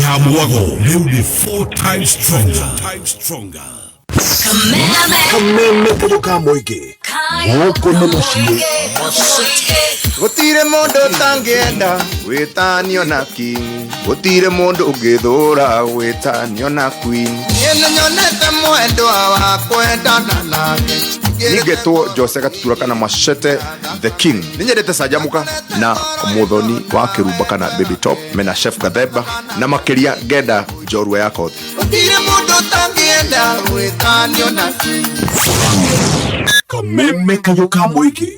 ya muago leo ni 4 times stronger. Kameme kayoka moige Woko no moshie Gutire mundu tangienda witanio na king Gutire mundu ungithura witanio na queen Yena nyonete mwendwa wa kwendana nake Nigetwo Jose Gatutura kana Machete the King Ninyendete Sajamuka na Muthoni wa Kiruba kana Baby Top mena Chef Gatheba na makiria ngenda njorua yako Gutire mundu tangienda witanio na king Kameme kayoka moige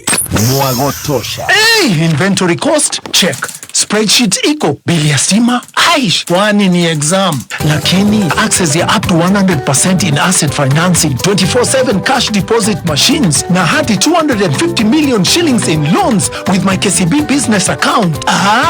Mwago tosha. Hey, inventory cost? Check. Spreadsheet iko. Bili ya stima? Aish. Wani ni exam. Lakini access ya up to 100% in asset financing, 24/7 cash deposit machines, na hadi 250 million shillings in loans with my KCB business account.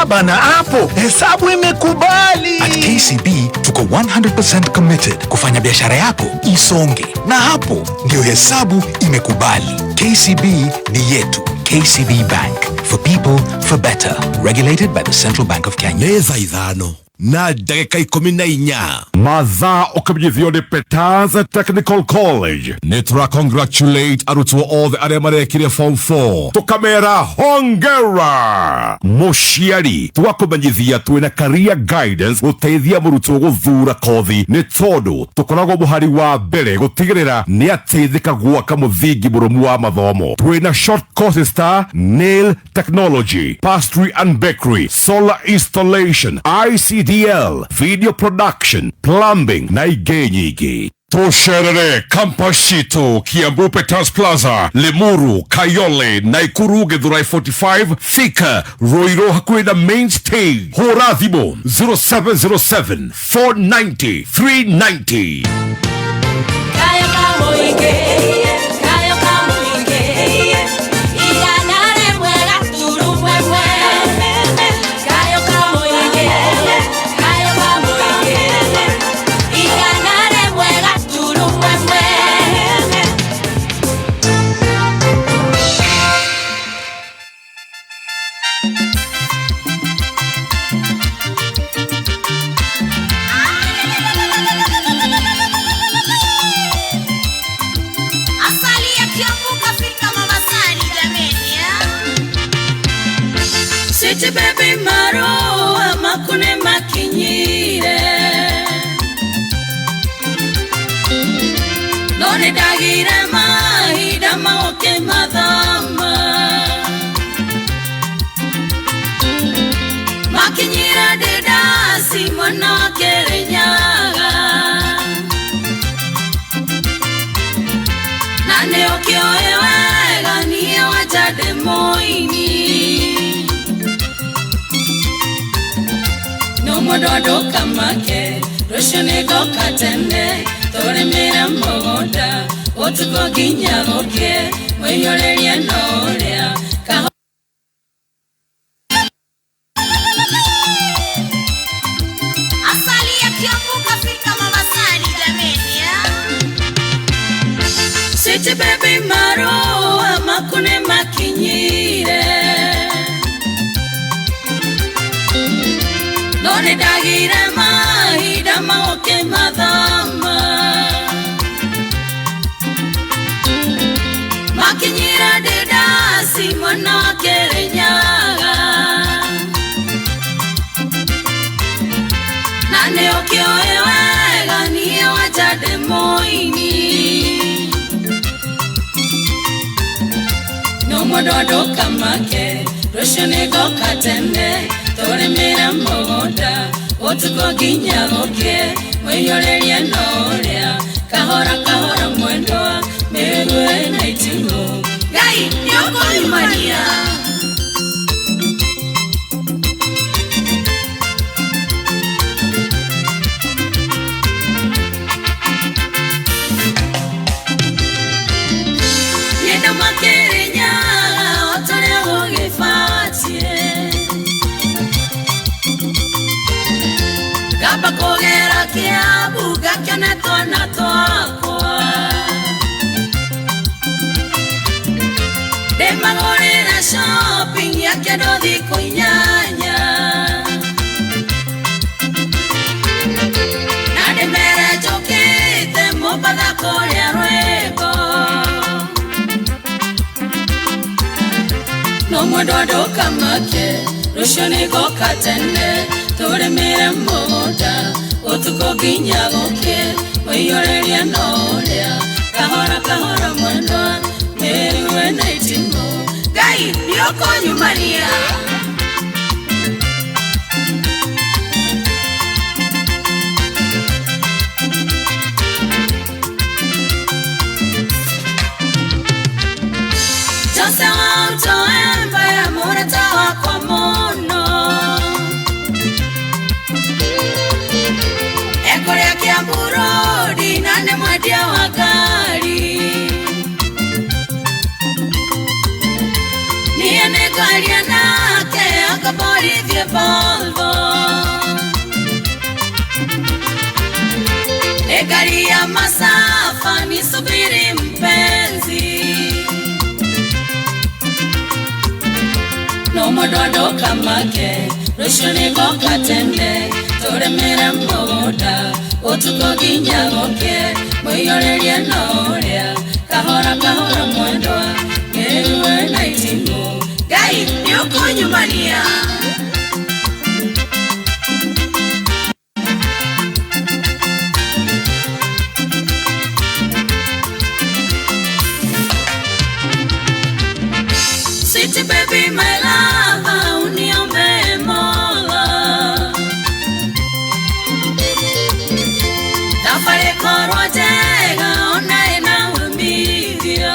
Bana hapo. Hesabu imekubali. At KCB, tuko 100% committed kufanya biashara yako isonge. Na hapo, ndio hesabu imekubali. KCB ni yetu. KCB Bank. For people, for better. Regulated by the Central Bank of Kenya. Neza idhano na dakika 14 Maza okabithio ni Peters Technical College. Netra congratulate arutwo all the aremarekire form 4. Tukamera hongera. Moshiari twakumenyithia twina career guidance guteithia murutwo guthura kothi ni tondu tukoragwo muhari wa mbere gutigirira ni ateithika gwaka muthingi murumu wa mathomo. Twina short courses ta nail technology, pastry and bakery, solar installation, ICDL, video production, plumbing na ingĩ nyingĩ. Tusherere Kampashito, Kiambu Peters Plaza, Limuru, Kayole, Naikuru, Githurai 45, Thika, Roiro hakuhi na main stage. Hora thimo 0707 490 390. Baby maro makune makinyire None dagire mahida maoke madhama Makinyira dedasi mwana kerenyaga Nane okioewega niye wajade moini Mododo kamake, roshone go katende, tore mera moda, otuko ginya goke, weyorelia norea, kaho. Asali ya Kiambu kafika Mombasani jameni ya. Sweet baby maro, makune makinyire. None dagire mahida maoke madhama Makinyira dedasi mwana kerenyaga Nane okioewega niye wajade moini No mododo kamake, roshone go katende Tore mera moda, otuko ginya goke, weyorelia norea, kahora mwendo, mewe na itingo. Gai, nyoko imania. Yendo makerenya, otore hoge fatie. Gaba kogera Kiambu gakene twana twakwa Demagorera shopping yake dothi kuinyanya Nomododo kamake Rushoni go katende Tore mire moda Otuko ginya goke Wayorelia nolia Kahora kahora mwendwa Meriwe na itimo Gai yoko nyumania Jose wauto emba ya mureta wako mono Ekore ya Kiamburodi nane mwadia wakari Niene gari ya nake akabori vye Volvo Egari ya masafa nisubiri mpenzi Nomododo kamake Rushoni go katende Tore mire moda Otuko ginya goke Wayorelia nolia Kahora kahora mwendwa Meriwe na itimo Gai yoko nyumania Sweetie baby my love Uniombe mola Tafare korwa jega Onae na umivyo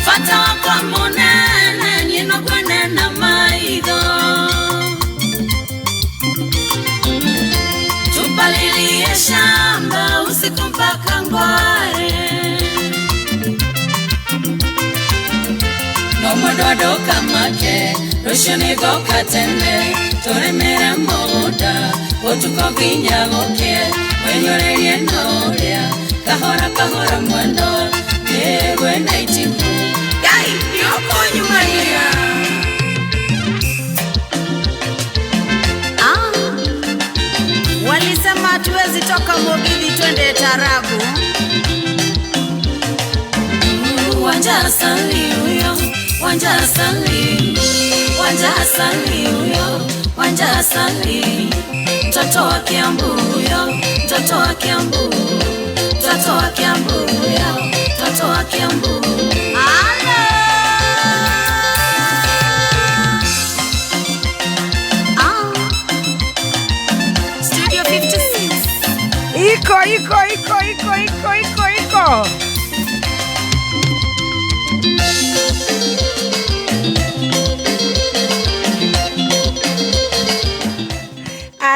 Fata wako monene Nino kwene na maido Tupalilie shamba Usiku mpaka ngware Nomododo kamake Rushoni go katende Tore mire moda Otuko ginya goke Wayorelie nolia Kahora kahora mwendo Meriwe na itimo Gai yoko nyumania Walisema hatuwezi toka Mugithi twende tarabu Wanja asali uyo Wanja asali Wanja asali uyo Wanja asali Mtoto wa Kiambu uyo Mtoto wa Kiambu Mtoto wa Kiambu uyo Mtoto wa Kiambu Studio 56 Iko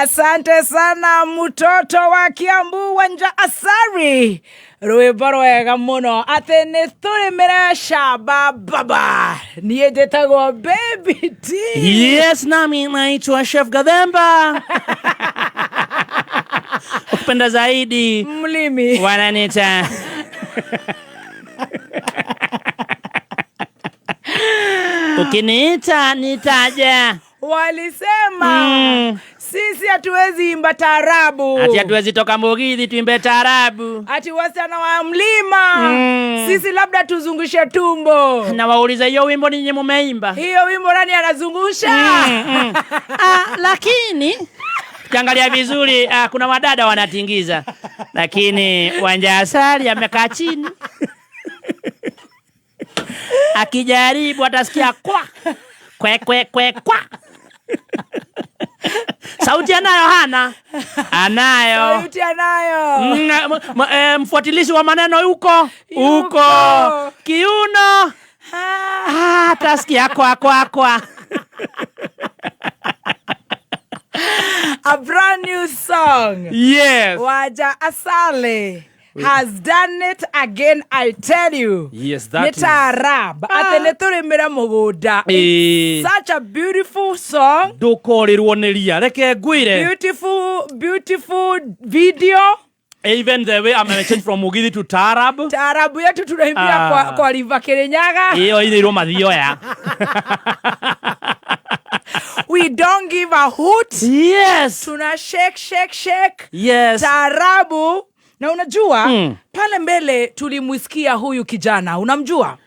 Asante sana mtoto wa Kiambu Wanja Asali Rwimbo rwega muno ati ni turimire shamba baba niye njitagwo Baby T. Yes, nami naitwa Chef Gadhemba. Ukipenda zaidi Mlimi wananiita ukiniita nitaja. Walisema sisi hatuwezi imba tarabu. Ati hatuwezi toka Mugithi tuimbe tarabu. Ati wasichana wa mlima. Sisi labda tuzungushe tumbo. Na wauliza hiyo wimbo ninyi mumeimba? Hiyo wimbo nani anazungusha? Lakini kiangalia vizuri kuna wadada wanatingiza. Lakini Wanja Asali amekaa chini. Akijaribu atasikia kwa. Kwa. Sauti anayo hana? Anayo. Sauti anayo. Mfuatilishi wa maneno yuko. Kiuno. Atasikia kwa. A brand new song. Yes. Wanja Asali has done it again, I tell you. Yes, that is. Nitarab. Ateneturimira muguda. Such a beautiful song. Dukorirwo ni ria. Reke ngwire. Beautiful video. Even the way I'm mentioned from Mugithi to Tarab. Tarabu yetu tunaimbia kwa River Kirinyaga. Iyo iro mathioya. We don't give a hoot. Yes. Tuna shake. Yes. Tarabu. Na unajua pale mbele tulimusikia huyu kijana. Unamjua?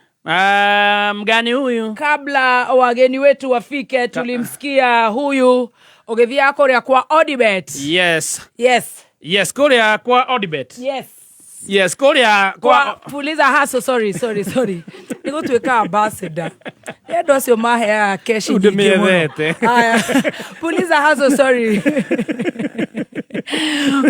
Mgani huyu? Kabla wageni wetu wafike tulimsikia huyu ogethia korea kwa Odibet. Yes, korea kwa Odibet. Yes, korea kwa puliza haso, sorry. Niko tuweka ambassador. Ndo asio mahea keshi nyingi mwana. Puliza haso, sorry.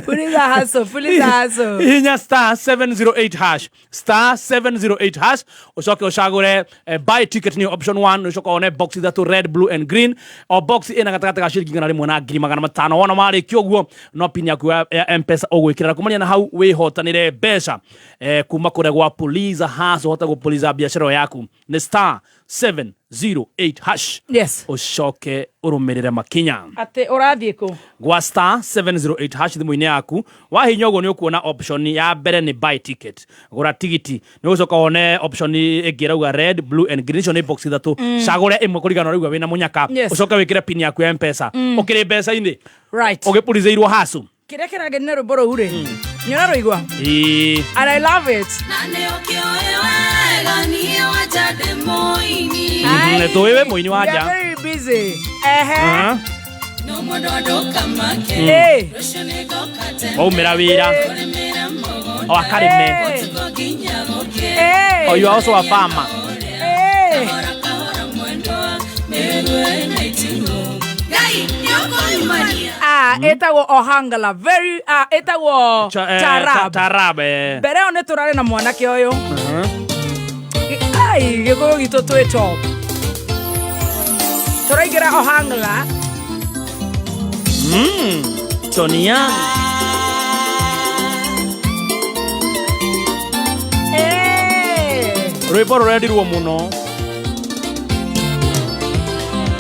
Puliza haso. Inya star 708 hash. Star 708 hash. Usoke ushagure buy ticket ni option 1. Usoke one box ithatu red, blue and green. O box ina katakata ka shilingi 1,500 wana mari kyoguo no pin yaku ya M-Pesa ogwikira kumania na hau wihotanire besha kuma kuregwa puliza haso hota gupuliza biashara yaku ni star 708 hash. Yes. Ucoke urumirire makinya. Ate urathie ku gwa star 708 hash thimu-ini yaku wahinya uguo ni ukuona option ya mbere ni buy ticket. Gura tigiti ni ucoka one option ingirauga red, blue and green. Ni box ithatu cagure imwe kurigana riuga wina munyaka. Ucoka wikire pin yaku ya M-Pesa ukire mbeca ini right ugipulizeirwo hasu kirekera gene ruboro hure nyona roigwa and I love it nane okioewe ni wajade moini tuwewe moini waja very busy no mododo kamake roshone gokate umira wira o akarime oh you are also a farmer etago ohangala very etago tarab bere one turare na mwanake oyo ai gego gito tweto turaigira ohangala Sonia rwimbo rurendirwo muno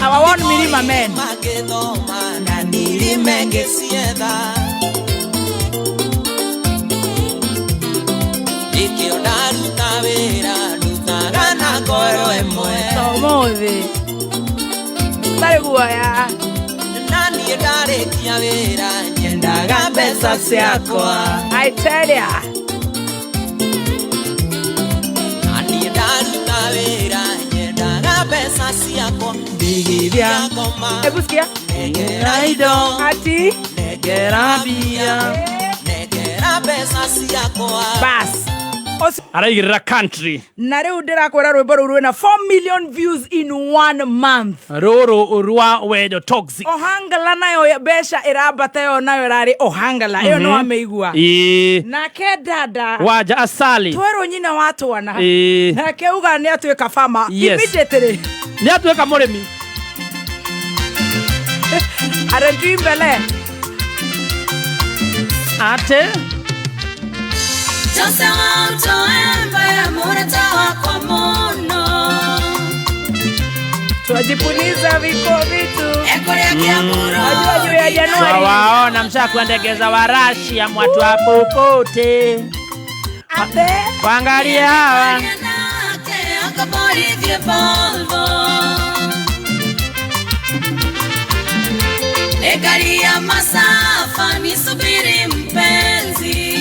our one milima men na nilimenge siedha ikiona rutawera rutagana ngoro emwe tomothi tari guaya nani ndarekia wera nyendaga mbeca ciakwa I tell ya nani ndaruta wera nyendaga mbeca ciakwa bigithia ebusikia negera ido ati negera bia negera mbeca ciakwa bas araigirira country na riu ndirakwira rwimbo ruru na 4 million views in 1 month ruru rwa wedo toxic ohangala nayo besha irabata yo nayo rari ohangala iyo no ameigua na kedada waja asali twero nyina watu wana na keuga ni atweka farmer immediately ni atweka murimi arendwimbele ate Jose auto embe murata wako mono tuwajipuliza viko vitu ekorea kiamuro wajua juu ya Januari waona msha kuendekeza warashi ya mwatu wa popote ate kuangalia hawa akabori vye polvo egari ya masafa nisubiri mpenzi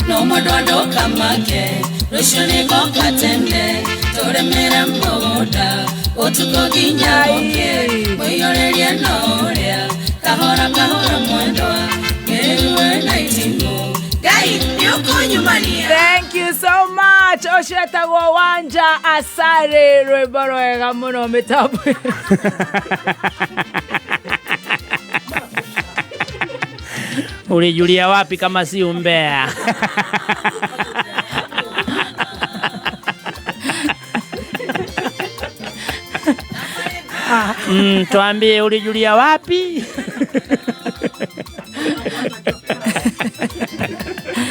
no mododo kamake roshone gokatende toremera mboda otuko ginyaoke moyoreria noria kahora mwendo meruwe naitingo gai yoko nyumania. Thank you so much Osheta Wanja Asare rwiboro ega muno mitabu ulijulia wapi kama si umbea? Tuambie ulijulia wapi?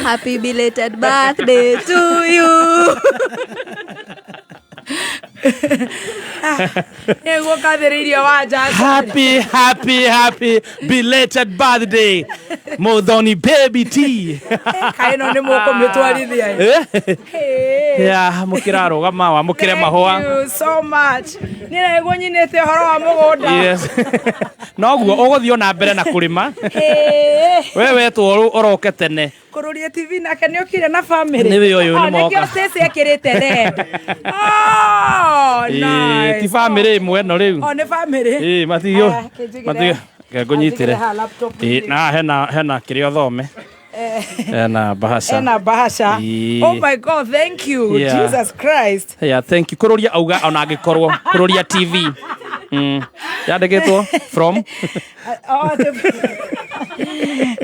Happy belated birthday to you. Happy belated birthday Modoni baby T. Kaino ni moko metwarithia ya mukiraro gama wa mukire mahoa. Thank you so much. Nira ego nyinete horo wa mugunda. Yes. Noguo uguthio na mbere na kurima. Wewe tu oroke tene. Kururia TV nake ni okire na family. Niwe uyu ni moka. Nikio Stacy akirite red. Nice. Ti family imwe no riu. Ni family. Matigio. Ngũnyitire. Na hena kirio thome. Ena bahasha. Oh my God, thank you. Yeah. Jesus Christ. Yeah, thank you. Kururia auga ona angikorwo Kururia TV. Yandikitwo from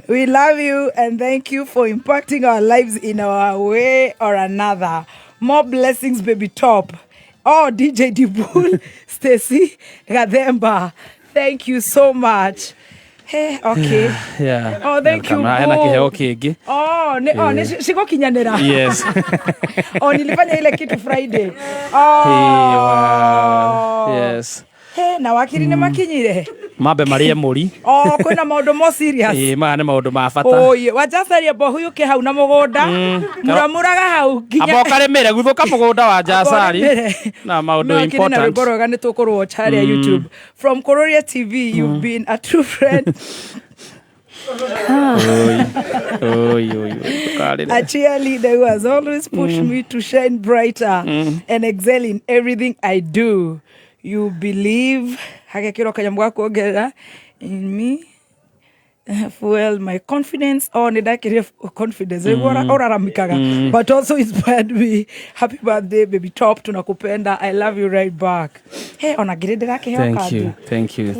We love you and thank you for impacting our lives in our way or another. More blessings, baby top. Oh, DJ Dibul, Stacy Gademba. Thank you so much. Hey, okay. Yeah. Oh, thank you. Hena kiheo kingi. Ni siko kinyanira. Yes. Nilifanya ile kitu Friday. Yes. Hey, na wakiri ni makinyire. Mabe marie muri. Kwina maundu mo serious. Ma ne maundu ma bata. Wajacaria bo huyu ke hau na mugunda. Muramuraga hau ginya. Abokare mere guthuka mugunda wa Jacari. Na maundu important. Na boroga ni tukorwo charia YouTube. From Kururia TV, you've been a true friend. A cheerleader who has always pushed me to shine brighter and excel in everything I do. You believe in me, fuel my confidence. Confidence. But also inspired me. Happy birthday, baby top. Tunakupenda. I love you right back. Hey, thank you.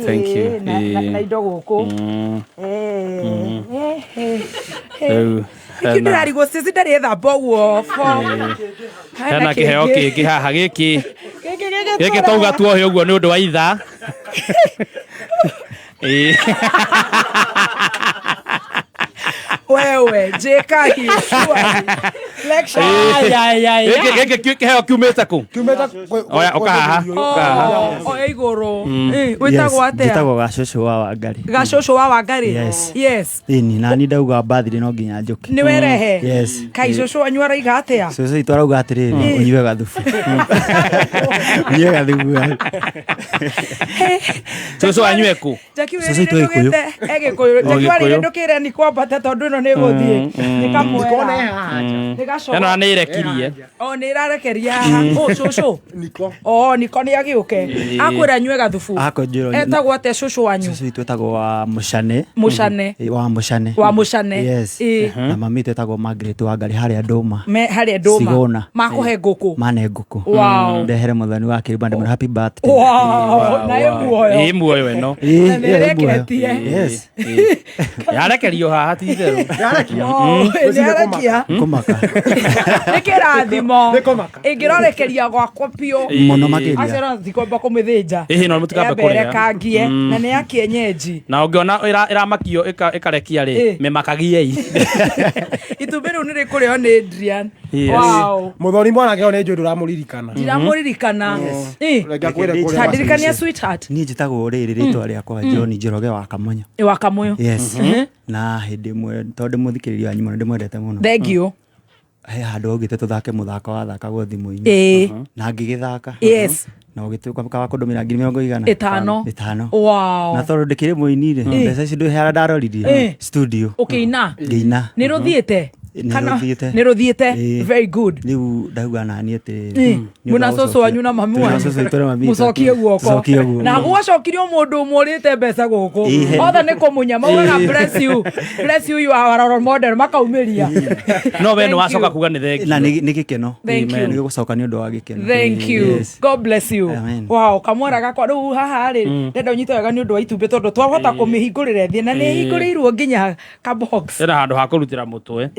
Ikindari gostesi dari etha bowo fo. Hena kiheo kingi haha giki. Giki tauga tuohe uguo ni undu wa itha. Wewe jeka hishua lecture giki kiheo kiumite ku oya ukaha iguru witagwo atia gitagwo gacocå wa Wangari yes ni nani ndauga birthday no nginya njuke ni werehe yes kai cocå wanyu araiga atia cocå itu arauga atiriri unyue gathubu unyue gathubu cocå anyue ku cocå itu egikuyu Jackie ndukire ni kwambata tondu no ni guthie nikamwera nigacoka eno ni irekirie ni irarekeria cocå niko ni agiuke akwira nyue gathubu etagwo atia cocå wanyu cocå itu etagwo wa mucane wa mucane yes na mami itu etagwo Margaret Wangari haria nduma Sigona makuhe nguku mane nguku ndehere muthoni wa kirima ndimwe happy birthday na muoyo eno yes yarekerio haha ti theru kumaka nikirathimo ingirorekeria gwakwa pio muno makiria acera thikomba kumithija no mutikambe kuria kangie na ni ya kienyeji na ungiona iramakio ikarekia ri memakagiei itumbi riu niri kurio ni Adrian wow muthoni mwana ngeo ni njudu ramuririkana ndiramuririkana ndirikania sweetheart ni njitagwo riri ritwa riakwa John Njoroge wa Kamonyo yes na hindi mwe tondu muthikiriria wanyu muno ndimwendete muno thank you he handu ogite tuthake muthako wa thakagwo thimu-ini na ngigithaka yes na ugituka wa kundumira 500 wow na tondu ndikiri muini ri mbeca ici nduheara ndaroririe studio ngiina ni ruthiite kana ni ruthiite very good riu ndauga nani ati muna cocå wanyu na mami wanyu mucokie guoko na gwacokirio mundu murite mbeca guku othe ni kumunya maugaga bless you you are our model makaumiria no we ni wacoka kuga ni thank you na ni gikeno ni gucoka ni undu wa gikeno thank you God bless you wow kamwera gakwa riu haha ri ndenda unyite wega ni undu wa itumbi tondu twahota kumihingurira thie na ni hinguriirwo nginya ka box ena handu ha kurutira mutwe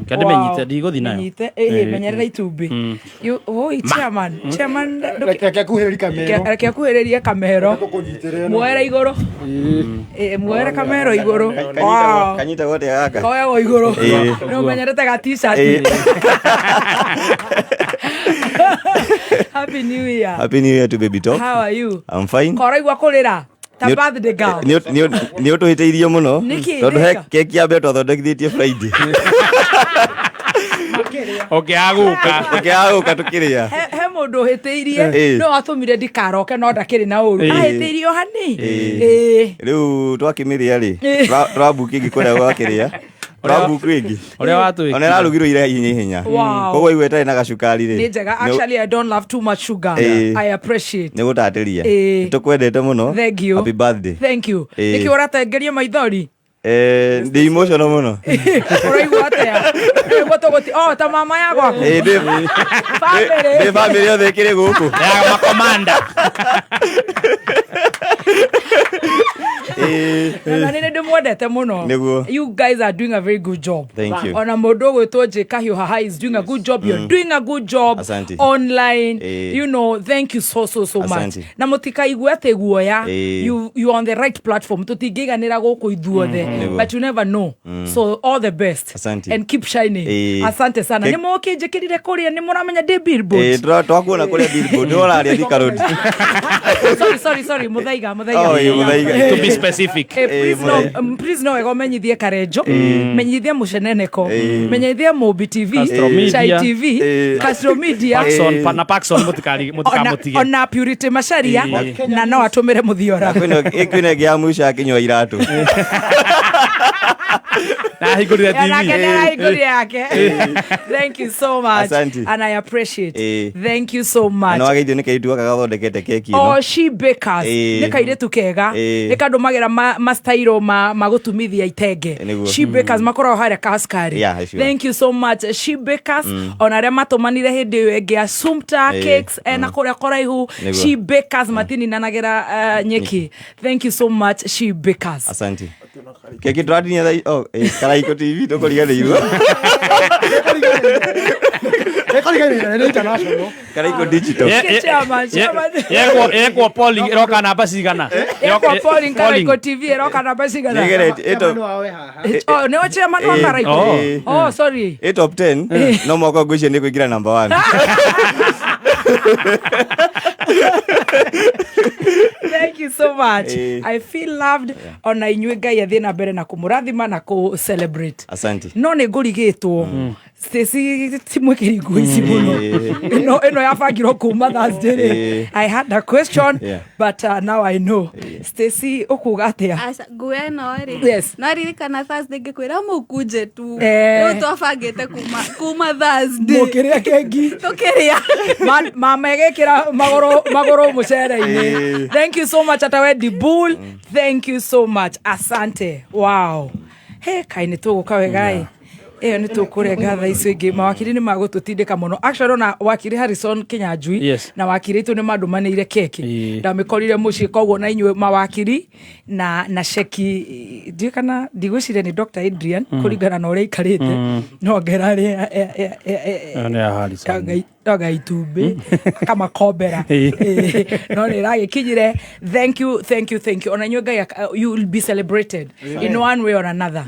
kende menyite ndiguthi nayo menyite menyerera itumbi chairman reke kuhiriria kamero mwere iguru mwere kamero iguru kanyita wote gaka koya wo iguru no menyerete ga t-shirt Happy New Year to baby top. How are you? I'm fine. Koraigwa kurira ta birthday girl ni utuhiteirie muno tondu he keki ya beto thondekithitie Friday aguka tukiria he mundu hiteirie no atumire ndikaroke no ndakiri na uru ahiteirio hani riu twakimiria ri twabuki ngikuria gwakiria Babu kwingi. Oria watu wiki. Onera rugiro ire hinya. Kogo igweta ina gacukari ri. Ni njega. Actually I don't love too much sugar. I appreciate. Ni gutatiria. Tukwendete muno. Thank you. Happy birthday. Thank you. Niki uratengeria maithori. Ndi emotional muno. Uraigua atia? Gotogoti. Oh, ta mama yako. Family. Ni family yothe kire guku. Ya makomanda. Nani ndimwendete muno. You guys are doing a very good job. Thank you. Ona mundu gwitwo Kahio Haha is doing a good job. You're doing a good job. Asante. Online. You know, thank you so much. Na mutikaigue ate guoya. You on the right platform. Tutingiganira guku ithuothe. But you never know. So all the best. Asante. And keep shining. Asante sana. Ni moke njikirire kuria ni muramenya de billboard. Twakuona kuria billboard. Ndolaria Thika Road. Sorry. Muthaiga. Oh, Muthaiga. To be specific. Please no ego menyithie Karejo. Menyithie Muceneneko. Menyithie Mobi TV. Chai TV. Castro Media. Paxson mutikamutige. Ona Purity Macharia. Na no atumire muthiora. Kwina gia mwisho akinywa iratu. Na higurira TV. Thank you so much. Asante. And I appreciate. Thank you so much. No agaithio ni kaidu akathondekete keki no. Oh, She Bakers. Ni kairetu kega. Ni kandu magira mastairo magutumithia itenge. She Bakers makoro haria kaskari. Thank you so much. She Bakers ona re matumanire hindi yo enge Assumpta Cakes na kuria koraihu. She Bakers matini nanagira nyeki. Thank you so much She Bakers. Asante. Keki dradi ni Karaiko TV to koriganirwo. Karaiko digital. Yekwo polling iroka namba cigana. Yekwo polling Karaiko TV iroka namba cigana. Oh, no chairman wa Karaiko. Oh, sorry. Top 10 no mwako gwicio ni kuingira number 1. Thank you so much. I feel loved. Ona inywe Ngai athie na mbere na kumurathima na ku celebrate. Asante. No ni ngurigitwo. Stacy timwekiringo ici muno. Eno yabangirwo kuma Thursday. I had a question but now I know. Stacy ukuga atia? Ngwe no ri. Yes. No ririkana Thursday ngikwira mukuje tu. No twabangite kuma Thursday. Mukiria kengi. Tukiria. Mama egekira magoro mucere-ini. Thank you so much Atawe Bull. Thank you so much. Asante. Wow. Hey, kaini tuguka wegai. Ni tukurenga tha icio ingi mawakiri ni magututindika muno. Actually na wakiri Harrison Kinyanjui na wakiri tu ni mandumanire keki. Ndamikorire muci koguo na inywe mawakiri na sheki ndikana ndigwicire ni Dr. Adrian kuringana na uria ikarite no ngerari ne Harrison doga itumbi kama kobera no ni rage kijire. Thank you ona inywe Ngai you will be celebrated in one way or another.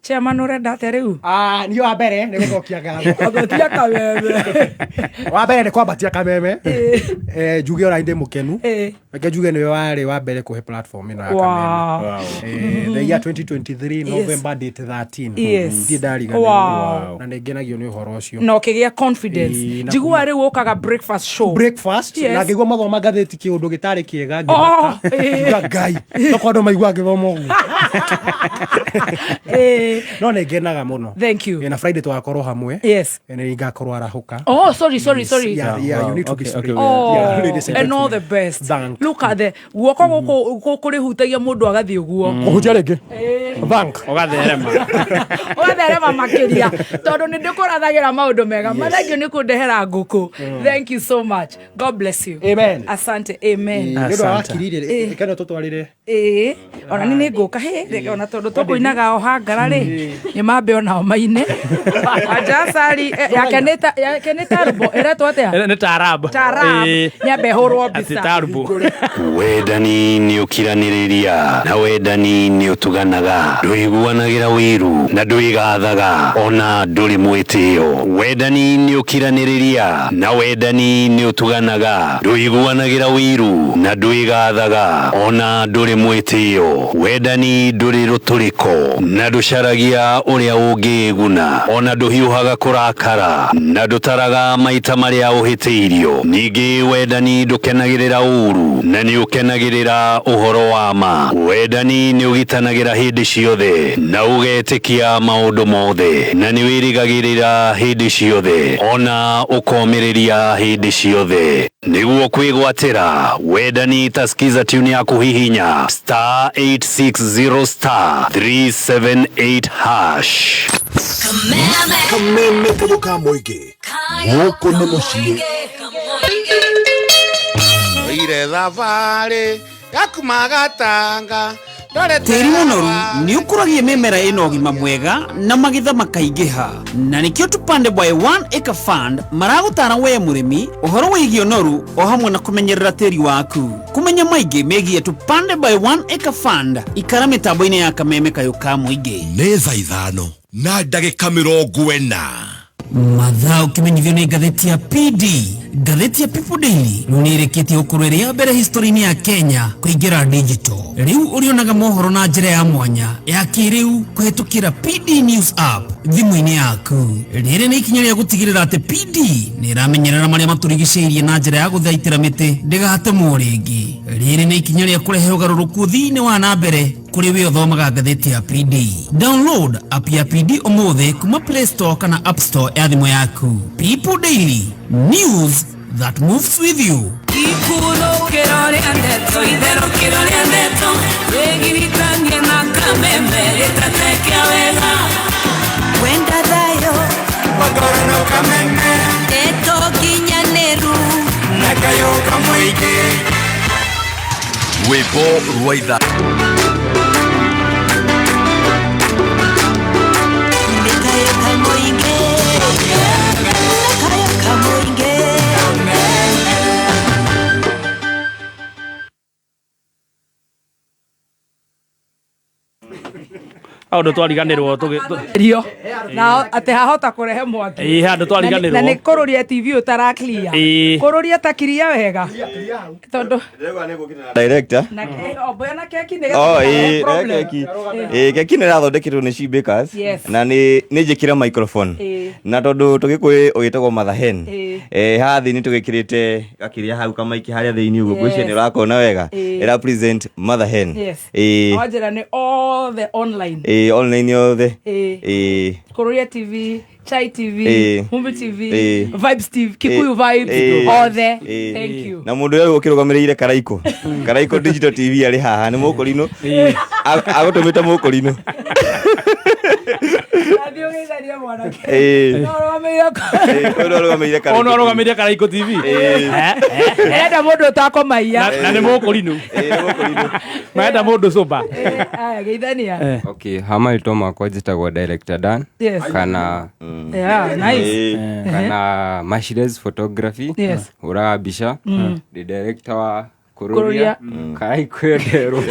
Chairman urenda ateriu ni wa mbere ni guthokia ngatho agotia kameme wa mbere ni kwambatia kameme njuge ora inde mukenu reke njuge ni wari wa mbere kuhe platform ino ya kameme the year 2023 November date 13 ndi ndarigana na nengenagio ni uhoro ucio no kigia confidence njigua riu ukaga breakfast na ngigwa mathoma ngatheti kiundu gitari kiega ngiga Ngai tokondo maigua ngithoma ugu no nengenaga muno. Thank you. Na Friday twakorwo hamwe. Yes. Ene igakorwo arahuka. Oh, sorry. Yeah, you need to be straight. And all the best. Look at the guoko kuri hutagia mundu agathie guo. Kuhutia rege. Bank. Ogatherema makiria. Tondu ni ndikurathagira maundu mega. Mathagio ni kundehera nguku. Thank you so much. God bless you. Amen. Asante. Amen. Ndio wakirire. Keno tutwarire. Ona ni nguka he ona tondu tukuinaga o hangara ri ni mambe ona o maine ajasari yakeneta rubo era twatea ni tarab nyambe hurwo bisa wendani ni ukiraniriria na wendani ni utuganaga nduiguanagira wiru na nduigathaga ona nduri mwitio wendani ni ukiraniriria na wendani ni utuganaga nduiguanagira wiru na nduigathaga ona nduri mwitio wendani nduri ruturiko na nducara ndwĩtaragia ũrĩa ũngĩguna ona ndũhiũhaga kũrakara na ndũtaraga maita marĩa ũhĩtĩirio ningĩ wendani ndũkenagĩrĩra ũru na nĩ ũkenagĩrĩra ũhoro wa ma wendani nĩ ũgitanagĩra hĩndĩ ciothe na ũgetĩkia maũndũ mothe na nĩ wĩrĩgagĩrĩra hĩndĩ ciothe ona ũkomĩrĩria hĩndĩ ciothe nĩguo kwĩgwatĩra wendani taskiza tune ya kũhihinya *860*378# kameme kamuka moige gũkũ nĩ mũciĩ ire thabarĩ gakuma gatanga tĩri mũnoru nĩ ũkũragia mĩmera ĩna ũgima mwega na magetha makaingĩha na nĩkĩo Tupande by One Acre Fund maragũtara we mũrĩmi ũhoro wĩgiĩ ũnoru o hamwe na kũmenyerera tĩri waku kũmenya maingĩ megiĩ Tupande by One Acre Fund ikara mĩtambo-inĩ ya kameme kayũ ka mũingĩ nĩ thaa 5 na ndagĩka 40 mathaa ũkĩmenyithio nĩ ngathĩti ya PD ngathĩti ya People Daily nĩrĩkĩtie gũkorwo ĩrĩ ya mbere history-inĩ ya Kenya kũingĩra digital rĩu ũrĩonaga mohoro na njĩra ya mwanya ya kĩrĩu kũhetũkĩra PD News app thimũ-inĩ yaku rĩrĩ nĩ ikinya rĩa gũtigĩrĩra atĩ PD nĩ ĩramenyerera marĩa matũrigicĩirie na njĩra ya gũthaitĩra mĩtĩ ndĩgatemwo rĩngĩ rĩrĩ nĩ ikinya rĩa kũrehe ũgarũrũku thĩinĩ wa na mbere kũrĩ we ũthomaga ngathĩti ya PD download app ya PD ũmũthĩ kuma Play Store kana App Store ya thimũ yaku People Daily News that moves with you. Wenda dayo Magorano kameme Eto kinyaneru Nakayo kamuike Wepo Ruwaida Nakayo kamuike Nakayo kamuike Ndo twariganirwo rio na ate hahota kurehe mwaki handu twariganirwo na ni kururia TV utara clear kururia ta clear wega tondu director na oboya na keki ni keki ni rathondekirwo ni She Bakers na ni njikira microphone na tondu tugikwi ugitagwo Mathahen hathi ni tugikirite gakiria hau kama iki haria thiini uguo gwiciria ni urakona wega represent Mathahen wajira ni all the online online yothe Kururia TV Chai TV Mumbi TV Vibes TV Kikuyu Vibes all there thank you na mundu uyu ukirugamirire Karaiko Karaiko Digital TV ari haha ni mukurino agutumita mukurino ono arugamire Karaiko TV enda mundu utakomaiya na ni mukurino maenda mundu soba geithania okay hama itoma kwa jitagwo director Dan kana nice kana Mashires Photography ura bisha the director wa Kururia Karaiko Dero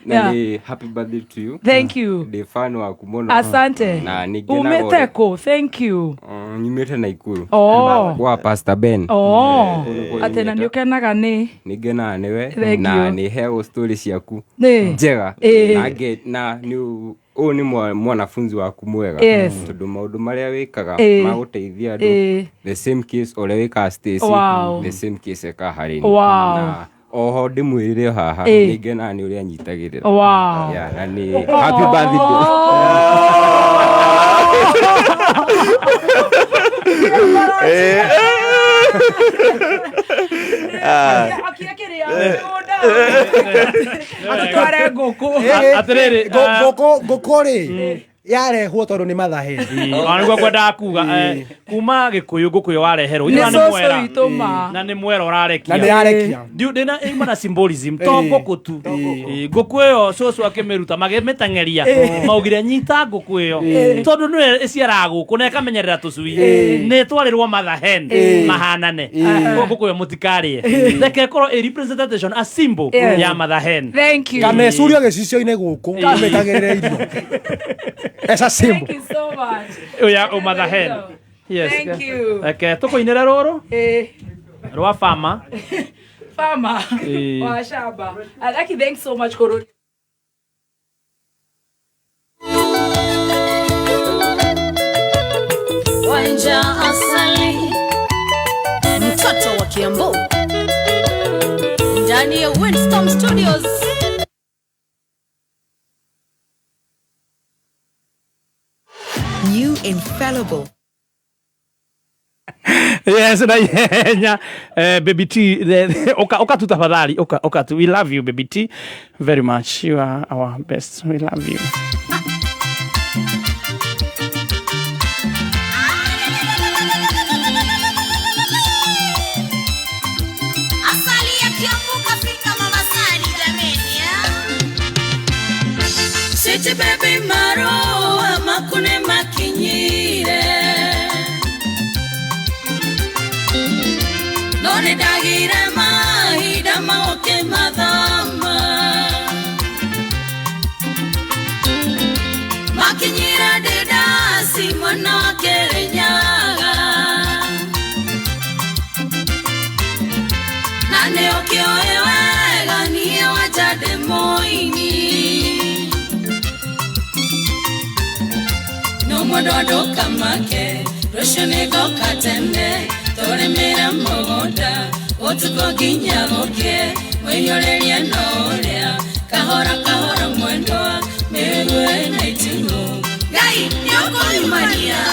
nani happy birthday to you thank you the fan wa kumono asante na nigena umeteko thank you nimete na Ikuru wa Pastor Ben atena nĩũkenaga nigena newe na ni heo story ciaku njega na ni o ni mwanafunzi waku mwega tondu maundu maria wikaga maguteithia andu the same case ole wika Stacy the same case eka Harini na oho ndimwirire haha ningena ni uria nyitagirira na ni happy birthday atware ngũkũ atiriri ngũkũ ri yarehwo tondu ni Mathahen niguo kwendaga kuga kuma Gikuyu ngũkũ wareherwo ina ni mwera na ni mwera ũrarekia na nĩyarekia ndina imana symbolism to ngũkũ tu ngũkũ ĩyo cũcũ akĩmĩruta magĩmĩteng'eria maugire nyita ngũkũ ĩyo tondu nĩ ĩciaraga gũkũ na ĩkamenyerera tũcui nĩ twarĩrwo Mathahen mahanane ngũkũ ĩyo mũtikarĩe reke ĩkorwo ĩ representation a symbol ya Mathahen kamecurio gĩcicio-inĩ gũkũ kamĩkagĩrĩra irio as a symbol. Thank you so much. Oya Mathahen. Yes. Thank you. Okay, tukoinera roro? Rwa farmer. Farmer. Wa shamba. Alaki, thanks so much Kururia. ndani ya Windstorm Studios. New infallible. Yes, na yenya Baby T, oka tu tafadhali, oka tu. We love you, Baby T, very much. You are our best. We love you. Asali ya Kiambu kafika Mombasani jameni ya. Siti baby maro makune makinyire. None dagire mahida maoke madama. Makinyira dedasi mwana wakerenyaga. Nane okioewega niye wajade moini. No mododo kamake, roshonego katende. Tore mera mogoda, otuko ginya goke. Wenyorelia norea, kahora mwendo. Mewe na itingo, gai yoko imania.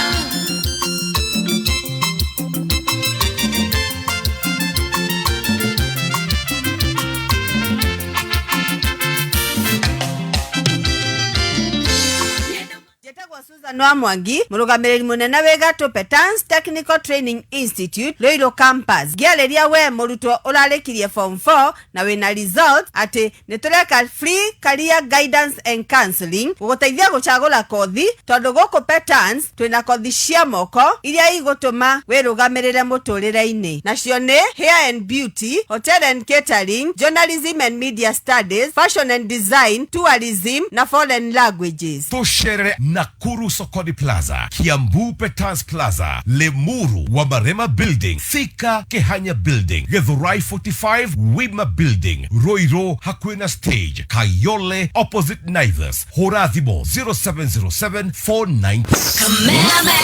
Noa Mwangi, murugamiriri munene wegatu Petans Technical Training Institute, Loilo Campus. Gialeria we murutwo urarikirie form 4 na wina result ati nitureka free career guidance and counseling guguteithia guchagura kothi tondu guku Petans twina kothi cia moko iria igutuma wirugamirire muturire-ini. Nacio ni hair and beauty, hotel and catering, journalism and media studies, fashion and design, tourism na foreign languages. Tusherere Nakuru Sokoni Plaza, Kiambu Petans Plaza, Lemuru Wamarema Building, Thika Kehanya Building, Githurai 45 Wima Building, Roiro Hakwena Stage, Kayole opposite Naivas, Horathimo 070749.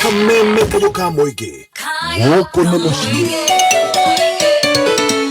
Kameme kayoka moige. Woko nemoshi.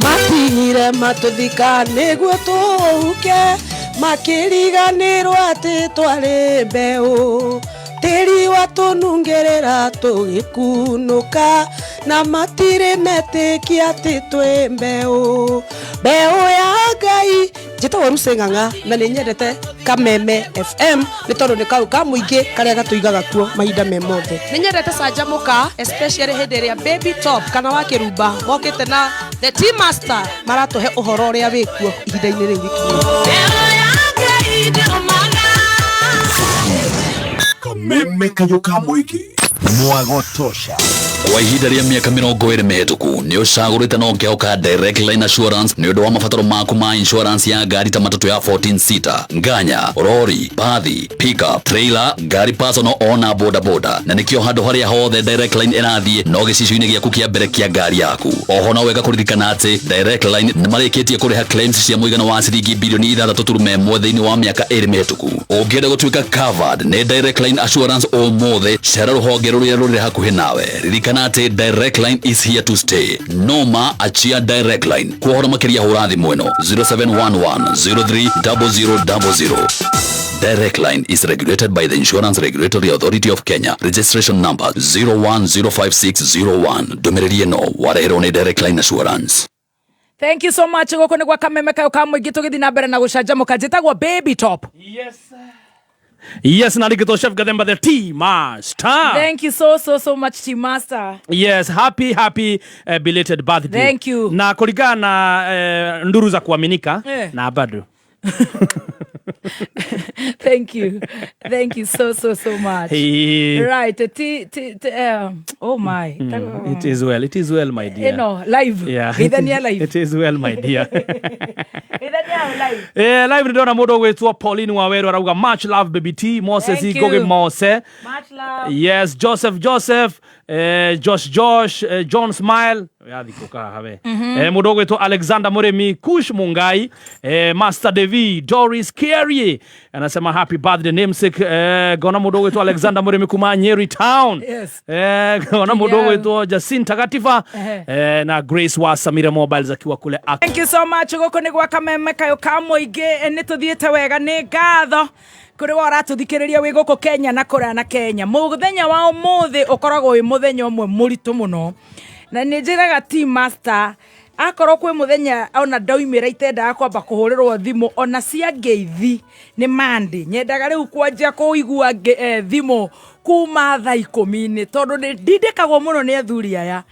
Matinyire matuthika niguo tuuke, makiriganirwo ati twari mbeu. Tiri watunungerera tugikunuka, na matire metikia ati twi mbeu. Mbeu ya Ngai. Njitagwo Ruseng'ang'a na nĩ nyendete Kameme FM nĩ tondũ nĩ kau ka mũingĩ karĩa gatũigaga kuo mahinda me mothe. Nĩ nyendete canjamũka especially hĩndĩ ĩrĩa Baby Top kana wa Kĩrumba mokĩte na The Tea Master maratũhe ũhoro ũrĩa wĩ kuo ihinda-inĩ rĩu rĩkinyĩte. Kameme kayoka moige. Mwagotosha. Kwa ihinda rĩa mĩaka 20 mĩhĩtũku nĩ ũcagũrĩte na ũkĩoka Direct Line Assurance nĩ ũndũ wa mabataro maku ma insurance ya ngari ta matatũ ya 14 seater, nganya, lori, bathi, pickup, trailer, ngari personal ona boda na nĩkĩo handũ harĩa hothe Direct Line ĩrathiĩ no gĩcicio-inĩ gĩaku kĩa mbere kĩa ngari yaku. Oho no wega kũririkana atĩ Direct Line nĩ marĩkĩtie kũrĩha claims cia mũigana wa ciringi bilioni 6.1 thĩinĩ wa mĩaka 2 mĩhĩtũku. Ũngĩenda gũtuĩka covered nĩ Direct Line Assurance ũmũthĩ cera rũhonge rũrĩa rũrĩ hakuhĩ nawe. Ririkana Direct Line is here to stay. Noma achia Direct Line. Kuhora makiria hura thimũ ĩno 0711030000. Direct Line is regulated by the Insurance Regulatory Authority of Kenya. Registration number 01056001. Ndũmĩrĩri ĩno wareherwo nĩ Direct Line Assurance. Thank you so much. Gũkũ nĩ gwa Kameme kayoka mũingĩ tũgĩthiĩ na mbere na gũcanjamũka. Njĩtagwo Baby Top. Yes. Yes, Narigito Chef Gademba, the Tea Master. Thank you so much, Tea Master. Yes, happy belated birthday. Thank you. Na kulingana nduru za kuaminika na bado. Thank you so much. Right, oh my. It is well, my dear. Live. Yeah. Live. It is well, my dear. Live. Live ndona mũndũ gwĩtwo Pauline Waweru arauga much love Baby T. Moses Igoge Mose. Much love. Yes, Joseph Josh John Smile yathi kuka have mudogo to Alexander Muremi, Kush Mungai, Master Devi, Doris Carrier anasema happy birthday namesake gona mudogo to Alexander Muremi kuma Nyeri Town. Yes. Gona mudogo to Jacinta Katifa na Grace wa Samira Mobiles akiwa kule. Thank you so much goko ni gwa kameme kayo kamoige nituthiete wega ni ngatho kuri wora tuthikiriria wi guko Kenya na kura na Kenya. Muthenya wa umuthi ukoragwo wi muthenya umwe muritu muno na ni njiraga team master akorwo kwi muthenya ona ndaumira itenda kwamba kuhurirwo thimu ona cia ngeithi ni mandi nyendaga riu kwanjia kuigua thimu kuma thaa 10 tondu ndindikagwo muno ni athuri aya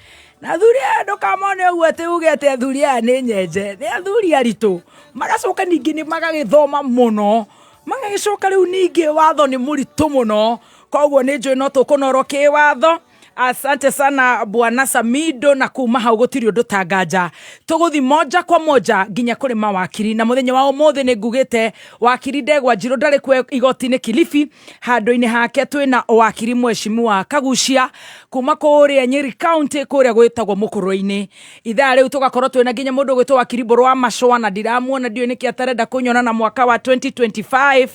na athuri aya ndukamone uguo ati uge ati athuri aya ni nyenje ni athuri aritu magacoka ningi ni magagithoma muno magagicoka riu ningi watho ni muritu muno koguo ni njui no tukunoro ki watho. Asante sana Bwana Samido na kuma hau gutiri undu tanganja tuguthi moja kwa moja nginya kuri mawakiri na muthenya wa umuthi ni ngugite wakiri Ndegwa Njiro ndari kwe igoti-ini Kilifi handu-ini hake twina wakiri Mheshimiwa Kagucia kuma kuri Nyeri County kuri gwitagwo Mukuru-ini ithaa riu tugakorwo twina nginya mundu gwitwo wakiri Mburu wa Macwa na ndiramuona ndio niki atarenda kunyona na mwaka wa 2025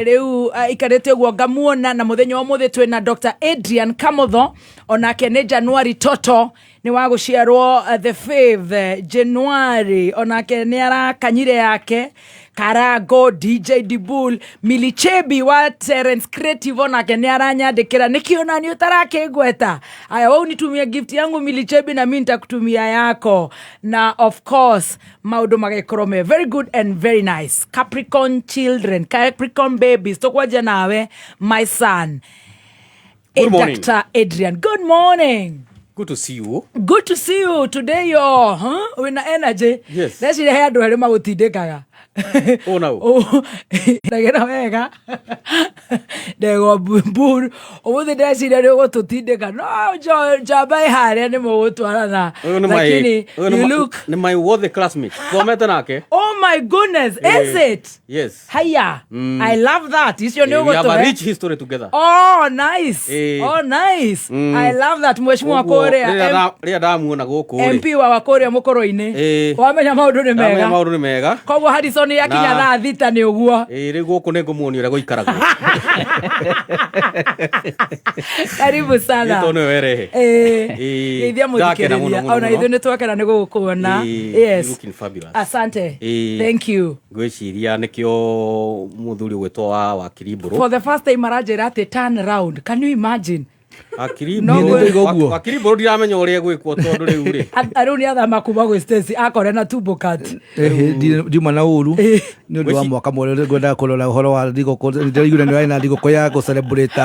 riu ikarete guo ngamuona na muthenya wa umuthi twina Dr. Adrian Kamotho onake ni January Toto ni wa guciarwo the 5th January onake ni arakanyire yake Karago DJ Dibul Milichebi wa Terence Creative onake ni aranyandikira nikiona ni utarake gweta aya wewe unitumia gift yangu Milichebi na mimi nitakutumia yako na of course maudo magakorome very good and very nice Capricorn children Capricorn babies tokwaje nawe my son. Good morning. Dr. Adrian, good morning. Good to see you. Good to see you. Today you're, with energy. Yes. Let's see the hair do helema utidekaga. Oh no. Oh, ndagera wega. Ndego buru. Obuthi ndecira ryo gututindeka. No, jaba ihare ni mugutwara na. Lakini you look ni my worthy classmate. Kometa nake. Oh my goodness, is it? Yes. Hiya. I love that. Is your name? We have a rich history together. Oh, nice. Oh, nice. I love that. Mheshimiwa Korea. Ria damuona guku. MP wa Korea Mukuru-ini. Wamenya maundu ni mega. Wamenya maundu ni mega. Koguo Harrison yakinya thaa thita ni uguo. Ri guku ni ngumuoni ura guikaraga. Karibu sana. Gitono werehe. Ithia muthikiriria. Ona ithu ni twakena ni gukuona. Yes. Looking fabulous. Asante. Thank you. Gwiciria nikio muthuri gwetwa wa wakiri Mburu. For the first time arajira ati turn around. Can you imagine? Wakiri Mburu ndiramenya uria gwikwo tondu riu ri. Ariu ni athama kuma gwi Stacy akore na tumbo cut. Ndiuma na uru ni undu wa mwaka mwere ngwenda kurora uhoro wa thigũkũ ndirigire ni na thigũkũ ya ku celebrate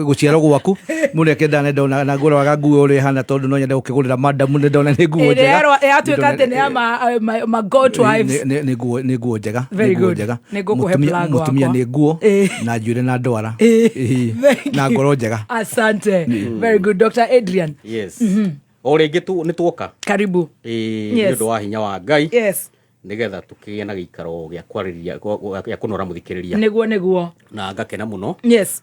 guciarwo gwaku mureke ndane ndona na ngũroraga nguo uri hana tondu no nyende gukigurira madam ni ndona ni nguo njega atuĩka atĩ nĩ ma goat wives ni nguo njega very good ni ngukuhe plug wako mutumia ni nguo na njuire na ndwara na ngoro njega. Asante. Very good. Dr. Adrian. Yes. Oringi tu nitwoka. Karibu. Ni undu wa hinya wa Ngai. Yes. Nigetha tukigie na gikaro gya kwariria gya kunora muthikiriria. Niguo. Na ngakena muno. Yes.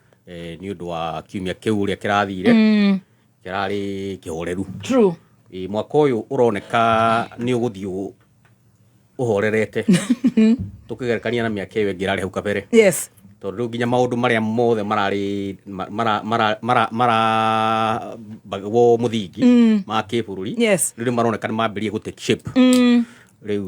Ni undu wa kiumia kiu ria kirathire. Kirari kihoreru. True. Mwaka uyu uroneka ni uguthio uhorerete. Tukigerekania na miaka iyo ngirari hau kabere. Yes. Tondu nginya maundu maria mothe marari bagwo muthingi ma kibururi riu maroneka ni mambirie gutake shape riu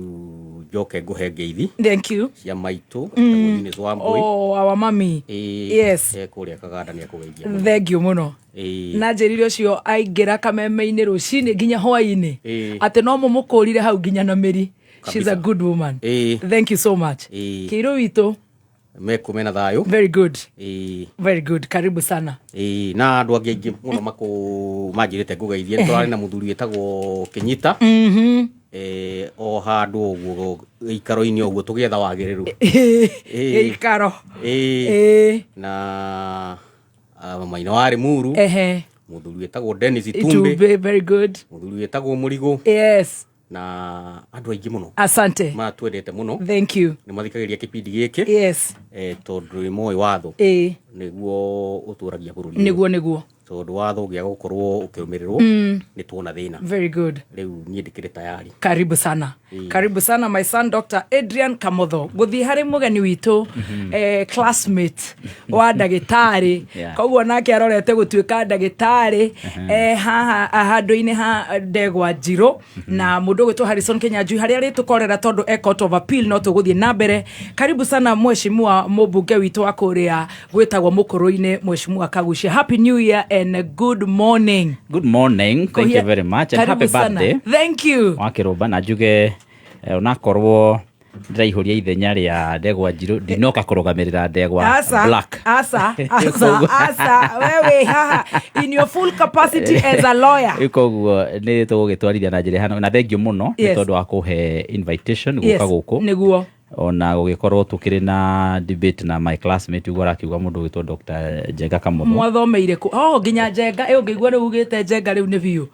njoke nguhe ngeithi. Thank you. Cia maitu taguthini zwa mbui. Oh, our mommy. Yes. Kuria kaganda ni akugeithia. Thank you muno. Na njirire ucio aingira kameme-ini rucini nginya hwaini ati no mumukurire hau nginya na miri. She's a good woman. Thank you so much. Kiro wito mekumena thayo. Very good. Very good. Karibu sana. Na andu angi muno manjirite ngugeithie twari na muthuri etagwo Kinyita. O handu uguo ikaro-ini uguo tugietha wagiriru. Ikaro. Na Maina wari Muru. Muthuri etagwo Dennis Itumbe. Very good. Muthuri etagwo Murigo. Yes. Na andu aingi muno. Asante. Matwendete muno. Thank you. Ni mathikagiria kipindi giki. Yes. Tondu ni moi watho. Niguo uturagia bururi. Niguo. tondu wathugia gukorwo ukirumirirwo ni tuona thina. Very good. Riu nie ndikire tayari. Karibu sana. Karibu sana my son Dr. Adrian Kamotho. Guthi hari mugeni witu classmate wa ndagitari. Koguo nake arorete gutuika ndagitari haha handu-ini ha Ndegwa Njiro na mundu gwitwo Harrison Kinyanjui hari ari tukorera tondu Court of Appeal no tuguthie na mbere. Karibu sana mheshimiwa mubunge witu wa kuria gwitagwo Mukuru-ini mheshimiwa Kagucia. Happy New Year and good morning. Good morning. Thank you very much and happy birthday. Thank you. Wakirumba na njuge unakorwo ndaihuria ithenya ria Ndegwa Njiro ndinoka kurugamirira Ndegwa Black. Asa wewe haha in your full capacity as a lawyer. Ikoguo ni tugitwarithia na njira hano na thank you muno ni tondu wa kuhe invitation guka guku. Niguo ona gugikorwo tukiri na debate na my classmate ugo rakiuga mundu witwo Dr. Njenga Kamotho. Mwathomeire ku nginya Njenga ungigwa ni ugite Njenga riu ni biu.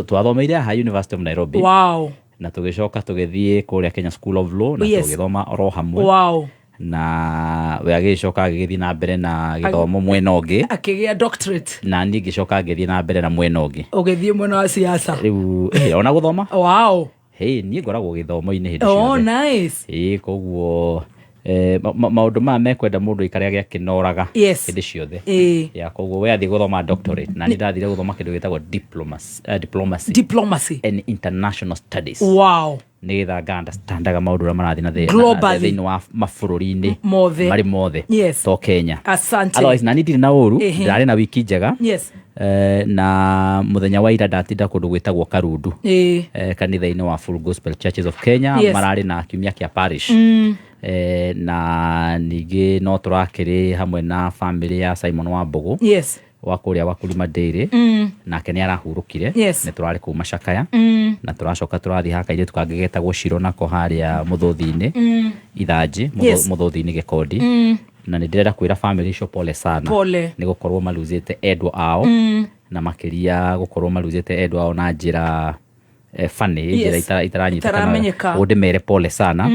Twathomeire ha University of Nairobi. Wow. Na tugicoka tugithie kuria Kenya School of Law na tugithoma oro hamwe. Wow. Na we agicoka agithie na mbere na githomo mwena ungi akigia doctorate na ni gicoka agithie na mbere na mwena ungi ugithie mwena wa siasa riu ona guthoma. Wow. Ni ngoragwo githomo-ini hindi ciothe. Nice. Koguo maundu ma mekwenda mundu ikaria gya kinoraga hindi ciothe. Ya koguo we athi guthoma doctorate na ni ndathire guthoma kindu gitagwo diplomacy and international studies. Wow. Nigetha nga understandaga maundu marathi na thiini wa mabũrũri-inĩ mari mothe to Kenya. Asante. Otherwise na nindire na uru ndirari na wiki njega. Na muthenya wa ira ndatinda kundu gwitagwo Karundu kanitha-ini wa Full Gospel Churches of Kenya marari na kiumia kia parish. Na ningi no turakiri hamwe na family ya Simon Wambugu wa kuria wa Kulima Dairy nake ni arahurukire ni turari kuma Cakaya na turacoka turathi haka ire tukangegetagwo Shiro nako haria Muthuthi-ini Ithanji Muthuthi-ini Gikondi na ni ndirenda kwira family icio pole sana ni gukorwo maluzite endwa ao na makiria gukorwo maluzite endwa ao na njira funny njira itaranyita ndimere pole sana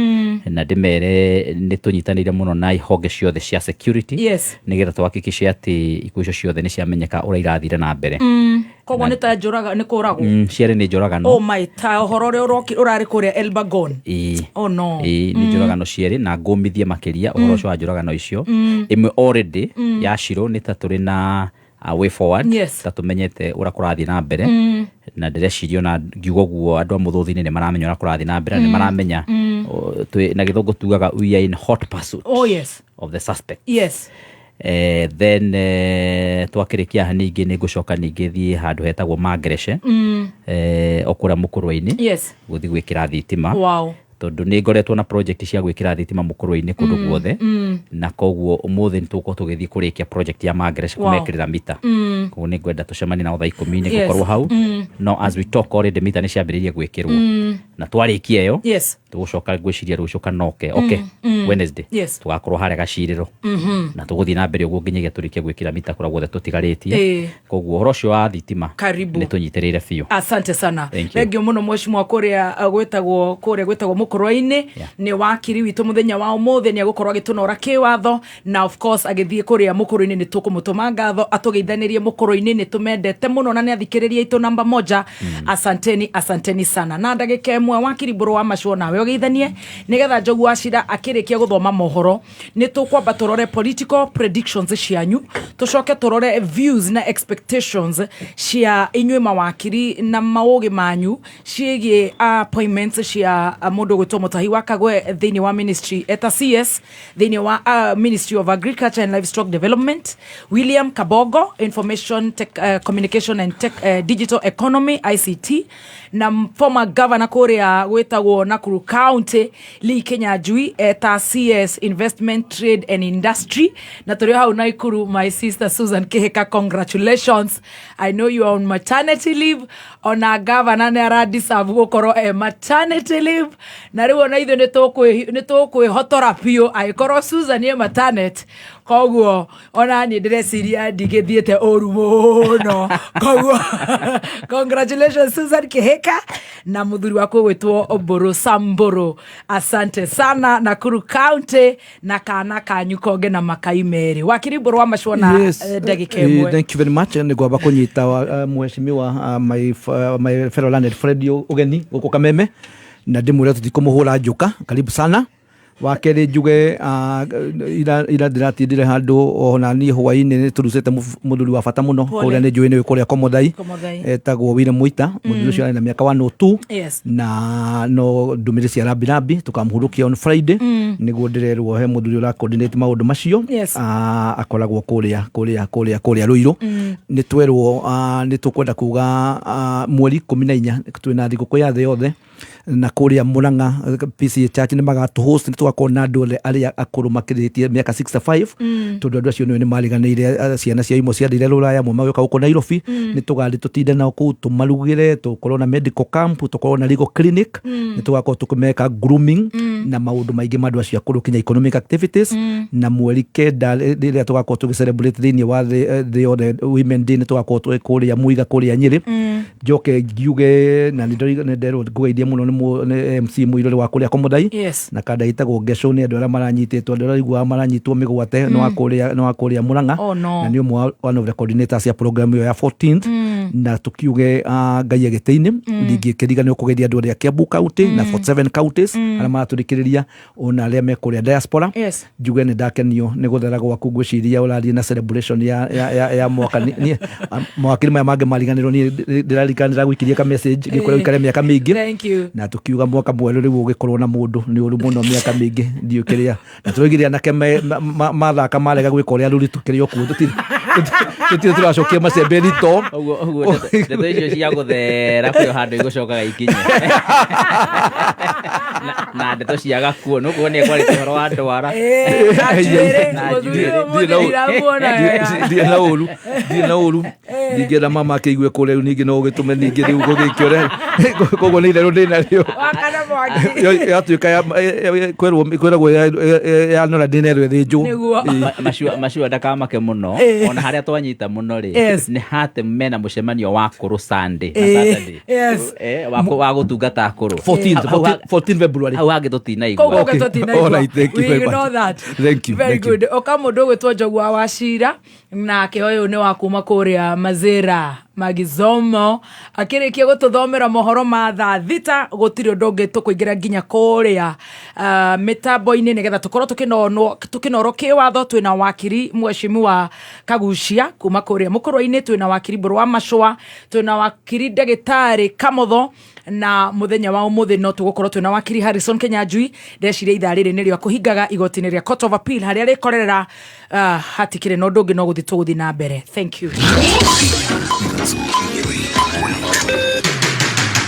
na ndimere ni tunyitanire muno na ihonge ciothe cia security nigetha twahakikishe ati ikuo icio ciothe ni ciamenyeka ura irathire na mbere. Koguo ni ta njuraga ni kuragwo ciare ni njuragano. Oh my ta uhoro uri urari kuria Elbagon. Oh no. Ni njuragano ciare na ngomithie makiria uhoro cio wa njuragano icio imwe already ya Shiro ni ta turi na way forward ta tumenyete ura kurathi na mbere na ndirecirio na ngiugo guo andu a Muthuthi-ini ni maramenya ura kurathi na mbere ni maramenya na githungu tugaga we are in hot pursuit of the suspect. Then twakirikia haningi ni ngucoka ningi thie handu hetagwo Magreshe okura Mukuru-ini guthi gwikira thitima. Wow. Tondu ni ngoretwo na project cia gwikira thitima Mukuru-ini kundu guothe na koguo umuthi ni tuko tugithie kurikia project ya Magreshe kumekirira mita. Koguo ni ngwenda tucemani na thaa 10 ni gukorwo hau no as we talk already mita ni ciambiririe gwikirwo na twarikia yo tugucoka gwiciria rucio kanoke Wednesday tugakorwo haria Gaciriro na tuguthie na mbere uguo nginyagia turikie gwikira mita kura guothe tutigaritie. Koguo horo cio wa thitima ni tunyitirire fiu. Asante sana. Thengio muno mheshimiwa kuria gwetagwo Mukuru-ini ni wakiri witu muthenya wa umuthi ni agukorwo agitunora kiwatho na of course agithie kuria Mukuru-ini ni tukumutuma ngatho atugeithanirie Mukuru-ini ni tumendete muno na ni athikiriria itu namba 1. Asanteni sana na ndagika imwe wakiri Mburu wa Macuo nawe ugeithanie nigetha Njogu wa Cira akirikia guthoma mohoro ni tukwamba turore political predictions cianyu tucoke turore views na expectations cia inywe mawakiri na maugi manyu ciigie appointments cia mundu gwitwo Mutahi wa Kagwe thiini wa ministry eta CS thiini wa Ministry of Agriculture and Livestock Development, William Kabogo Information Communication and Digital Economy ICT na former governor kuria gwitagwo Nakuru County Lee Kinyanjui eta CS Investment Trade and Industry na turi hau Naikuru. My sister Susan Kihika, congratulations. I know you are on maternity leave. Ona governor ne aradisavu gukoro maternity leave na riu ona ithe nitũkwĩhotora biũ agĩkorwo Susan e matanet koguo ona niĩ ndĩreciria ndigĩthiĩte ũru mũno koguo congratulations Susan Kĩhĩka na mũthuri wako gwĩtwo Mbũrũ Sambũrũ. Asante sana Nakuru County na kana kanyu konge na makai merĩ. Wakiri Mbũrũ wa Macua na ndagĩka ĩmwe. Thank you very much. Nĩ ngwamba kũnyita mheshimiwa my fellow landed Fred ũgeni gũkũ Kameme na ndĩmwĩre tũtikũmũhũra njuka. Karibu sana. Wakere njuge ira ndiratindire handu ona ni hwaini ni turusete muthuri wa bata muno uria ni njui ni kuria Komothai etagwo Wire Muita muthuri ucio ari na miaka 102 na no ndumire cia rambirambi tukamhurukia on Friday niguo ndirerwo he muthuri ura coordinate maundu macio akoragwo kuria Ruiru ni twerwo ni tukwenda kuga mweri 14 twina thigũkũ ya thĩ yothe na kuria Murang'a PCA Church ni magatu host ni twakona ndole aria akuru makiritie miaka 65 tondu andu acio ni mariganĩire ciana cia imo cia ndire ruraya mo magĩoka gũkũ Nairobi ni tugandi tutinde nao kuu tumarugire tukorwo na medical camp tukorwo na legal clinic ni tugakorwo tukimeka grooming na maundu maingi mandu acio akuru kinya economic activities na mweri kenda rĩrĩa tugakorwo tugicelebrate thĩinĩ wa the women day ni tugakorwo twikuria Muiga kuria Nyeri njoke ngiuge na nderwo ngũgeithia muno ni MC Muiruri wa kuria Komothai na kada itagwo Ngesho ni andu aria maranyitĩtwo andu aria maranyitwo migwate no akuria Murang'a na ni one of the coordinators ya program ya 14th na tukiuge Ngai agĩtĩ-inĩ ndingĩkĩriga nĩ ũkũgeithia andu aria Kiambu County na 47 counties aria maraturikĩrĩria ona aria me kuria diaspora njuge ni ndakenio ni guthera gwaku ngwĩciria ũrathiĩ na celebration ya mwaka ni mawakiri maya mangĩ mariganĩrwo ni ndirarikanĩra gũikiria ka message gĩkorwo ikare mĩaka mĩingĩ na tukiuga mwaka mwerũ rĩu ũgĩkorwo na mũndũ nĩ ũru mũno mĩaka mĩingĩ ndiũkĩrĩa na tũrĩgire anake mathaka marega gwĩka ũrĩa rũri tũkĩrĩ okuo tũtirĩ tũracokia macembe rito ũguo ndeto icio cia gũthera kwĩ handũ igũcokaga ikinye na ndeto cia gakuo nũkuo nĩ ekwarĩte ũhoro wa ndwara ndirĩ na ũru ningĩ na mama akĩigue kũrĩa rĩu ningĩ no ũgĩtũme ningĩ rĩu gũgĩkĩore koguo nĩ itherũ ndĩna rĩo yatuĩka kwĩragwo yanora ndĩnerwo ĩthĩnjwo Macua ndakamake mũno ona harĩa twanyita mũno rĩ nĩ hate mena mũcemanio wa kũrũ Sunday na Saturday wa gũtungata akũrũ 14 February hau hangĩ tũtinaigua. We know that. Thank you. Very good. Oka mũndũ gwĩtwo Njogua wa Cira nake ũyũ nĩ wa kuma kũrĩa Mazera Magizomo akĩrĩkia gũtũthomera mohoro ma thaa thita gũtirĩ ũndũ ũngĩ tũkũingĩra nginya kũrĩa mĩtambo-inĩ nĩgetha tũkorwo tũkĩnorwo kĩwatho. Twĩna wakiri mheshimiwa Kagucia kuma kũrĩa Mũkũrwa-inĩ, twĩna wakiri Mbũrũ wa Macua, twĩna wakiri ndagĩtarĩ Kamotho na muthenya wa umuthi no tugũkorwo twĩna wakiri Harrison Kenyanjui. Ndeciria ithaa rĩrĩ nĩrĩo akũhingaga igoti-inĩ rĩa Court of Appeal harĩa rĩkorera hatikĩrĩ na ũndũ ũngĩ no gũthiĩ na mbere. Thank you.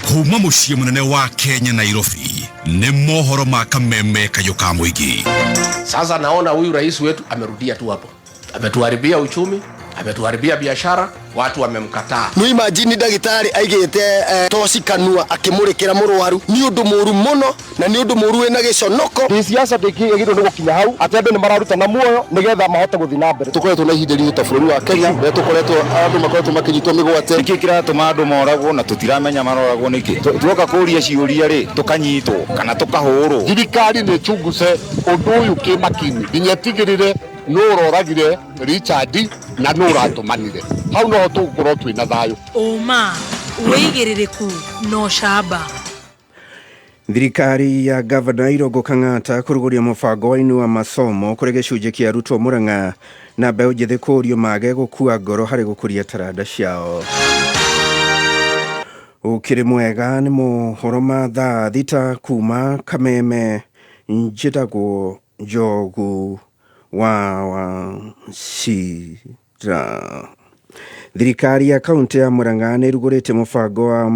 Kuma muciĩ munene wa Kenya Nairobi ni mohoro ma Kameme kayo ka mũingĩ. Sasa naona huyu rais wetu amerudia tu hapo, ametuharibia uchumi, ametuharibia biashara, watu wamemkataa. Ni imagine ndagĩtarĩ aigĩte toci kanua akĩmũrĩkĩra mũrwaru ni ũndũ mũru mũno na ni ũndũ mũru wĩna gĩconoko. Siasa ndĩkĩgĩrwo nĩ gũkinya hau atĩ andũ nĩ mararuta na muoyo nĩgetha mahote gũthiĩ na mbere. Tũkoretwo na ihinda rĩritũ bũrũri wa Kenya na tũkoretwo andũ makoretwo makĩnyitwo mĩgwate. Nĩkĩ kĩratũma andũ moragwo na tũtiramenya maroragwo nĩkĩ? Tuoka kũria ciũria rĩ tũkanyitwo kana tũkahũrwo. Thirikari nĩ chunguce ũndũ ũyũ kĩmakinĩ nginya tigĩrĩre no ũroragire Richard na no ũratũmanire hau no tũgũkorwo twĩna thayũ. Uma wĩigĩrĩrĩku no camba. Thirikari ya Gavana Irungu Kang'ata kũrugũria mũbango wa Inua Masomo kũrĩ gĩcunjĩ kĩa arutwo Murang'a na mbeũ njĩthĩ kũũrio mage gũkua ngoro harĩ gũkũria taranda ciao. Ũkĩrĩ mwega nĩ mohoro ma thaa thita kuma Kameme. Njĩtagwo Njogu wa Cira. Thirikari ya kaunti ya Murang'a nĩ ĩrugũrĩte mũbango wa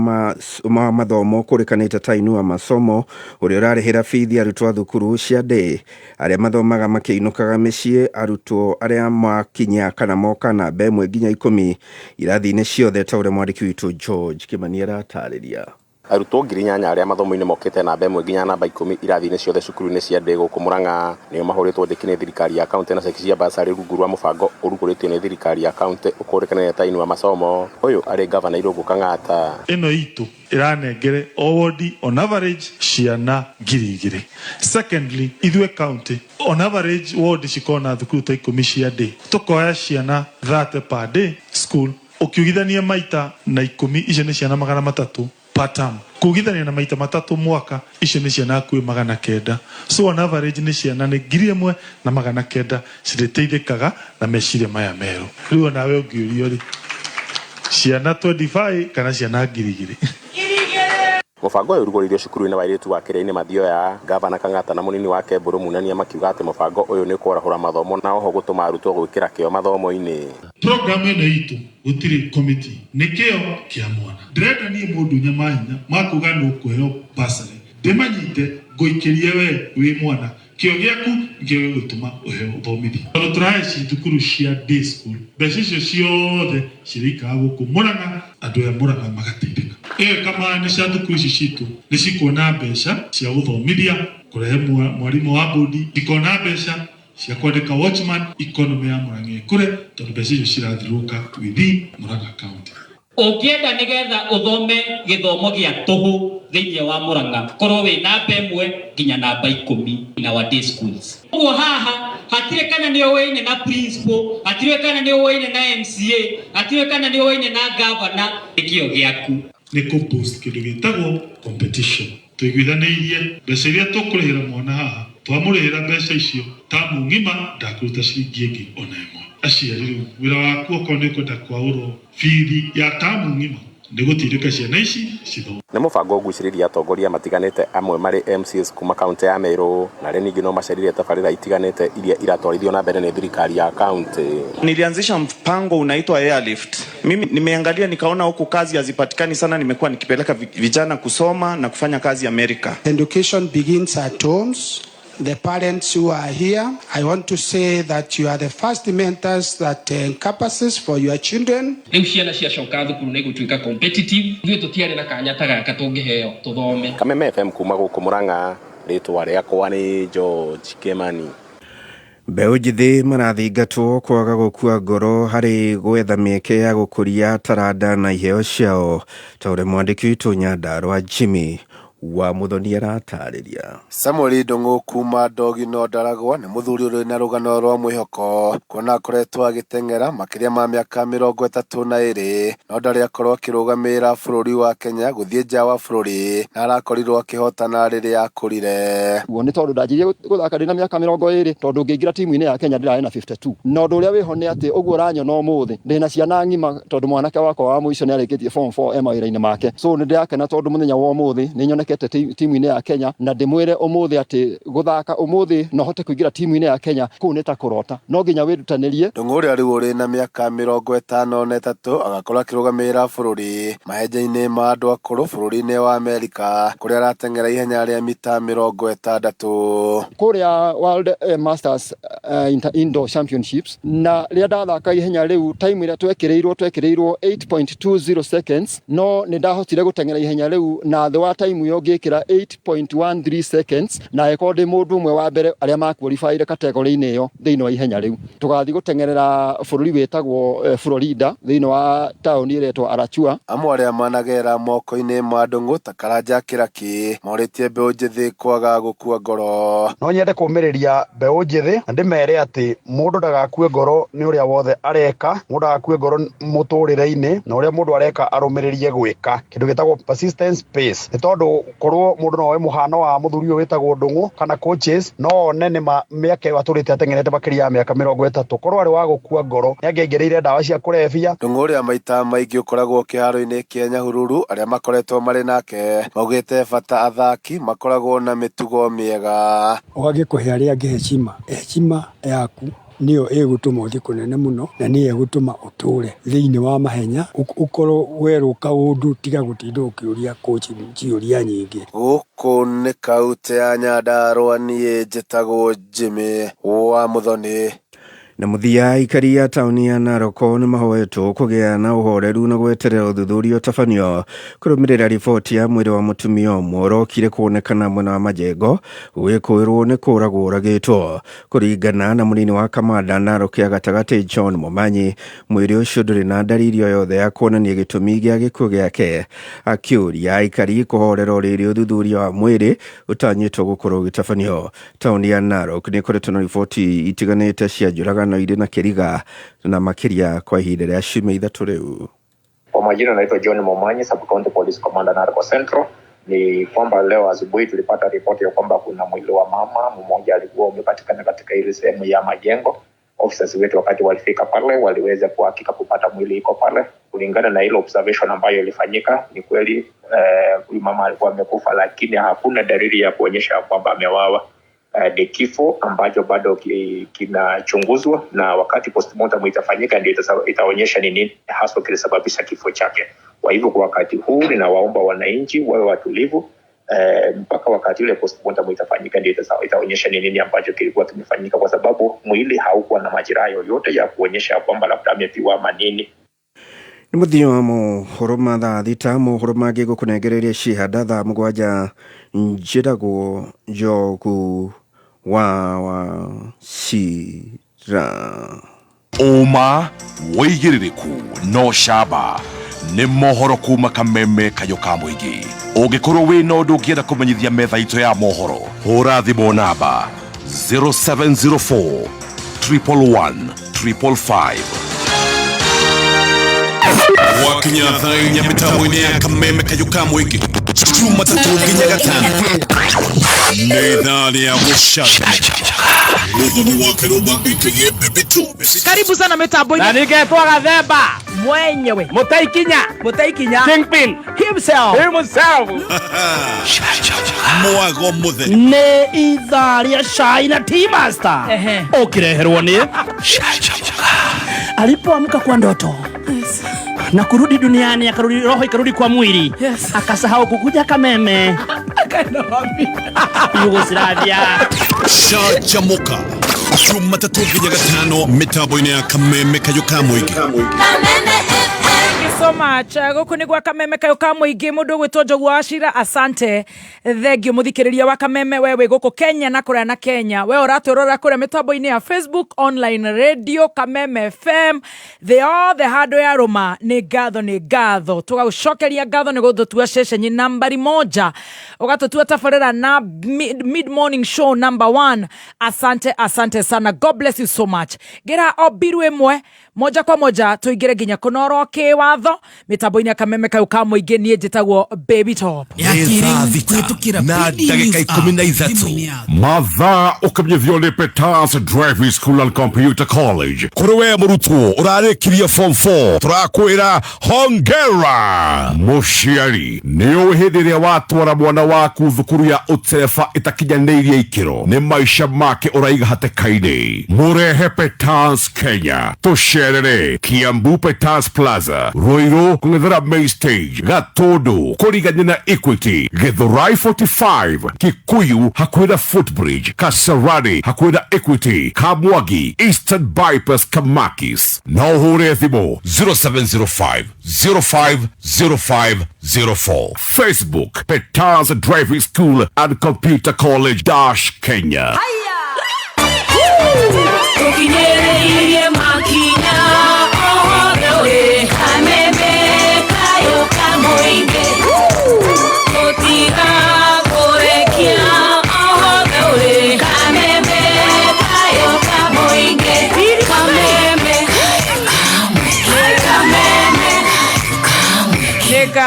mathomo kũrĩkanĩte ta Inua Masomo ũrĩa ũrarĩhĩra bithi arutwo a thukuru cia ndĩ arĩa mathomaga makĩinũkaga mĩciĩ. Arutwo arĩa makinya kana moka namba 1 nginya 10 irathi-inĩ ciothe ta ũrĩa mwandĩki witũ George Kimani aratarĩria. arutwo ngiri 8 arĩa mathomo-inĩ mokĩte namba 1 nginya namba 10 irathi-inĩ ciothe cukuru-inĩ cia ndĩ gũkũ Murang'a nĩo mahũrĩtwo ndeki nĩ thirikari ya kaunti na ceki cia basarĩ rungu rwa mũbango ũrugũrĩtio nĩ thirikari ya kaunti ũkũrĩkanĩte ta inua masomo. Ũyũ arĩ gavana Irũngũ Kang'ata. Ĩno itũ iranengere owodi on average ciana 2,000. Secondly, ithuĩ county on average ward cikona thukuru ta 10 cia ndĩ tukoya ciana 30 per day school ukiugithania maita na 10 icio nĩ ciana 300 per term. Kugithania na maita 3 mwaka icio nĩ ciana hakuhĩ 900. So on average nĩ ciana nĩ 1,900 cirĩteithĩkaga na meciria maya merũ. Rĩu nawe ũngĩũrio rĩ ciana 25 kana ciana 2,000. Mũbango ũyũ ũrugũrĩirio cukuru-inĩ wa airĩtu wa Kĩrĩa-inĩ Mathioya. Gavana Kang'ata na mũnini wake Mbũrũ Munania makiuga atĩ mũbango ũyũ nĩ kũrahũra mathomo na oho gũtũma arutwo gwĩkĩra kĩo mathomo-inĩ. Program ĩno itũ gũtirĩ committee nĩ kĩo kĩa mwana. Ndĩrenda niĩ mũndũ nyamahinya makuga nĩ ũkũheo basarĩ ndĩmanyite ngũikĩrie we wĩ mwana kĩo gĩaku gĩgĩ gũtũma ũheo ũthomithio. Tondũ tũrahe thukuru cia day school mbeca icio ciothe cirĩikaga gũkũ Murang'a andũ aya Murang'a magateithĩka. Kama nĩ cia thukuru ici citũ nĩ cikuona mbeca cia gũthomithia kũrehe mwarimũ wa bodi ikona mbeca cia kwandĩka watchman economy ya Murang'a ĩkũre tondũ mbeca icio cirathiũrũka within Murang'a county. Ũngĩenda nĩgetha ũthome gĩthomo gĩa tũhũ thĩinĩ wa Murang'a korwo wĩ namba 1 nginya namba 10 na wa day schools. Ũguo haha hatirĩ kana nĩ ũĩne na principal, hatirĩ kana nĩ ũĩne na MCA, hatirĩ kana nĩ ũĩne na governor, kĩo gĩaku nĩ kũ-boost kĩndũ gĩtagwo competition. Tũiguithanĩirie mbeca iria tũkũrĩhĩra mwana haha twamũrĩhĩra mbeca icio tamu ng'ima ndakũruta ciringi ĩngĩ ona ĩmwe. Aciari rĩu wĩra waku okorwo nĩ kwenda kwaũrwo bithi ya tamu ng'ima nĩ gũtindĩka ciana ici cithome. Nĩ mũbango ũgucĩrĩria atongoria matiganĩte amwe marĩ MCs kuma kaunti ya Meru na arĩa ningĩ no macaririe tabarĩra itiganĩte iria iratwarithio na mbere nĩ thirikari ya kaunti. Nilianzisha mpango unaitwa Airlift. Mimi nimeangalia nikaona huku kazi hazipatikani sana, nimekuwa nikipeleka vijana kusoma na kufanya kazi Amerika. Education begins at homes. The parents who are here, I want to say that you are the first mentors that encompasses for your children. Rĩu ciana ciacoka thukuru nĩ gũtuĩka competitive. Ithuĩ tũtiarĩ na kanya ta gaka tũngĩheo tũthome. Kameme FM kuma gũkũ Murang'a, rĩtwa rĩakwa nĩ George Kimani. Mbeũ njĩthĩ marathingatwo kwaga gũkua ngoro harĩ gwetha mĩeke ya gũkũria taranda na iheo ciao, ta ũrĩa mwandĩki witũ Nyandarũa Jimmy wa Muthoni aratarĩria. Samuel Ndung'u kuma Ndogino Ndaragwa nĩ mũthuri ũrĩ na rũgano rwa mwĩhoko kuona akoretwo agĩteng'era makĩria ma mĩaka 32 no ndarĩ akorwo akĩrũgamĩrĩra bũrũri wa Kenya gũthiĩ nja wa bũrũri na arakorirwo akĩhotana rĩrĩa akũrire. Nĩ tondũ ndanjirie gũthaka ndĩna mĩaka 20 tondũ ngĩingĩra timu-inĩ ya Kenya ndĩrarĩ na 52 no ũndũ ũrĩa wĩho nĩ atĩ ũguo ũranyona ũmũthĩ ndĩna ciana ng'ima tondũ mwanake wakwa wa mũico nĩ arĩkĩtie form 4 mawĩra-inĩ make. So nĩ ndĩrakena tondũ mũthenya wa ũmũthĩ nĩ nyonekete timu-inĩ ya Kenya na ndĩmwĩre ũmũthĩ atĩ gũthaka ũmũthĩ no hote kũingĩra timu-inĩ ya Kenya kũu nĩ ta kũrota no nginya wĩrutanĩrie. Ndung'u ũrĩa rĩu ũrĩ na mĩaka 53 agakorwo akĩrũgamĩrĩra bũrũri mahenja-inĩ ma andũ akũrũ bũrũri-inĩ wa Amerika kũrĩa arateng'era ihenya rĩa mita 60 kũrĩa World Masters Indoor Championships na rĩrĩa ndathaka ihenya rĩu time ĩrĩa twekĩrĩirwo 8.20 seconds no nĩ ndahotire gũteng'era ihenya rĩu na thĩ wa time yo ngĩkĩra 8.13 seconds na eko ndĩ mũndũ ũmwe wa mbere arĩa makwalifyire kategori-inĩ ĩyo thĩinĩ wa ihenya rĩu. Tũgathiĩ gũteng'erera bũrũri wĩtagwo Florida thĩinĩ wa taũni ĩrĩa ĩtagwo Alachua. Amwe arĩa managera moko-inĩ ma Ndung'u ta Karanja Kĩraki morĩtie mbeũ njĩthĩ kwaga gũkua ngoro. No nyende kũmĩrĩria mbeũ njĩthĩ na ndĩmere atĩ mũndũ ndagakue ngoro nĩ ũrĩa wothe areka, mũndũ ndagakue ngoro mũtũrĩre-inĩ na ũrĩa mũndũ areka arũmĩrĩrie gwĩka kĩndũ gĩtagwo persistence pace. Nĩ tondũ korwo mũndũ no we mũhano wa mũthuri ũyũ wĩtagwo Ndung'u kana coaches no one nĩ mĩaka ĩyo atũrĩte ateng'erete makĩria ya mĩaka 30 korwo arĩ wa gũkua ngoro nĩangĩaingĩrĩire ndawa cia kũrebia. Ndung'u ũrĩa maita maingĩ ũkoragwo kĩharo-inĩ kĩa Nyahururu arĩa makoretwo marĩ nake maugĩte bata athaki makoragwo na mĩtugo mĩega. Ũgagĩkũhe arĩa angĩ heshima yaku niyo ĩgũtũma ũthiĩ kũnene mũno na niyo ĩgũtũma ũtũre thĩinĩ wa mahenya ũkorwo werwo kaũndũ tiga gũtinda ũkĩũria coach ciũria nyingĩ. Gũkũ nĩ kaunti ya Nyandarũa niĩ njĩtagwo Jimmy wa Muthoni. Na muthia aikari ya tauni ya Narok nĩ mahoetwo kũgĩa na ũhoreru na gweterera ũthuthuria ũtabanio kũrũmĩrĩra riboti ya mwĩrĩ wa mũtumia ũmwe ũrokire kuonekana mwena wa Majengo ũgĩkũĩrwo nĩ kũragwo ũragĩtwo. Kũringana na mũnini wa kamanda Narok ya gatagatĩ John Momanyi, mwĩrĩ ũcio ndũrĩ na ndariri o yothe ya kuonania gĩtũmi gĩa gĩkuũ gĩake, akĩũria aikari kũhorera rĩrĩ ũthuthuria wa mwĩrĩ ũtanyĩtwo gũkorwo ũgĩtabanio. Tauni ya Narok nĩ ĩkoretwo na riboti itiganĩte cia njũragano irĩ na kĩriga na makĩria kwa ihinda rĩa ciumia ithatũ rĩu. Kwa majina naitwa John Momanyi, Sub-County Police Commander Narok Central. Ni kwamba leo asubuhi tulipata ripoti ya kwamba kuna mwili wa mama mmoja alikuwa umepatikana katika ile sehemu ya Majengo. Officers wetu wakati walifika pale waliweza kuhakika kupata mwili iko pale. Kulingana na ile observation ambayo ilifanyika, ni kweli huyu mama alikuwa amekufa, lakini hakuna dalili ya kuonyesha kwamba amewawa. Ni kifo ambacho bado kinachunguzwa, na wakati postmortem itafanyika ndio itaonyesha ni nini hasa kilisababisha kifo chake. Kwa hivyo kwa wakati huu ninawaomba wananchi wawe watulivu mpaka wakati ile postmortem itafanyika ndio itaonyesha ni nini ambacho kilikuwa kimefanyika, kwa sababu mwili haukuwa na majeraha yoyote ya kuonyesha kwamba labda amepigwa ama nini. Nĩ mũthia wa mohoro ma thaa thita, mohoro mangĩ gũkũnengereria cihanda thaa mũgwanja. Njĩragwo Njogu wa Cira. Ũma, wĩigĩrĩrĩku no camba nĩ mohoro kuma Kameme Kayũka Mũingĩ. Ũngĩkorwo wĩna ũndũ ũngĩenda kũmenyithia metha itũ ya mohoro, hũra thimũ namba 0704 111 555. Wakinya thaa mitambo-inĩ ya Kameme Kayũka Mũingĩ, Jumatatu nginya Gatano, nĩ thaa rĩa gũcambia. Karibu sana mitambo-inĩ. Na ningetwa Gathemba mwenyewe Mutaikinya Kingpin himself mwago muthe nĩ ithaa rĩa cai na Tea Master ũkĩreherwo nĩ alipoamka kwa ndoto na kurudi duniani, akarudi roho ikarudi kwa mwili, akasahau kukuja Kameme Yugoslavia. Shachamoka Jumatatu nginya Gatano, mitambo-inĩ ya Kameme Kayũka Mũingĩ. So much guku ni gwa Kameme Kayũka Mũingĩ, mundu gwitwo Njogu wa Cira. Asante thengio muthikiriria wa Kameme, wewe guku Kenya na kuria na Kenya, we uratwirora kuria mitambo-ini ya Facebook, online radio Kameme FM, the handle ya Roma. Ni ngatho tugagucokeria ngatho ni guthutua ceceni nambari 1 ugatutua tabarĩra na mid morning show number 1. Asante sana, God bless you so much. Gira obiru imwe moja kwa moja tuingire nginya kunoro kiwatho mitambo-ini ya Kameme Kayũka Mũingĩ. Nie njĩtagwo Baby Top na ndagĩka 13 mathaa ũkamenyithio nĩ Peters Driving School and Computer College. kũrĩ we mũrutwo ũrarĩkirie form 4, tũrakwĩra hongera. Mũciari nĩ hĩndĩ ĩrĩa watwara mwana waku thukuru ya ũtereba ĩtakinyanĩirie ikĩro, nĩ maica make ũraiga hatĩka-inĩ. Mũrehe Peters Kenya, tũcerere Kiambu Peters Plaza, Ruiru kũng'ethera Main Stage, Gatũndũ kũrigania na Equity, Githurai 45, Kikuyu hakuhĩ na Footbridge, Kasarani hakuhĩ na Equity, Kamwagi Eastern Bypass Kamakis. Na ũhũre thimũ 0705 050504. Facebook Peters Driving School and Computer College Kenya.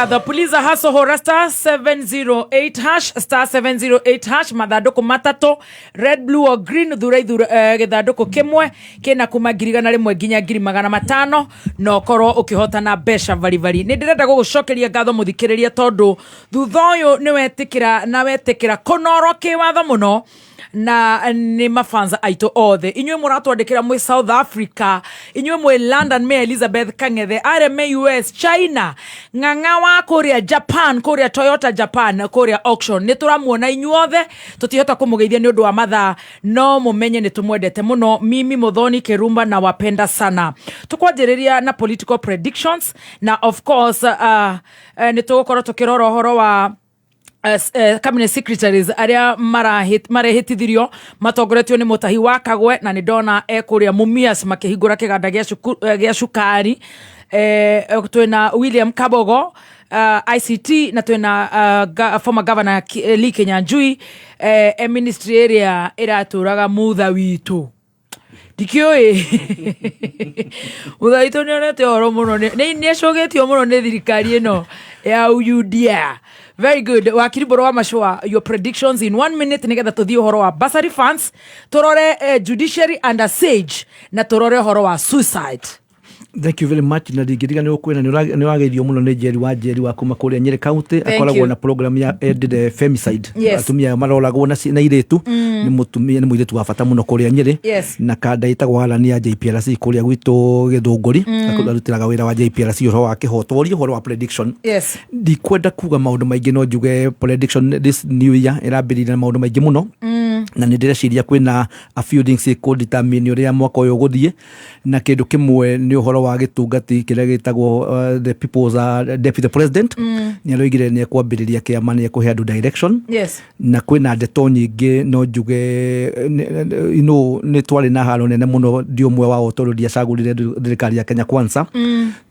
The police hustle hora *708# mathandũkũ matatũ, red blue or green, thurai gĩthandũkũ kĩmwe kĩna kuma 1,000 nginya 500 na ũkorwo ũkĩhotana mbeca varivari. Nĩ ndĩrenda gũgũcokeria ngatho mũthikĩrĩria tondũ thutha ũyũ nĩ wetĩkĩra kũnorwo kĩwatho mũno. na ni mafanza aito othe inywe muratwandikira mwe South Africa inywe mwe London me Elizabeth Kangethe RMA US China ng'ang'a wa Korea Japan Korea Toyota Japan Korea auction nituramuona inyuothe tutihota kumugeithia ni undu wa mathaa no mumenye nitumwendete muno mimi Muthoni Kirumba na wapenda sana tukwanjiriria na political predictions na of course nitugukorwo tukirora uhoro wa cabinet secretaries aria marehitithirio matongoretio ni Mutahi wa Kagwe na ni ndona ekuria Mumias makihingura kiganda gia cukari twina William Kabogo ICT na twina former governor Lee Kinyanjui ministry area iraturaga mutha witu dikioi mutha witu ni onete oro muno ni acogetio muno ni thirikari ino ya UDA. Very good. Wakiri Borowa Mashua, your predictions in 1 minute. Nigetha tuthie uhoro wa bursary funds, turore judiciary and a sage, na turore uhoro wa suicide. Thank you very much. Na digiriga ni ukwena ni wageithio muno ni Jerry wa kuma kuria Nyeri County akoragwo na program ya the femicide. Atumia maroragwo na iretu ni mutumia ni muiretu wa bata muno kuria Nyeri na kada itagwo halani ya JPRC kuria gwitu Githunguri akurutiraga wira wa JPRC uhoro wa kihotori uhoro wa prediction. Ndikwenda kuga maundu maingi no njuge prediction this new year irambirira maundu maingi muno na ni ndireciria kwina a few things could determine uria mwaka uyu guthie na kindu kimwe ni uhoro wa gitungati kiria gitagwo the people's deputy president ni aroigire ni kwambiriria kiama ni kuheandu direction na kwina ndeto nyingi no njuge ni twari na haro nene muno ndio mwe wa authority acagurire thirikari ya Kenya Kwanza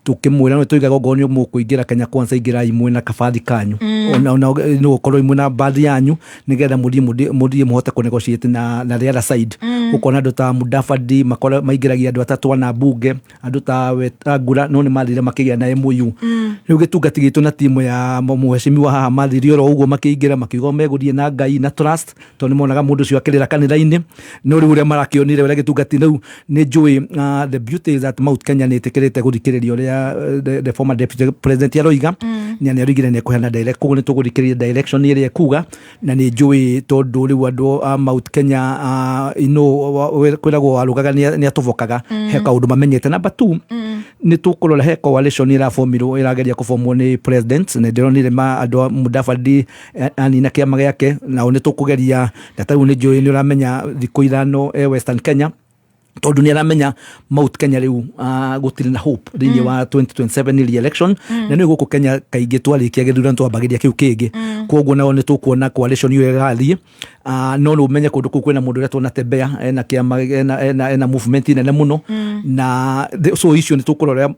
tukimwira no tuiga gogonio mu kuingira Kenya Kwanza ingira imwe na kabathi kanyu ona no korwo imwe na bathi yanyu nigetha mudie muhote ku negotiate na the other side ukona andu ta Mudavadi makora maingiragia andu atatu na bunge andu ta Wetangula no ni mathire makigia na MOU riu gitungati gitu na timu ya muheshimiwa haha mathire oro uguo makiingira makiuga megurie na Ngai na trust to ni monaga mundu cio akirira kanitha-ini no riu ria marakionire wala gitungati riu ni njui the beauty is that Mount Kenya ni tikirite guthikiriria ria the former deputy president yaroiga ni arigire ni kuhana direct kugo ni tugurikiriria direction iria kuga na ni njui tondu riu andu Mount Kenya kwiragwo warugaga ni atuvokaga he kaundu mamenyete. Number 2 ni tukurora he coalition ira formirwo irageria kufomwo ni president na ndironire andu Mudavadi ani na kiama giake na ni tukugeria ndataru ni njui ni uramenya thikũ ithano Western Kenya tondu ni aramenya Mount Kenya riu gutiri na hope thini wa 2027 election na ni guku Kenya kaingi twarikia githurano twambagiria kiu kingi koguo nao ni tukuona coalition iyo igathie no umenye kundu kuku kwina mundu retwo na tembea na kiama na movement nene muno na so issue ni tukurora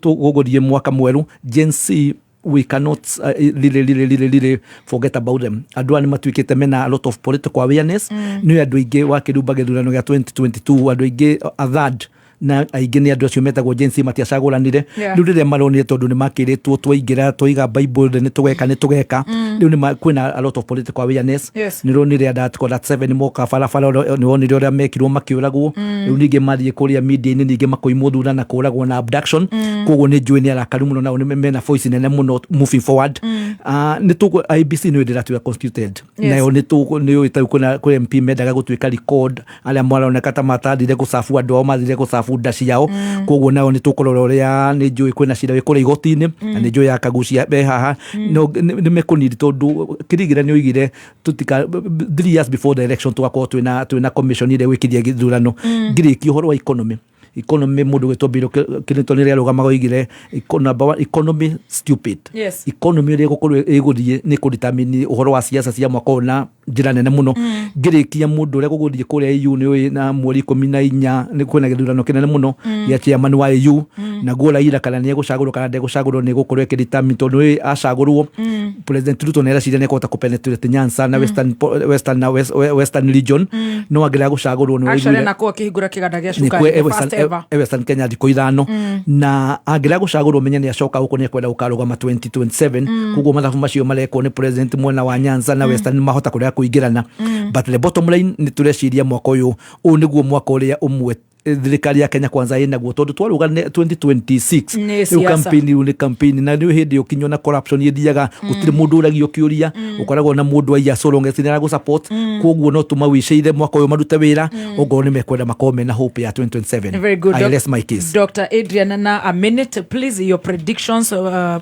tugugurie mwaka mweru Gen Z we cannot really forget about them. Adwa ni matuikite mena a lot of political awareness ni andu ingi wakirumba githurano gya 2022 andu ingi athad na aingi ni andu acio metagwo Gen Z matiacaguranire riu riria maronire tondu ni makiritwo twaingira twiga Bible ni tugeka riu ni kwina a lot of political awareness ni ronire article 7 moka farafara ni wonire uria mekirwo makiuragwo riu ningi mathie kuria media ni ningi makoimwo thura na kuragwo na abduction koguo ni njui ni arakaru muno na ni mena voice nene muno moving forward ni tuko IBC ni ndira tu constituted na ni tuko ni ita kuna MP medaga gutuika record alia mwaroneka ta matadire gusafu andu ao mathire gusafu ndaci yao koguo nao ni tukurora uria ni njui kwina cira wi kuri igoti-ini na ni njui akagucia be haha no ni mekuniri tondu kirigira ni oigire tutika 3 years before the election tugakorwo twina commission ile wikiria githurano ngiriki uhoro wa economy mundu gitwo Bill Clinton ria rugama goigire economy stupid economy ria gukorwo iguthie ni kudetermine uhoro wa siasa cia mwaka ona njira nene muno ngirikia mundu ria guguthie kuria EU ni na mweri 14 ni kwina githurano kinene muno ya chairman wa EU na gola ira kana ni gucagurwo kana ndigucagurwo ni gukorwo kidetermine tondu acagurwo president Ruto nera ciria ni kota kupenetrate Nyanza na western region no agira gucagurwo ni actually na kwa kihigura kiganda gia cukari Western Kenya thikũ ithano na agira gucagurwo menya ni acoka huko ni kwenda ukarugama 2027 kuguo mathabu macio mareko ni president mwena wa Nyanza na Western mahota kuria kuingirana but the bottom line ni tureciria mwaka uyu niguo mwaka uria umwe thirikari ya Kenya Kwanza inaguo tondu twaruga 2026 Nĩ campaign na nĩ hindi ukinyo na corruption yithiaga gutire mundu uragio kiuria ukoragwo na mundu aiya so long as ni aragu support koguo no tumawisheire mwaka uyu marute wira ogo ni mekwenda makome na hope ya 2027. Very good. I rest my case. Dr. Adrian, na a minute please, your predictions,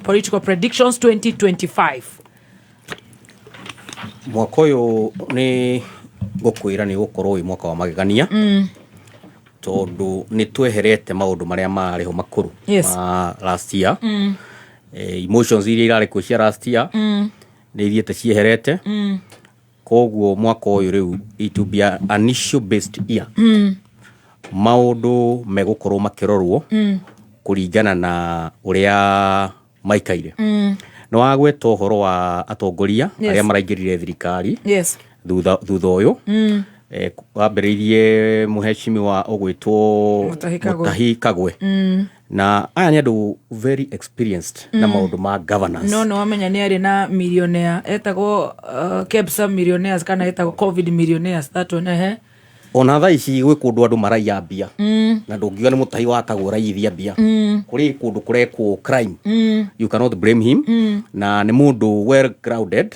political predictions 2025. Mwaka uyu ni gukwira ni gukorwo wi mwaka wa magegania tondu ni tweherete maundu maria mariho makuru last year. Emotions iria irari ku cia last year ni ithiete cieherete koguo mwaka uyu riu it will be an issue based year. Maundu megukorwo makirorwo kuringana na uria maikaire no agweta uhoro wa atongoria aria maraingirire thirikari thutha uyu wambiriirie muheshimiwa ogwitwo Mutahi Kagwe na aya ni andu very experienced na maundu ma governance. No wamenya ni ari na millionaire etagwo Kebsa millionaires kana etagwo COVID millionaires that one ona tha ici gwi kundu andu maraiya mbia na ndungiuga ni Mutahi wa Kagwe raithia mbia kuri kundu kurekwo crime you cannot blame him na ni mundu well grounded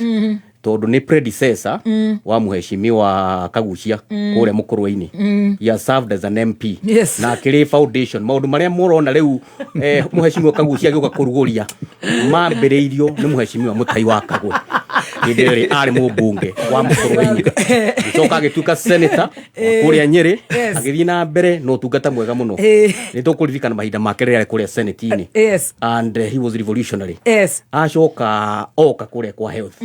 tondu ni predecessor wa muheshimiwa Kagucia kuria Mukurweini. He has served as an MP na kiri foundation maundu maria murona riu muheshimiwa Kagucia gioka kuruguria mambiriirio ni muheshimiwa Mutahi wa Kagwe ndiri ari mubunge wa Mukurweini gitoka gituka senator kuria Nyeri agithii na mbere no tungata mwega muno ni tukuririkana mahinda make ria kuria senate ini and he was revolutionary acoka oka kuria kwa health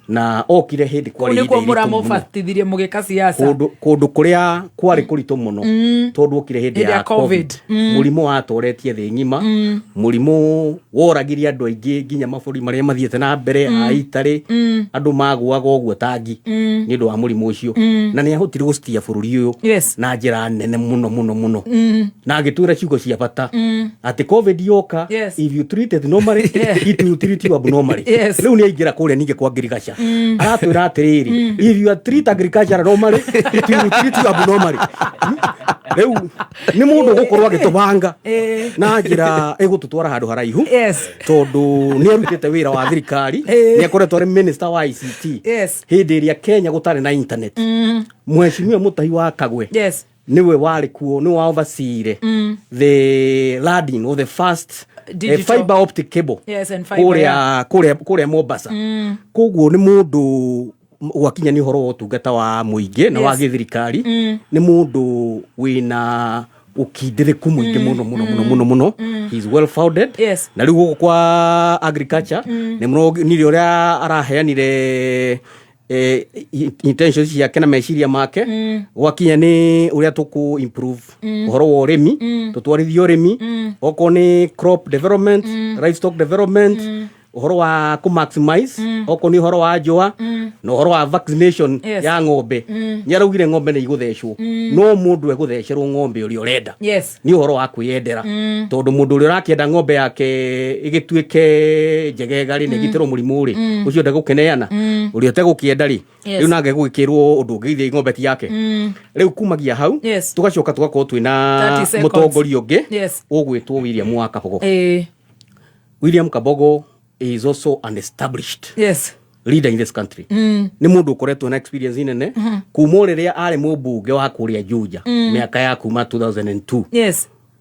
na okire hindi kwari inde ko muramufatithirie mugika siasa kundu kuria kwari kurito muno tondu okire hindi ya covid murimu watoretie thi ngima murimu woragiria andu aingi nginya maburi maria mathiete na mbere aitari andu maguaga oguo tangi ni ndu wa murimu ucio na ni ahotire gustia bururi uyu na njira nene muno na agitura ciugo cia bata ati covid yoka if you treat it normally it will treat you abnormally riu ni aingira kuria ninge kwa ngirigaca aratwira atiriri if you treat agriculture normally it will treat you abnormally. Riu ni mundu gukorwo agitubanga na njira egututwara handu haraihu tondu ni arutite wira wa thirikari ni akoretwo ari minister wa ICT hindi iria Kenya gutari na internet muheshimiwa Mutahi wa Kagwe niwe wari kuo ni wa oversee the landing of the first fiber optic cable kuria Mombasa koguo ni mundu wakinya ni horo utungata wa muingi na wa githirikari ni mundu wina ukindiriku muingi muno he is well founded na riu kwa agriculture ni ria araheanire intentions yake na meciria make wakinya ni uria tuku improve horo wa urimi tutwarithio urimi oko ni crop development livestock development horo wa ku maximize oko ni horo wa njua no horo wa vaccination ya ng'ombe nyaraugire ng'ombe ni iguthecwo no mundu eguthecerwo ng'ombe uri urenda ni horo wa kwiyendera tondu mundu uri urakienda ng'ombe yake igituike njegegari ni gitirwo murimu uri ucio ndagukeneana uri otegukienda ri riu nage gwikirwo undu ngeithia ng'ombe ti yake riu kumagia hau tugacoka tugakorwo twina mutongoria ungi ugwitwo William wa Kabogo. William Kabogo is also an established leader in this country. Ni mundu ukoretwo na experience nene kuma riria ari mubunge wa kuria Juja miaka ya kuma 2002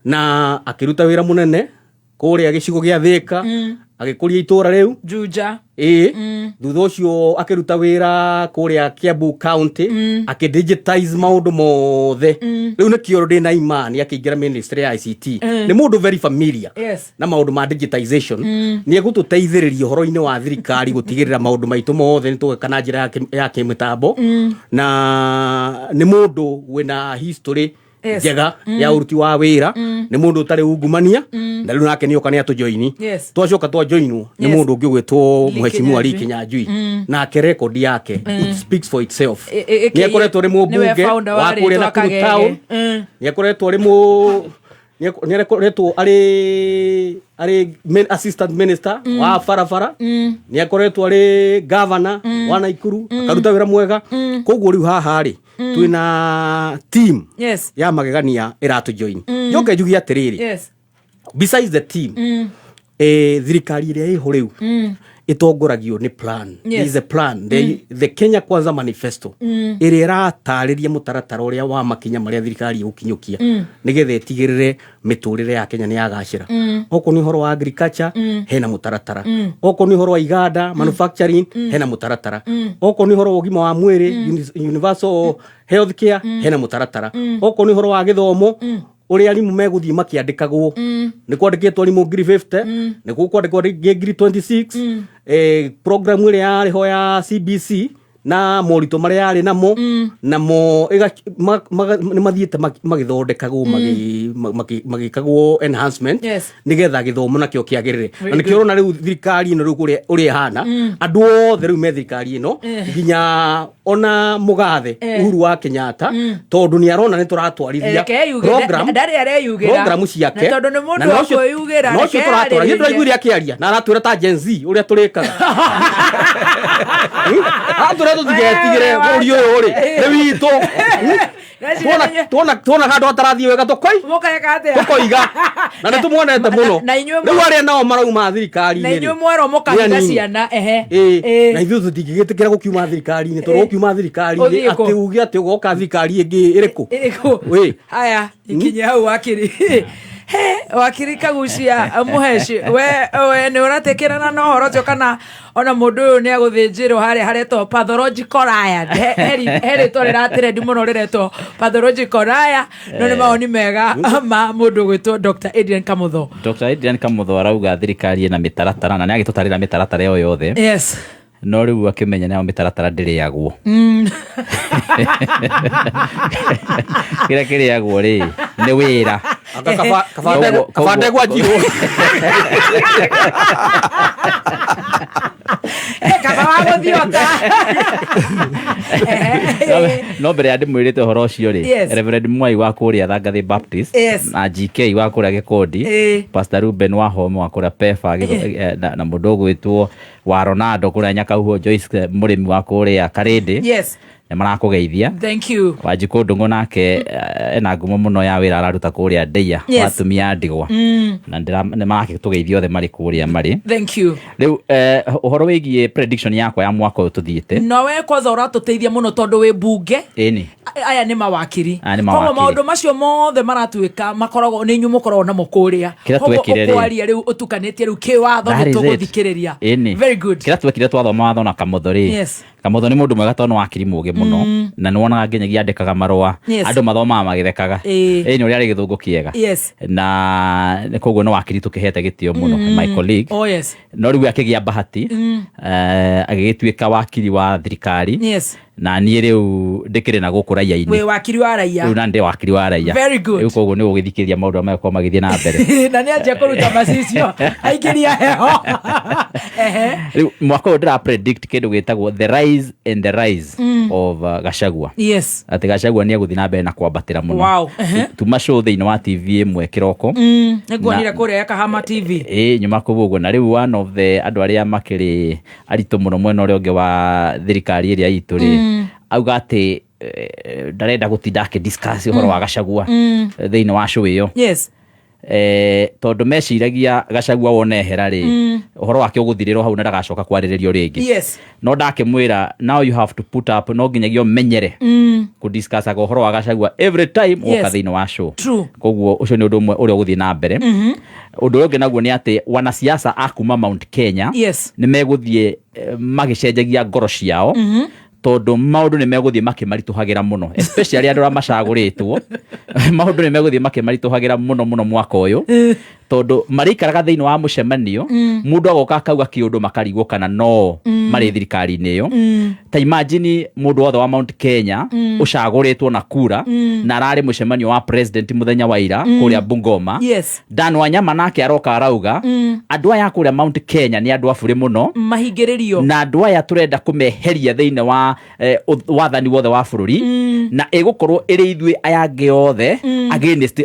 na akiruta wira munene kuria gicigo gia Thika agikuria itura riu Juja thutha ucio akiruta wira kuria Kiambu County akidigitize maundu mothe riu ni kioro ndi na imani akiingira ministry ya ICT ni mundu very familiar na maundu ma digitization ni egututeithiriria horo-ini wa thirikari gutigirira maundu maitu mothe ni tugekana njira ya kimitambo na ni mundu wina history njega ya uruti wa wira ni mundu utari ungumania na riu nake ni oka ni atujoini twacoka twajoinwo ni mundu ungi gwitwo muheshimiwa Lee Kinyanjui na ke record yake it speaks for itself ni akoretwo ri mubunge wa kuria na town ni akoretwo ri ni akoretwo ari assistant minister wa barabara ni akoretwo ari governor wa Naikuru akaruta wira mwega koguo riu haha ri twina team Yes. ya magegania iratu join yoke jugi atiriri Yes. besides the team thirikari iria iho riu itongoragio ni plan. Yes. There is a plan. The Kenya Kwanza manifesto iria iratariria mutaratara uria wa makinya maria thirikari gukinyukia nigetha itigirire miturire ya Kenya ni yagacira. Oko ni horo wa agriculture hena mutaratara. Oko ni horo wa iganda manufacturing hena mutaratara. Oko ni horo wa ugima wa mwiri universal health care hena mutaratara. Oko ni horo wa githomo uri arimu meguthii makiandikagwo ni kwandikitwo arimu ngiri 50 ni kwandikwo ngiri 26 program ire yari ho ya CBC na morito maria yari namo ni mathiite magithondekagwo magikagwo enhancement nigetha githomo nakio kiagirire na nikio rona riu thirikari ino riu uri hana andu othe riu me thirikari ino ginya ona mugathe Uhuru wa Kenyatta tondu ni arona ni turatwarithia program ciake na tondu ni mundu wa kuyugira no cio turatwarithia turaiguire akiaria na aratwira ta Gen Z uria turikaga tugetigire buri uyu ri ni witu tuona handu atarathie wega tukoiga na ni tumuonete muno riu aria nao marauma thirikari na inyu mwero mukahiga ciana na ithu tutingigitikira gukiuma thirikari ni tondu gukiuma thirikari ati uge ati ugoka thirikari ingi iriku haya ikinya hau wakiri wakiri Kagucia muheci we ni uratekirana no horo cio kana ona mundu uyu ni aguthinjirwo haretwo pathological iron heri to riratire ndi muno riretwo pathological iron no ni maoni mega ma mundu gwitwo Dr. Adrian Kamutho. Dr. Adrian Kamutho arauga thirikari ina mitaratara na ni agitutarira mitaratara yo yothe yes no riu akimenya nayo mitaratara ndiriagwo kiriagwo ri ni wira kabande gwa jiru kaba guthiota no mbere andi mwirite horo ucio ri Reverend Mwai wa kuria Thangathi Baptist na GK wa kuria Gikundi Pastor Ruben wa Homo wa kuria Pefa na mundu gwitwo wa Ronaldo kuria Nyakauho Joyce murimi wa kuria Karindi ni marakugeithia thank you Wanjiku Ndungu nake ena ngumo muno ya wira araruta kuria Ndeia watumia ndigwa na ni maratugeithia othe mari kuria mari thank you riu uhoro wigie prediction yakwa ya mwaka uyu tuthiite no we kwanza uratuteithia muno tondu wi bunge ni aya ni mawakiri koguo maundu macio mothe maratuika makoragwo ni nyumu korwo na mukuria kwaria riu utukanitie riu kiwatho ni tuguthikiriria very good kira twekire twathoma watho na Kamutho ri Kamutho ni mundu mwega tondu wakiri muge muno na niwonaga nginyagia andikaga marua andu mathomaga magithekaga ni uri ari githungu kiega na koguo no wakiri tukihete gitio muno my colleague no riu akigia bahati agigituika wakiri wa thirikari na ni riu ndikire na guku raia-ini we wakiri wa raia riu na ndi wakiri wa raia very good riu koguo ni ugithikiriria maundu ameko magithie na mbere na ni anjia kuruta macicio aikiria heho riu mwaka ndira predict kindu gitagwo the rise and the rise of Gachagua ati Gachagua ni aguthi na mbere na kwambatira muno tuma show thiini wa TV imwe kiroko niguonire kuria Kahama TV nyuma kuguo na riu one of the andu aria makiri aritu muno mwena uria ungi wa thirikari iria itu ri auga ati ndarenda gutinda discuss uhoro wa Gachagua thiini wa show iyo tondu meciragia Gachagua wonehera ri uhoro wake uguthirirwo hau na ndagacoka kwariririo ringi no ndakimwira now you have to put up no nginyagio menyere ku discuss uhoro wa Gachagua every time woka thiini wa show koguo ucio ni undu umwe uria uguthii na mbere undu ungi naguo ni ati wanasiasa akuma Mount Kenya ni meguthie magicenjagia ngoro ciao tondu maundu ni meguthie makimarituhagira muno especially andu ra macaguritwo maundu ni meguthie makimarituhagira muno mwaka uyu tondu marikaraga thiini wa mucemanio mundu agoka akauga kiundu makarigwo kana no mari thirikari-ini iyo ta imagine mundu wothe wa Mount Kenya ucaguritwo na kura na arari mucemanio wa president muthenya wa ira kuria Bungoma Dan Wanyama nake aroka arauga andu aya kuria Mount Kenya ni andu afuri muno mahingiririo na andu aya turenda kumeheria thiini wa wathani wothe wa bururi na igukorwo iri ithue ayange othe against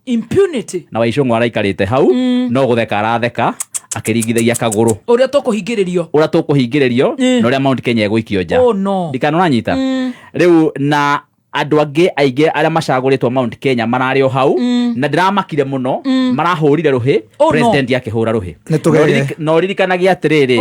impunity na Waicungu araikarite hau no gutheka aratheka akiringithagia kaguru uria tukuhingiririo no ria Mount Kenya eguikio nja oh no ndikanona nyita riu na andu angi aingi aria macaguritwo Mount Kenya mararĩ o hau na ndiramakire muno marahũrire ruhi president akihũra ruhi no ririkanagia atirĩrĩ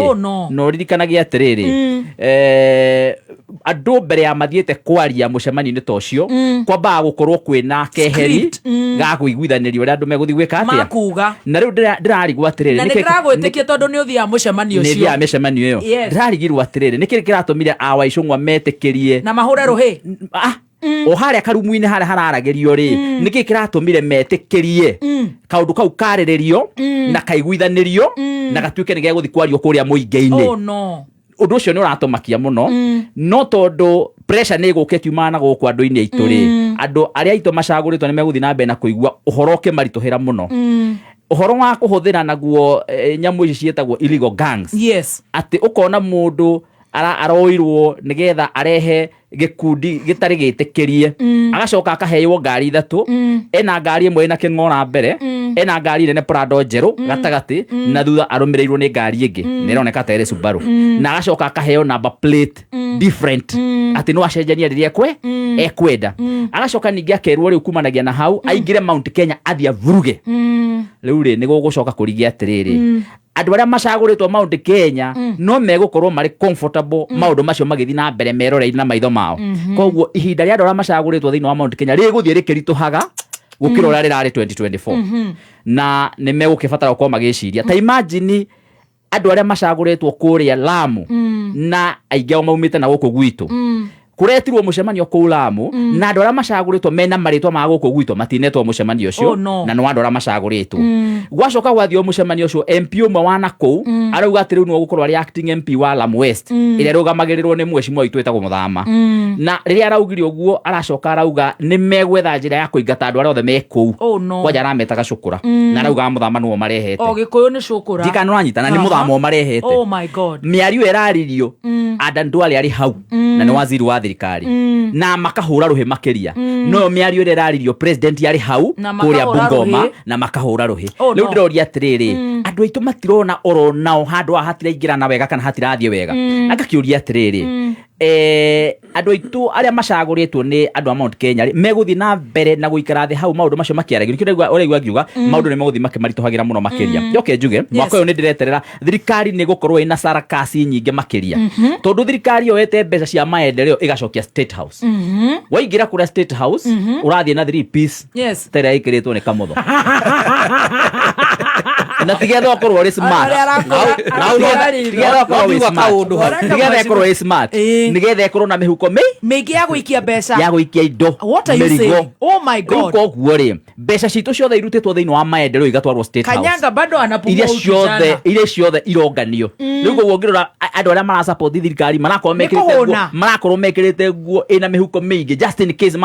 andu mbere ya mathiĩte kwaria mucemanio-inĩ ta ũcio kwambaga gũkorwo kwĩna keheri ga kũiguithanĩrio ũrĩa andũ megũthiĩ gwĩka atĩa na rĩu ndĩrarigwo atĩrĩrĩ na nĩndĩragwĩtĩkia tondũ nĩ ũthiaga mũcemanio ũcio nĩthiaga mĩcemanio ĩyo ndĩrarigirwo atĩrĩrĩ nĩkĩ kĩratũmire awa Icũng'wa metĩkĩrie na mahũre ruhi o harĩa karumu-inĩ harĩa hararagĩrio rĩ nĩkĩ kĩratũmire metĩkĩrie kaũndũ kau karĩrĩrio na kaiguithanĩrio na gatuĩke nĩ gegũthiĩ kwario kũrĩa mũingĩ-inĩ ũndũ ũcio nĩ ũratũmakia mũno no tondũ pressure nĩ ĩgũka ĩkiumana na gũkũ andũ-inĩ aitũ rĩ andũ arĩa aitũ macagũrĩtwo nĩ megũthiĩ na mbere na kũigua ũhoro ũkĩmaritũhĩra mũno ũhoro wa kũhũthĩra naguo nyamũ ici ciĩtagwo illegal gangs atĩ ũkona mũndũ aroirwo nĩgetha arehe gĩkundi gĩtarĩ gĩtĩkĩrie agacoka akaheywo ngari ithatũ ena ngari ĩmwe ĩna kĩng'ora mbere ena ngari nene Prado njerũ gatagatĩ na thutha arũmĩrĩirwo nĩ ngari ĩngĩ nĩ ĩroneka ta ĩrĩ Subaru na agacoka akaheo number plate different atĩ no acenjania rĩrĩa ekwenda agacoka ningĩ akerwo rĩu kumanagia na hau aingĩre Mount Kenya athiĩ avuruge rĩu rĩ nĩ gũgũcoka kũrigia atĩrĩrĩ andũ arĩa macagũrĩtwo Mount Kenya no megũkorwo marĩ comfortable maũndũ macio magĩthiĩ na mbere meroreire na maitho mao koguo ihinda rĩa andũ arĩa macagũrĩtwo thĩinĩ wa Mount Kenya rĩgũthiĩ rĩkĩritũhaga gũkĩra ũrĩa rĩrarĩ 2024 na nĩ megũkĩbatara gũkorwo magĩciria ta imagine andũ arĩa macagũrĩtwo kũrĩa Lamu na aingĩ ao maumĩte na gũkũ gwitũ kuretirwo mucemanio kũu Lamu na andũ arĩa macagũrĩtwo mena marĩtwa ma gũkũ gwitũ matinetwo mucemanio ũcio na no andũ arĩa macagũrĩtwo gwacoka gwathio mucemanio ũcio MP ũmwe wa nakũu arauga atĩ rĩu no gũkorwo arĩ acting MP wa Lamu West ĩrĩa rũgamagĩrĩrwo nĩ mheshimiwa witũ wĩtagwo Mũthama na rĩrĩa araugire ũguo aracoka arauga nĩ megwetha njĩra ya kũingata andũ arĩa othe me kũu kwanja arametaga cũkũra na arauga Mũthama nĩwe marehete Gĩkũyũ nĩ cũkũra ndikana ũranyitana nĩ Mũthama marehete mĩario ĩraririo Adan Duale arĩ hau na nĩ waziri wa thirikari na makahũra ruhi makiria no mĩario ĩrĩa ĩraririo president arĩ hau kũrĩa Bungoma na makahũra ruhi rĩu ndĩroria atĩrĩrĩ andũ aitũ matirona oro nao handũ haha hatiraingĩrana wega kana hatirathiĩ wega agakĩũria atĩrĩrĩ andũ aitũ arĩa macagũrĩtwo nĩ andũ a Mount Kenya megũthiĩ na mbere na gũikara thĩ hau maũndũ macio makĩaragĩrio nĩkĩo ũraigua ngiuga maũndũ nĩ megũthiĩ makĩmaritũhagĩra mũno makĩria njoke njuge mwaka ũyũ nĩ ndĩreterera thirikari nĩ gũkorwo ĩna sarakasi nyingĩ makĩria tondũ thirikari yoete mbeca cia maendeleo ĩgacokia State House waingĩra kũrĩa State House ũrathiĩ na 3 piece terĩa ĩkĩrĩtwo nĩ kamũtho na tigetha ũkorwo ũrĩ smart tigetha ũkorwo ũrĩ smart nigetha ĩkorwo na mĩhuko mĩingĩ ya gũikia mbeca ya gũikia indo mĩrigo koguo rĩ mbeca citũ ciothe irutĩtwo thĩinĩ wa maendeleo igatwarwo State House Kanyanga bado anapumua iria ciothe ironganio rĩu koguo ngĩrora andũ arĩa marasupport thirikari marakorwo mekĩrĩte nguo ĩna mĩhuko mĩingĩ just in case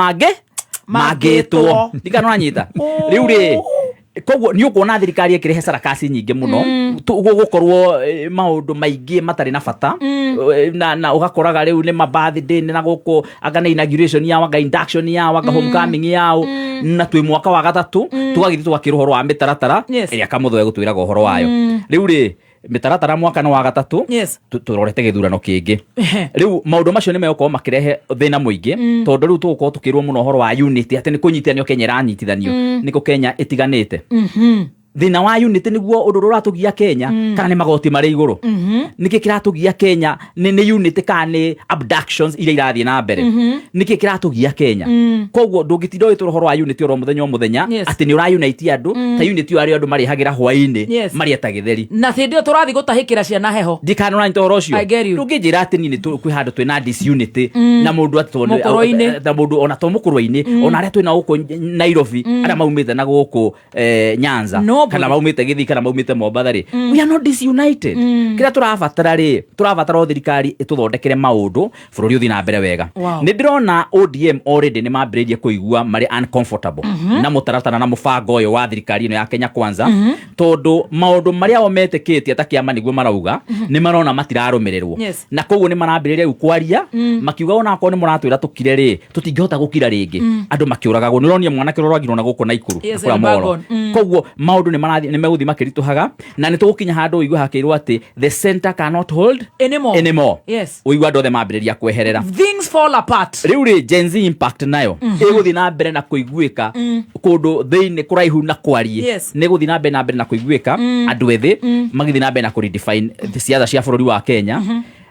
mangĩtwo ndikana ũranyita rĩu rĩ koguo nĩ ũkuona thirikari ĩkĩrehe sarakasi nyingĩ mũno gũkorwo maũndũ maingĩ matarĩ na bata na ũgakoraga rĩu nĩ birthday na gũkũ anga nĩ inauguration yao anga induction yao anga homecoming yao na twĩ mwaka wa gatatũ tũgagĩthiĩ tũgakĩra ũhoro wa mĩtaratara ĩrĩa kamũtho egũtwĩraga ũhoro wayo rĩu rĩ mĩtaratara mwaka no wa gatatũ tũrorete gĩthurano kĩngĩ rĩu maũndũ macio nĩ megũkorwo makĩrehe thĩna mũingĩ tondũ rĩu tũgũkorwo tũkĩrwo mũno ũhoro wa unity atĩ nĩ kũnyitithanio Kenya ĩranyitithanio nĩkũ Kenya ĩtiganĩte thina wa unity nĩguo ũndũ ũratũgia Kenya kana nĩ magoti marĩ igũrũ nĩkĩ kĩratũgia Kenya nĩ unity kana nĩ abductions iria irathiĩ na mbere nĩkĩ kĩratũgia Kenya koguo ndũngĩtinda ũgĩtũra ũhoro wa unity oro mũthenya o mũthenya atĩ nĩ ũra unite andũ ta unity arĩa andũ marĩhagĩra hwaĩ-inĩ marĩeta gĩtheri na hĩndĩ ĩyo tũrathiĩ gũtahĩkĩra ciana heho ndikana ũranyita ũhoro ũcio ndũngĩnjĩra atĩ niĩ kwĩ handũ twĩna disunity na mũndũ na mũndũ ona to mũkũrũ-inĩ ona arĩa twĩna gũkũ Nairobi arĩa maumĩte na gũkũ Nyanza kana maumĩte Gĩthii kana maumĩte Mombatha rĩ we are not disunited kĩrĩa tũrabatara rĩ tũrabatara thirikari ĩtũthondekere maũndũ bũrũri ũthiĩ na mbere wega nĩ ndĩrona ODM already nĩ mambĩrĩirie kũigua marĩ uncomfortable na mũtaratara na mũbango ũyũ wa thirikari ĩno ya Kenya Kwanza tondũ maũndũ marĩa o metĩkĩtie atakĩama nĩguo marauga nĩ marona matirarũmĩrĩrwo na koguo nĩ marambĩrĩria kwaria makiuga ona akorwo nĩ mũratwĩra tũkire rĩ tũtingĩhota gũkira rĩngĩ andũ makĩũragagwo nĩ ũronia mwanake ũroragirwo na gũkũ Naikuru kũrĩa Moro koguo maundu ni meguthi makirituhaga na ni tugukinya handu igwe hakirwo ati the center cannot hold anymore. Yes. Uigwa ndothe mambiriria kweherera, things fall apart. Riu ri Gen Z impact nayo iguthi na mbere na kuiguika kundu thiini kuraihu na kwarie ni guthi na mbere na kuiguika andu ethi magithi na mbere na kuredefine siasa cia bururi wa Kenya.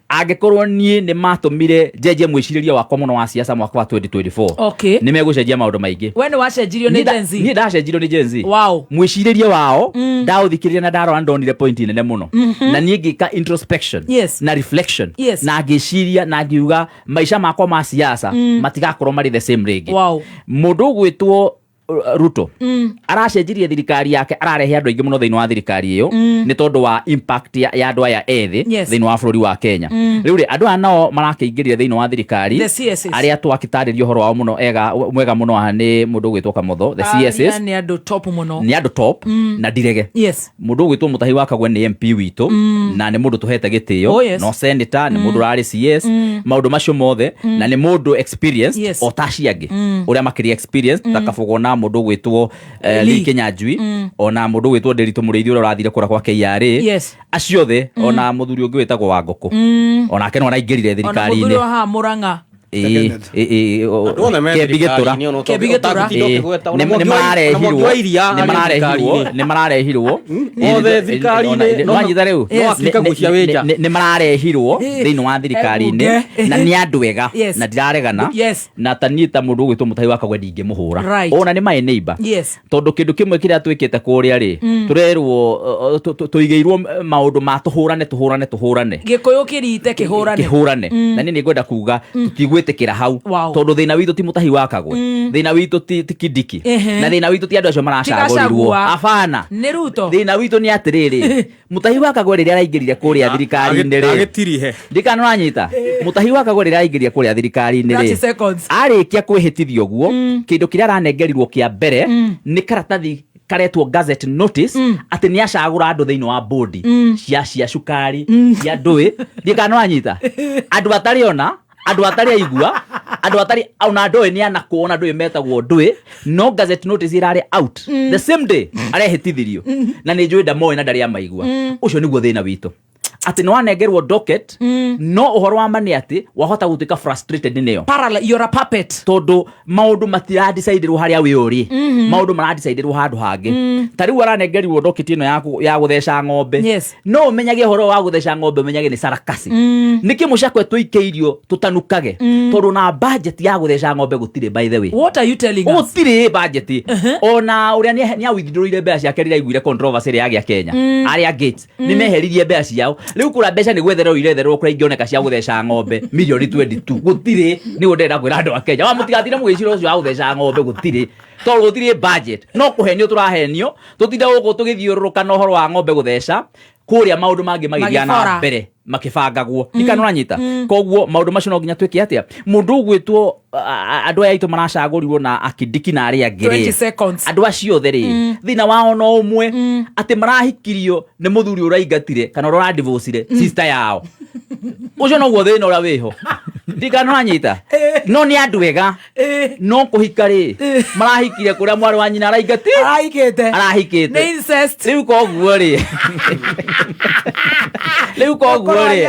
Angekorwo nie ni matumire jeje mwiciriria wakwa muno wa siasa mwaka wa 2024 okay, ni megucenjia maundu maingi. We ni wacenjirio ni Gen Z? Ni ndacenjirio ni Gen Z. Wow. Mwiciriria wao ndauthikiria na ndaro ndonire point nene muno na nie ngika introspection na reflection na ngiciria na ngiuga maisha makwa ma siasa matigakorwo mari the same ringi. Wow. Mundu gwitwo Ruto aracenjirie thirikari yake, ararehe andu aingi muno thiini wa thirikari iyo ni tondu wa impact ya andu aya ethi thiini wa bururi wa Kenya. Riu ri andu anao marakeingirire thiini wa thirikari aria twakitaririo horo wao muno mwega muno aha ni mundu gwitwo Kamotho the CSS ni andu top muno, ni andu top na Ndirege. Mundu gwitwo Mutahi wa Kagwe ni MP witu na ni mundu tuhete gitio no senator ni mundu rari CS maundu macio mothe na ni mundu experience o taciangi uria makiria experience takabugona mundu gwitwo Lee Kinyanjui ona mundu gwitwo Nderitu Muriithi uria urathire kura kwa KRA acio the ona muthuri ungi witagwo Wanguku ona keno araingirire thirikari-ini ona muthuri wa Murang'a nimararehirwo thiini wa thirikari-ini na ni andu ega na ndiraregana na tanyita mundu gwitwo Mutahi wa Kagwe ndingimuhura ona ni my neighbor tondu kindu kimwe kiria twikite kuria ri turerwo tuigeirwo maundu ma tuhurane gikuyu kirite kihurane na ni ngwenda kuga tutigwitikira hau tondu thina witu ti Mutahi wa Kagwe thina witu ti Kindiki na thina witu ti andu acio maracagurirwo afana ni Ruto. Thina witu ni atiriri Mutahi wa Kagwe riria araingirire kuria thirikari-ini ri agitirihe ndikana wanyita Mutahi wa Kagwe riria araingirire kuria thirikari-ini ri arikia kwihitithio guo kindu kiria aranengerirwo kia mbere ni karatathi karetwo gazette notice ati ni acagura andu thiini wa board cia cukari cia ndui ndikana wanyita andu batari ona andu atari aigua andu atari auna ndui ni anakuona ndui metagwo ndui no gazette notice irare out the same day arehitithirio na ni njui ndamoe na ndari amaigua ucio niguo thina witu ati no anegerwo docket no uhoro wa mani ati wahota gutuika frustrated niyo you're a puppet tondu maundu matira deciderwo haria wi uri maundu mara deciderwo handu hangi tariu aranegerirwo docket ino ya gutheca ng'ombe no umenyage uhoro wa gutheca ng'ombe umenyage ni sarakasi niki mucakwe tuikeirio tutanukage tondu na budget ya gutheca ng'ombe gutire by the way. What are you telling us? Gutire budget ona uria ni awithindurire mbeca ciake rira iguire controversy ya Kenya aria Gates ni meheririe mbeca ciao riu kura mbeca ni gwetherwo iretherwo kura ingioneka cia gutheca ng'ombe milioni 22 gutire ni ndenda kwira andu a Kenya wa mutigatire mwiciro ucio wa gutheca ng'ombe gutire tondu gutire budget no kuhenio turahenio tutinde guku tugithiururuka no horo wa ng'ombe gutheca kuria maundu mangi magithiana mbere makibangagwo ikano ranyita koguo maundu macio no nginya twike atia mundu gwitwo andu aya itu maracagurirwo na Kindiki na aria ngiri andu acio theri thina wao no umwe ati marahikirio ni muthuri uraingatire kana ura divorce sister yao ucio no guo thina ura wiho ndikano ranyita no ni andu ega no kuhikari marahikire kuria mwari wa nyina arahikite ni incest riu koguo ri riu koguo ri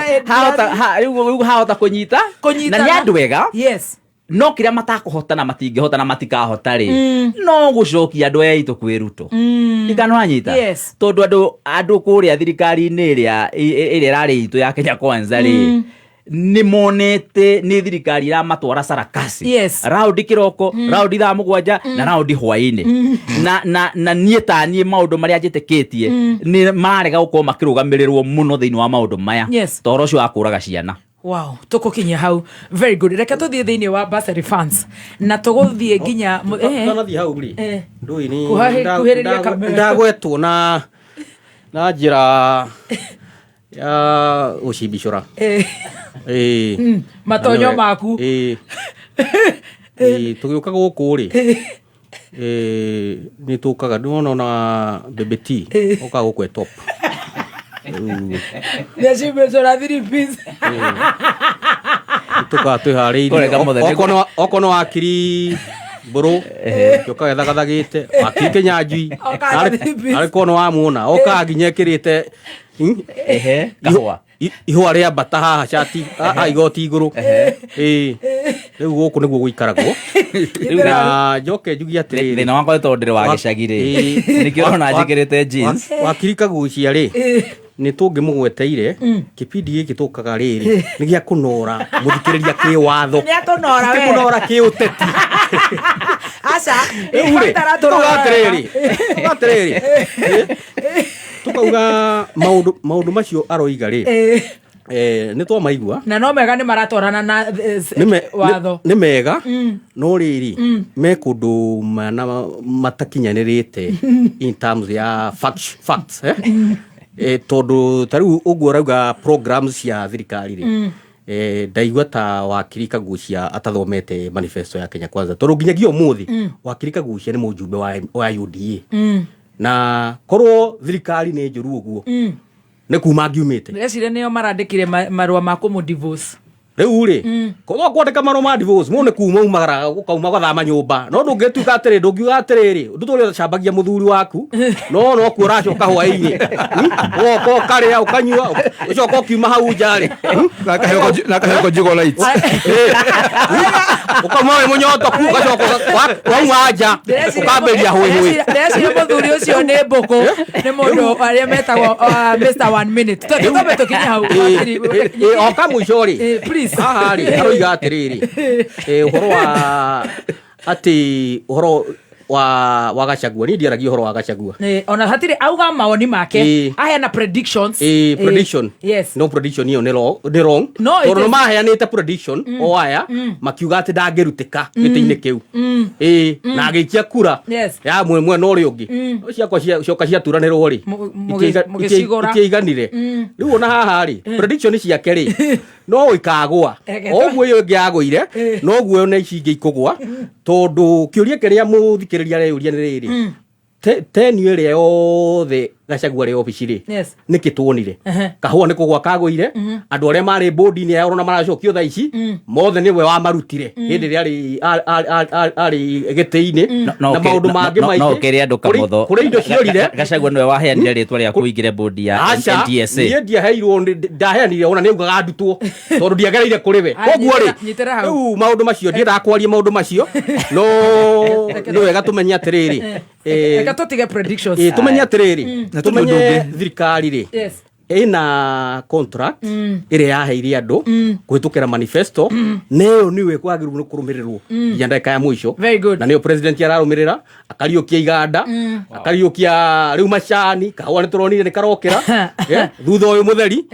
hahota kunyita na ni andu ega no kiria matakuhotana matingihotana matikahota ri no gucokia andu aya itu kwiruto ndikano anyita tondu andu kuria thirikari-ini iria rari itu ya Kenya Kwanza ri ni monete ni thirikari ira matwara sarakasi raundi kiroko raundi thaa mugwanja na raundi hwaini na nie tanie maundu maria njitikitie ni marega gukorwo makirugamirerwo muno thiini wa maundu maya toro cio akuraga ciana. Wow, tukukinya hau. Very good. Reka tuthie thiini wa bursary funds na tuguthie nginya nathie hau ri ndui ni ndagwetwo na njira ya ucibicura matonyo maku tugiuka guku ri ni tukaga ndona na BBT oka guku top nacibicura 3 piece tuka twihariirie okono akiri bro yoka ethagathagite akikenya njui ari kono wa muona oka nginya kirite kahwa ihwa ria bata haha chati igoti iguru riu guku niguo guikaragwo na joke njugi atiri thina wakwa tondire wa gicagire nikio rona njikirite jeans wakirika gucia ri ni tungimugweteire kipindi giki tukaga riri ni gia kunora muthikiriria ki watho ni atonora we kunora ki uteti acha tugatiriri tukauga maundu macio aroiga ri ni twa maigua na no mega ni maratwarana na watho ni mega no riri me kundu matakinyanirite in terms ya facts tondu tariu uguo rauga programs ya thirikari ri ndaigua ta wakiri Kagucia atathomete manifesto ya Kenya Kwanza tondu nginya umuthi wakiri Kagucia ni mujumbe wa UDA na korwo thirikari ni njuru uguo ni kuma ngiumite recire nio marandikire marua ma kumu divorce riu ri korwo kwandika marua ma divorce mu ni kuma umagara ukauma gathama nyumba no ndungetuika atiri ndungiuga atiriri nduturi cambagia muthuri waku no kuuracoka hwaini woko karia ukanyua ucoka ukiuma hau njari na kaheko jigo lights ukama we munyoto ugacoka wauma nja ukamberia hoi recire muthuri ucio ni mbuku ni mundu aria metagwo Mr 1 minute tutobe tukinya hau oka mwisho ri aha ri aroiga atiriri uhoro wa ati uhoro wa Gachagua ni ndiaragia uhoro wa Gachagua ona hatire auga mawoni make aheana predictions prediction yes no prediction hiyo ni wrong no maheanite prediction o aya makiuga ati ndangerutika gitiine kiu na agikia kura ya mwe no ri ungi ciakwa cioka ciaturanirwo ri ikiiganire riu ona haha ri prediction ciake ri no ikagwa ogwo yo ngiagwire no guo na ici ngikugwa tondu kiuria kiria muthikiriria reuria ni riri tenio ria yothe Gachagua ri office ri ni kitwonire kahua ni kugwa kagwire andu aria mari board ni yaro na maracokio tha ici mothe niwe wa marutire hindi ri ari gitiini na maundu mangi maiki no kiri andu kamotho kuri indo ciorire Gachagua niwe waheanire ritwa ria kuingire board ya NTSA ni ndia heirwo ndaheanire ona ni ugaga ndutwo tondu ndiagereire kuri we koguo ri riu maundu macio ndirakwaria maundu macio no ni wega tumenya atiriri eka tutige predictions tumenya atiriri tumenye thirikari ri ina contract ire yaheire andu kwitukira manifesto neyo niwe kwagiru no kurumirirwo ya ndeka ya mwisho na niyo president ararumirira akariukia iganda akariukia riu machani kahwa ni turonire ni karokera thutha uyu mutheri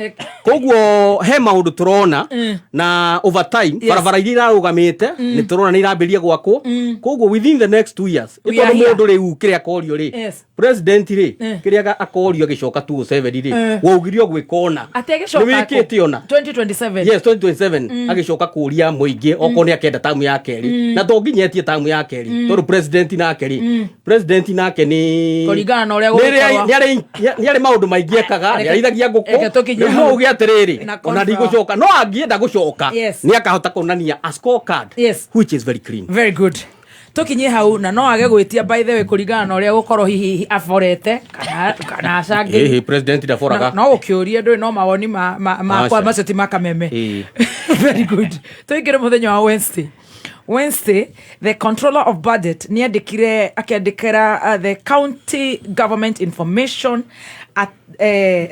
koguo he maundu turona na overtime barabara iria irarugamite ni turona ni irambiria gwakwo koguo within the next 2 years ito mundu riu kiria akorio ri president ri kiria akorio gicoka 27 ri ugirio gwikona ategeshoka ona 2027 yes 2027 agicoka kuria muingi oko ni akenda tamu ya keri na tonginyetie tamu ya keri tondu president na keri president nake ni kuringana na uria gukwa ni ari maundu maingi ekaga ni arithagia nguku no ugi atiriri ona ndigucoka no angienda gucoka ni akahota kunania a scorecard which is very clean very good tukinye hau na no age gwitia by the way kuringana na uria gukorwo hihi aforete kana acange president ndaforaga no ukiurie ndui no mawoni ma kwa maceti makameme very good tuingire muthenya wa Wednesday the controller of budget ni akandikira the county government information at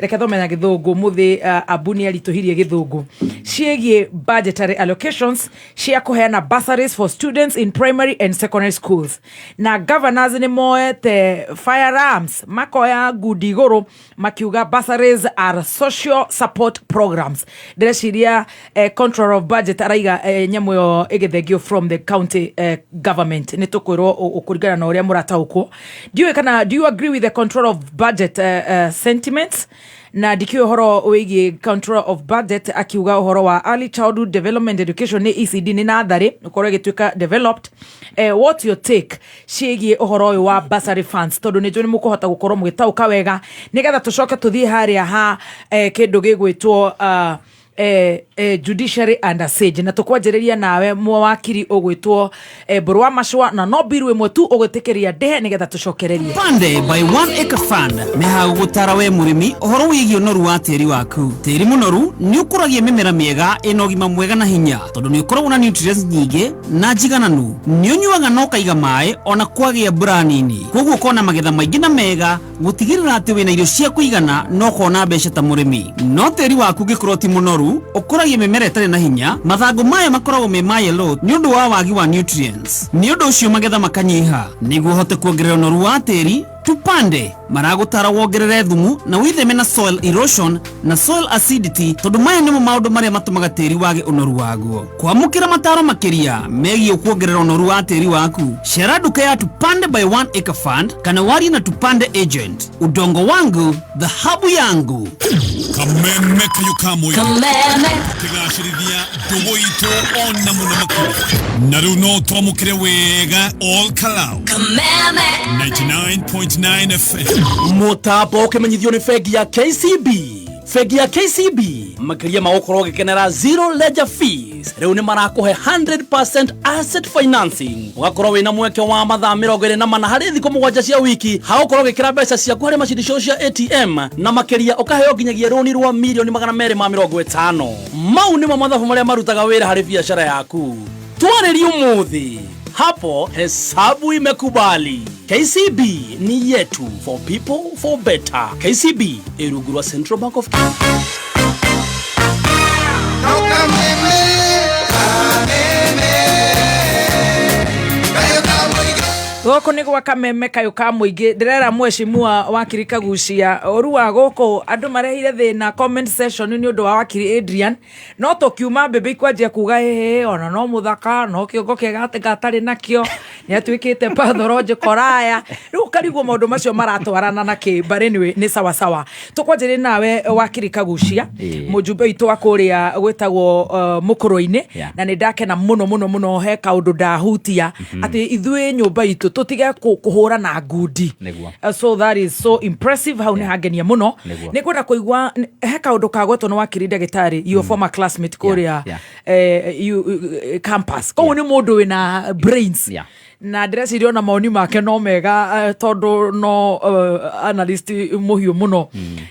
reke thomenya githungu muthi abuni arituhirie githungu ciegie budgetary allocations cia kuheana bursaries for students in primary and secondary schools na governors ni moete firearms makoya ngudi iguru makiuga bursaries are social support programs direciria controller of budget araiga nyamu yo igithegio from the county government ni tukwirwo ukuringana na uria murataukwo do you agree with the controller of budget sentiments na dikio horo wigi control of budget akiuga horo wa early childhood development education ni ECD ni nathari ukore gituika developed what your take cigie horo wa bursary funds tondu ni joni mukuhota gukorwo mugitauka wega nigetha tucoke tuthie haria ha kindu gigwitwo judiciary and assage na tukwanjĩrĩria nawe mwakiri ũgwĩtwo Mbũrũ wa Macua na no biru ĩmwe tu ũgwĩtĩkĩria ndĩhe nĩgetha tũcokererie Pande by 1 acre fund meha gũtara we mũrĩmi ũhoro wĩgiĩ ũnoru wa tĩri waku tĩri mũnoru nĩ ũkũragia mĩmera mĩega ĩna ũgima mwega na hinya tondũ nĩ ũkoragwo na nutrients nyingĩ na njigananu nĩ ũnyuaga na ũkaiga maĩ ona kwagĩa mbura nini koguo ũkona magetha maingĩ na mega gũtigĩrĩra atĩ wĩna irio cia kũigana no kona mbeca ta mũrĩmi no tĩri waku ũngĩkorwo ti mũnoru ũkũragia mĩmera ĩtarĩ na hinya mathangũ mayo makoragwo me ma yellow nĩ ũndũ wa wagi wa nutrients nĩ ũndũ ũcio magetha makanyiha nĩguo ũhote kuongerera ũnoru wa tĩri Tupande maragũtara wongerere thumu na wĩtheme na soil erosion na soil acidity tondũ maya nĩmo maũndũ marĩa matũmaga tĩri wage ũnoru waguo kwamũkĩra mataro makĩria megiĩ kuongerera ũnoru wa tĩri waku cera nduka ya Tupande by 1 acre fund kana warie na Tupande agent udongo wangu dhahabu yangu kameme kayukamwe kameme kigashirithia ndugu itu ona muno makuru na rĩu no twamũkĩre wega all kalau kameme 99.9 FM Mũtambo ũkĩmenyithio nĩ bengi ya KCB. Bengi ya KCB makĩria ma gũkorwo gĩkenera zero ledger fees. Rĩu nĩ marakũhe 100% asset financing. Ũgakorwo wĩna mweke wa mathaa 24 harĩ thikũ 7 cia wiki. Hagũkorwo gĩkĩra mbeca ciaku harĩ macini cia ATM na makĩria ũkaheo nginyagia rũni rwa mirioni 250. Mau nĩmo mathabu marĩa marutaga wĩra harĩ biacara yaku. Twarĩrie ũmũthĩ. Hapo hesabu imekubali. KCB ni yetu, for people, for better. KCB Iruguru Central Bank of Kenya. Goko nĩ gwa kameme kayo ka mũingĩ ndĩrera mweshimua wakiri Kagucia ũru wa goko andũ marehire thĩna comment section nĩ ũndũ wa wakiri Adrian no tũkiuma mbebe ikwanjia kuga hehe ona no mũthaka no kĩongo kĩega gatarĩ nakĩo nĩ atuĩkĩte pathological raya rĩu karigwo maũndũ macio maratwarana na kĩmbarĩ nĩ sawa sawa tũkwanjĩrĩ nawe wakiri Kagucia mũjumbe witũ wa kũrĩa gwĩtagwo mũkũrũ-inĩ na nĩ ndakena mũno he kaũndũ ndahutia atĩ ithuĩ nyũmba itũ tutige kuhura na ngundi so that is so impressive how ni hangenia muno ni kwenda kuigwa he kaundu kagwetwo no wakiri ndagĩtarĩ your former classmate kuria campus ko ni mundu wina brains na ndĩreciria ona maoni make no mega tondu no analyst muhiu muno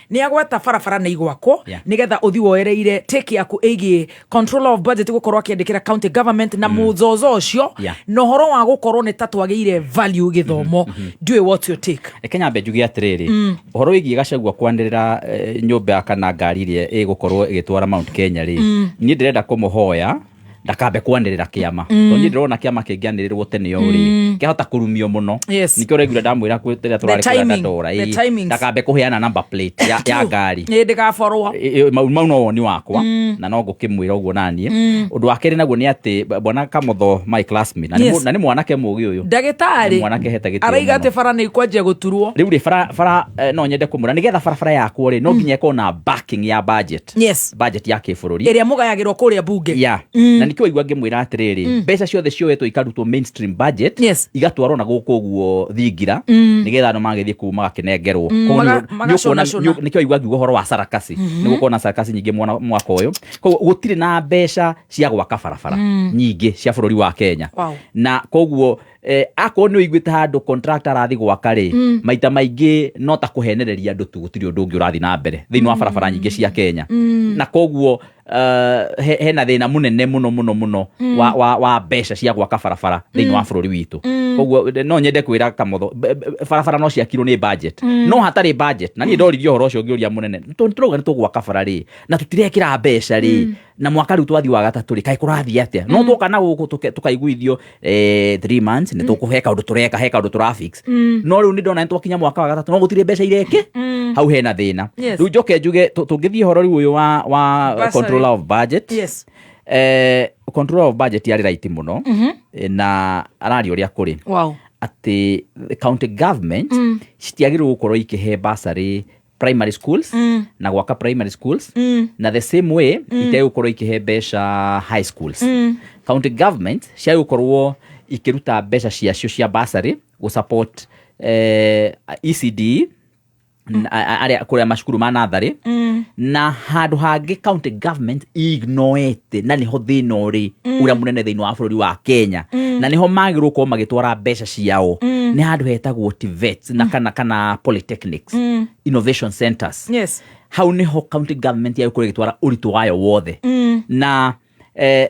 ni agweta barabara na igwakwo nigetha uthi woereire take yaku ĩgiĩ control of budget gukorwo akiandikira county government na muzozo ucio no horo wa gukorwo ni tatwagĩire value gĩthomo ndiwe what your take Kenya mbe njugi atiriri horo ĩgiĩ Gachagua kwanĩrĩra nyũmba kana ngari iria ĩgũkorwo ĩgĩtwara Mount Kenya ri ni ndĩrenda kũmũhoya ndakambe kwanĩrĩra kĩama to nĩ ndĩrona kĩama kĩngĩanĩrĩrwo tene yo ri kĩhota kũrumio mũno nikĩo regular ndamwĩra kwĩtĩra tũrarĩkĩra ndora ndakambe kũheana number plate ya ngari nĩ ndĩgaborwo mau no woni wakwa na no ngũkĩmwĩra ũguo naniĩ ũndũ wa kerĩ naguo nĩ atĩ bwana Kamotho my classmate na nĩ mwanake mũgĩ ũyũ ndagĩtarĩ mwanake heta gĩtĩo araiga atĩ bara nĩ ikwanjia gũturwo rĩu rĩ bara no nyende kũmũra nĩgetha barabara yakwo rĩ no nginya ĩkorwo na backing ya budget budget ya kĩbũrũri ĩrĩa mũgayagĩrwo kũrĩa bunge na nikio igwa ngĩmwĩra atĩrĩrĩ mbeca ciothe cioetwo ikarutwo mainstream budget igatwarwo na gũkũ ũguo thingira nĩgetha andũ magĩthiĩ kũu magakĩnengerwo nikio igwa ngiuga ũhoro wa sarakasi nĩ gũkorwo na sarakasi nyingĩ mwaka ũyũ koguo gũtirĩ na mbeca cia gwaka barabara nyingĩ cia bũrũri wa Kenya na koguo akorwo nĩ ũiguĩte handũ contractor arathi gwaka rĩ maita maingĩ no ta kũhenereria andũ tu gũtirĩ ũndũ ũngĩ ũrathi na mbere thĩinĩ wa barabara nyingĩ cia Kenya na koguo hena thĩna mũnene mũno wa mbeca cia gwaka barabara thĩinĩ wa bũrũri witũ koguo no nyende kwĩra Kamotho barabara no ciakirwo nĩ budget no hatarĩ budget na niĩ ndoririo ũhoro ũcio ngĩũria mũnene tũrauga nĩ tũgwaka bara rĩ na tũtirekĩra mbeca rĩ na mwaka rĩu twathi wa gatatũ rĩ kaĩ kũrathiĩ atĩa no tũka na gũkũ tukaiguithio 3 months nĩ tũkũhe kaũndũ tũreka he kaũndũ tũrafix no rĩu nĩ ndona nĩ twakinya mwaka wa gatatũ no gũtirĩ mbeca ireke hau hena thĩna rĩu njoke njuge tũngĩthiĩ ũhoro rĩu ũyũ wa control of budget control of budget yarĩ right mũno na arario ũrĩa kũrĩ atĩ county government citiagĩrĩirwo gũkorwo ikĩhe bursary primary schools na gwaka primary schools na the same way itegũkorwo ikĩhe mbeca high schools county government ciagũkorwo ikĩruta mbeca ciacio cia bursary gũ support ECD aria kuria mashukuru ma nathari na handu hangi county government ignoete na niho thino ri uria munene thiini wa bururi wa Kenya na niho magirwo ko magitwara mbeca ciao ni handu hetagwo TVETs na kana polytechnics innovation centers. Yes. Hau niho county government ya kuria gitwara uritu wayo wothe na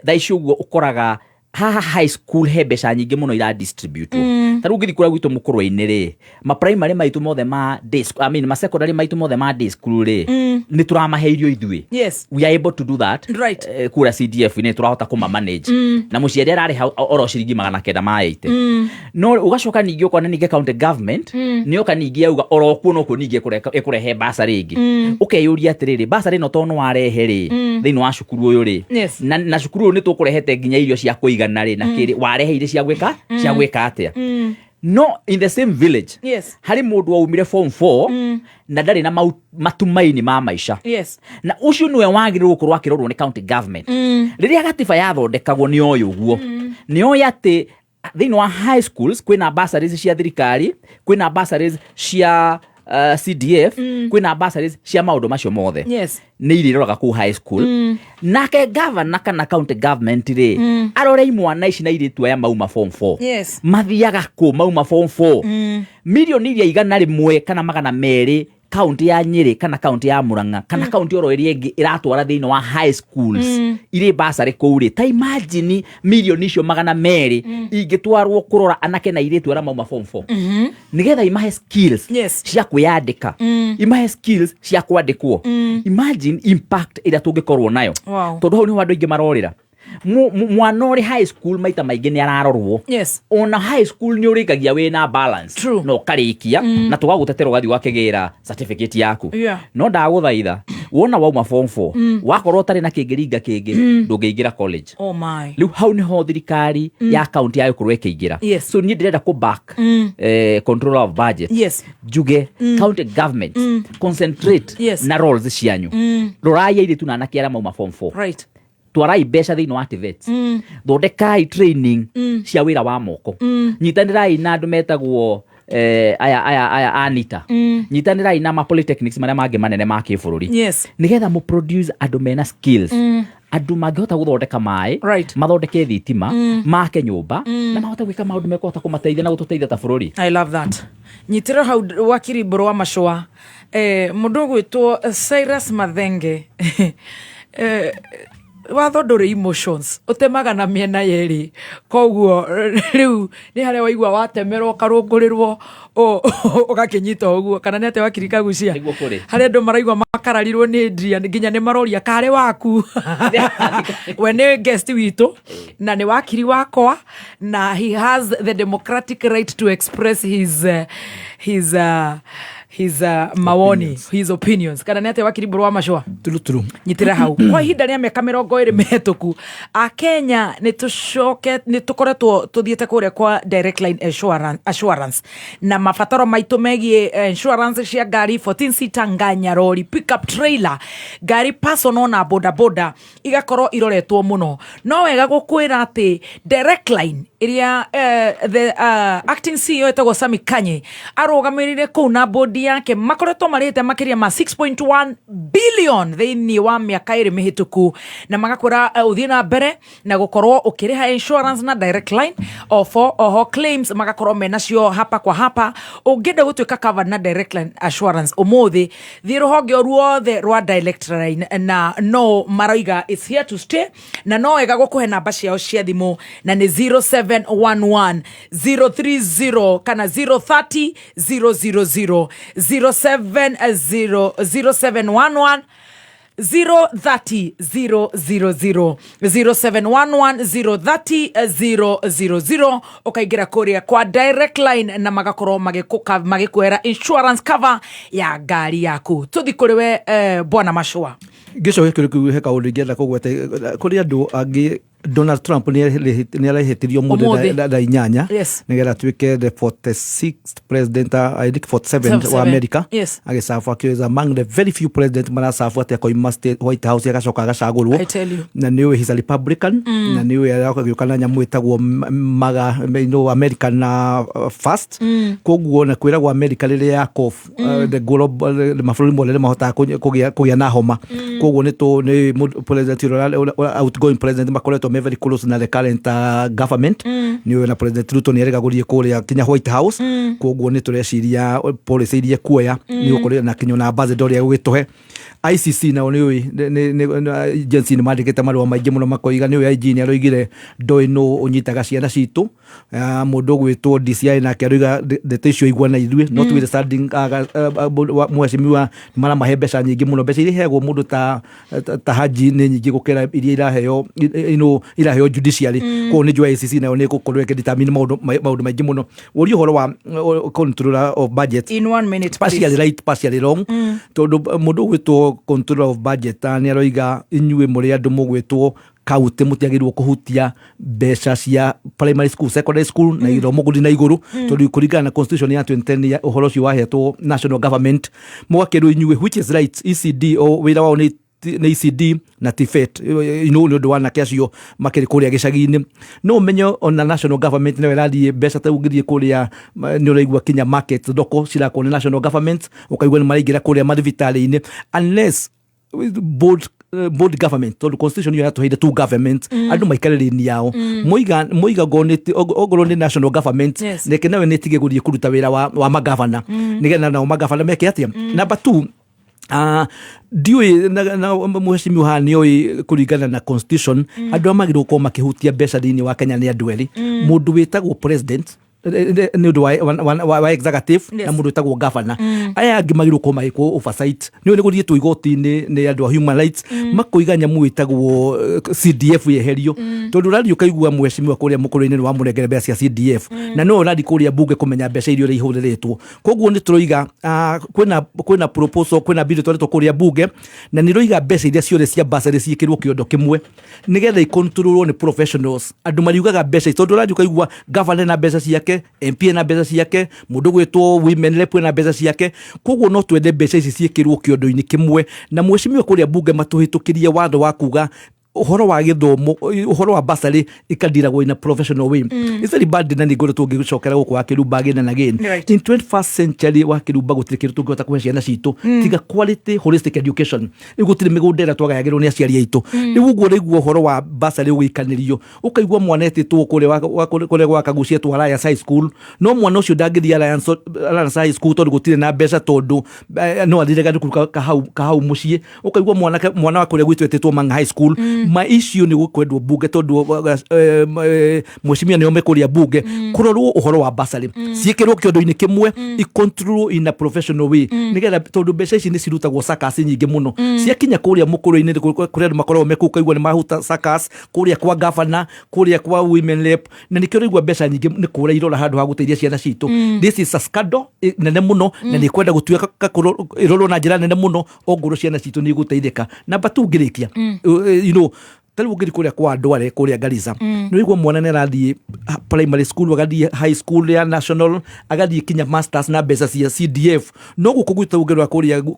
thaici uguo ukoraga haha high school he mbeca nyingi muno ira distribute taru ngithi kuria gwitu mukurwa-ini ri ma primary maitu mothe ma day school ma secondary maitu mothe ma day school ri ni turamaheirio ithui. Yes. We are able to do that. Right. Kura CDF ni turahota kuma manage na muciari arari oro ciringi 980 no ugacoka ningi ukona ningi county government ni oka ningi auga oro kuo no kuo ningi ekurehe basari ingi ukeyuria atiriri basari no tono warehe ri thiini wa cukuru uyu ri na cukuru uyu ni tukurehete nginya irio cia kuigana ri na kiri wareheire cia gwika atia. No, in the same village. Yes. Hari mundu waumire form 4 na ndari na matumaini ma maisha. Yes. Na ucio niwe wagirirwo gukorwo akirorwo ni county government. Riria gatiba yathondekagwo ni oyo guo. Ni oyo ati thiini wa high schools kwina bursaries cia thirikari, kwina bursaries cia CDF, kwina bursaries cia maundu macio mothe. Yes. Ni iriroraga ku high school nake governor kana county government ri arore imwana ici na iritu ya mauma form 4. Yes. Mathiaga ku mauma form 4 milioni iria 100 kana 200 county ya Nyeri kana county ya Murang'a kana county oro iria ingi iratwara thiini wa high schools iri basari kuuri ta imagine milioni icio 200 ingitwarwo kurora anake na iritu ara mauma form 4 nigetha imahe skills cia kwiyandika imahe skills cia kwandikwo imagine impact ira tungikorwo nayo tondu hau ni wandu ingi marorira mwana uri high school maita maingi ni ararorwo. Yes. Ona high school ni urikagia we na balance. True. No karikia na tugagutetera ugathi wakigira certificate yaku. Yeah. No ndaguthaitha wona wauma form 4 wakorwo tari na kingiringa kingi ndungeingira college. Oh my. Riu hau ni ho thirikari ya county yayo kurwe kiingira. Yes. So ni ndirenda ku back control of budget. Yes. Juge county government concentrate na roles cianyu. Rorai iri tuna nakiara mauma form 4. Right. Twarai mbeca thiini wa TVETs thondekai training cia wira wa moko nyitanirai na andu metagwo aya Anita nyitanirai na ma polytechnics maria mangi manene ma kibururi nigetha mu produce andu mena skills andu mangihota guthondeka mai mathondeke thitima make nyumba na mahota gwika maundu mekota kumateithia na gututeithia ta bururi. I love that. Nyitira hau wakiri bro wa mashwa mundu gwitwo Cyrus Mathenge wathondore emotions utemaga na miena yeri koguo riu ni haria waigua watemerwo karungurirwo ugakinyita uguo kana nete wakirika gucia haria andu maraigua makararirwo ni ndia nginya ni maroria kare waku we ni guest witu na ni wakiri wakwa na he has the democratic right to express his mawoni, his opinions. Kana nete wakiri bro wa mashwa tulu nyitira hau kwa ihinda ria miaka 20 mehituku a Kenya ni tukoretwo tuthiete kuria kwa direct line assurance na mafataro maitu megie insurance cia ngari 14 seater nganya lori pickup trailer ngari personal na boda igakorwo iroretwo muno no wega gukwira ati direct line iria the acting CEO etagwo Sami Kanye arugamirire ku na bodi yake makoretwo marite makiria ma 6.1 billion thiini wa miaka iri mihituku na magakora uthie na mbere na gukorwo ukiriha insurance na direct line oho claims magakorwo menacio hapa kwa hapa ungenda gutwika cover na direct line assurance umuthi thie ruhonge ruothe rwa direct line na no maraiga it's here to stay na no ega gukuhe namba ciao cia thimu na ni 0711 030 kana 030 000 0711 030 000 0711 030 ukaigira kuria kwa direct line na magakorwo magikuera insurance cover ya ngari yaku tuthi kuri we bwana mashwa gicoke kuri heka undu ngenda kugwete kuri andu angi Donald Trump nä arehetirio må da inyanya Yes. nä getha tuä ke the 46th president I think 47th wa America Yes. agäcabu akä among the very few president maracabu atä akoima White House agacoka agacagå I tell you. na nä he's a Republican na nä agä å kana nyamå ä tagwo American na first koguo na kwä ragwo America rä rä yako the global mabå rå ri mothe nä mahotaga kå gä a na homa koguo nä president outgoing president makoretwo me very close na the current government nä na president Ruto nä arega gå rie kå rä a kinya White House koguo nä tå reciria policy iria kuoya nä gå korwo na kinyo na ambassador ya gå gä tå he ICC nao nä agency nä mandä kä te marå maingä må no makoiga nä IG nä aroigire ndoä no å nyitaga ciana citå må ndå å gwä two DCI nake aroiga ndeto icio iguana ithuä notwithstanding mwecimiwa nä maramahe mbeca nyingä må no mbeca iria iheagwo må ndå ta Haji nä nyingä gå kä ra iria iraheo judiciary koguo nä njua ICC nayo nä gå korwo ä kä determine maå ndå maingä må no å ria å horo wa controller of budget In 1 minute, partially right partially wrong tondå må ndå å gwä two controller of budget nä aroiga inyuä må rä andå må gwä two kaunti mutiagirwo kuhutia mbeca cia primary school secondary school na ithomo guthi na iguru tondu kuringana na constitution ya 2010 ya uhoro ucio wahetwo national government mwakirwo inyuĩ which is right ECD o wira wao ni ECD na TFET nä å ndå wanake acio makä rä kå rä a gä cagi-inä no å menye ona national government nä ĩrathiĩ mbeca ta ũngĩthiĩ kå rä a nä å raigua kinya market thoko cirakwo nä national government ũkaigua nä maraingä ra kå rä a mathibitarä-inä unless board government tondå constitution yo yatũheire two government andũ maikarĩrĩni yao moiga ongorwo nĩ national government neke nawe nĩ tige gũthiĩ kũruta wĩra wa magavana nĩgetha nao magavana meke atĩa number 2 ndiũĩ na mheshimiwa haha nĩ oĩ kũringana na constitution andũ amagĩrwo gũkorwo makĩhutia mbeca thĩinĩ wa Kenya nĩ andũ erĩ mũndũ wĩtagwo president nä å ndå wa executive na må ndå ätagwo governor aya angä magä rwo korwo magä kwo oversight nä nä gå thiä two igoti-inä nä andå a human rights makoiga nyamå ä tagwo CDF yeherio tondå å rathiä å kaigua mwecimiwa kå rä a må kå rå-inä nä wa må nengere mbeca cia CDF na no å rathiĩ kå rä a mbunge kå menya mbeca iria ihå rä rä two koguo nä tå roiga kwä proposal kwä na bill twaretwo kå rä a mbunge na nä roiga mbeca iria ciothe cia basarä ciä kä rwo kä ondo kä mwe nä getha ikontrolwo nä professionals andå mariugaga mbeca tondå å rathiĩ å kaigua governor na mbeca ciake MP na mbeca ciake mundu gwitwo women rep na mbeca ciake koguo no twende mbeca ici ciikirwo kiondo-ini kimwe na mwecimiwa kuria bunge matuhitukirie watho wa kuga uhoro wa githomo uhoro wa basari ikadiragwo in a professional way it's very bad na nigoro tungicokera guku wa kirumba again and again in 21st century wa kirumba gutire kindu tungihota kuhe ciana citu tiga quality holistic education igutire migundera twagayagirwo ni aciari aitu riu guo riguo uhoro wa basari ugiikanirio ukaigua mwana etitwo kure gwa kagucia twa Alliance High School no mwana ucio ndangithia Alliance High School tondu gutire na mbeca tondu no athire thukuru kahau mucii ukaigua mwana wa kure gwitu etitwo Manga High School ma issue ni gukwendwo bunge tondu mwecimia nio mekuria bunge kurorwo uhoro wa basari ciikirwo kiondo-ini kimwe icontrol in a professional way nigetha tondu mbeca ici ni cirutagwo sakas nyingi muno ciakinya kuria mukuru-ini kuria makorwo mekuka igwa ni mahuta sakas kuria kwa governor kuria kwa women rep na nikio rigwa mbeca nyingi ni kura irora handu ha guteithia ciana citu this is a scandal nene muno na ni kwenda gutuika irorwo na njira nene muno ongoro ciana citu ni guteithika namba 2 ngirikia you know tari ungiri kuria kwa andware kuria Garissa no igwa mwana ne rathie primary school agathie high school ya national agathie kinya masters na mbeca cia CDF no gukugwita ungirwa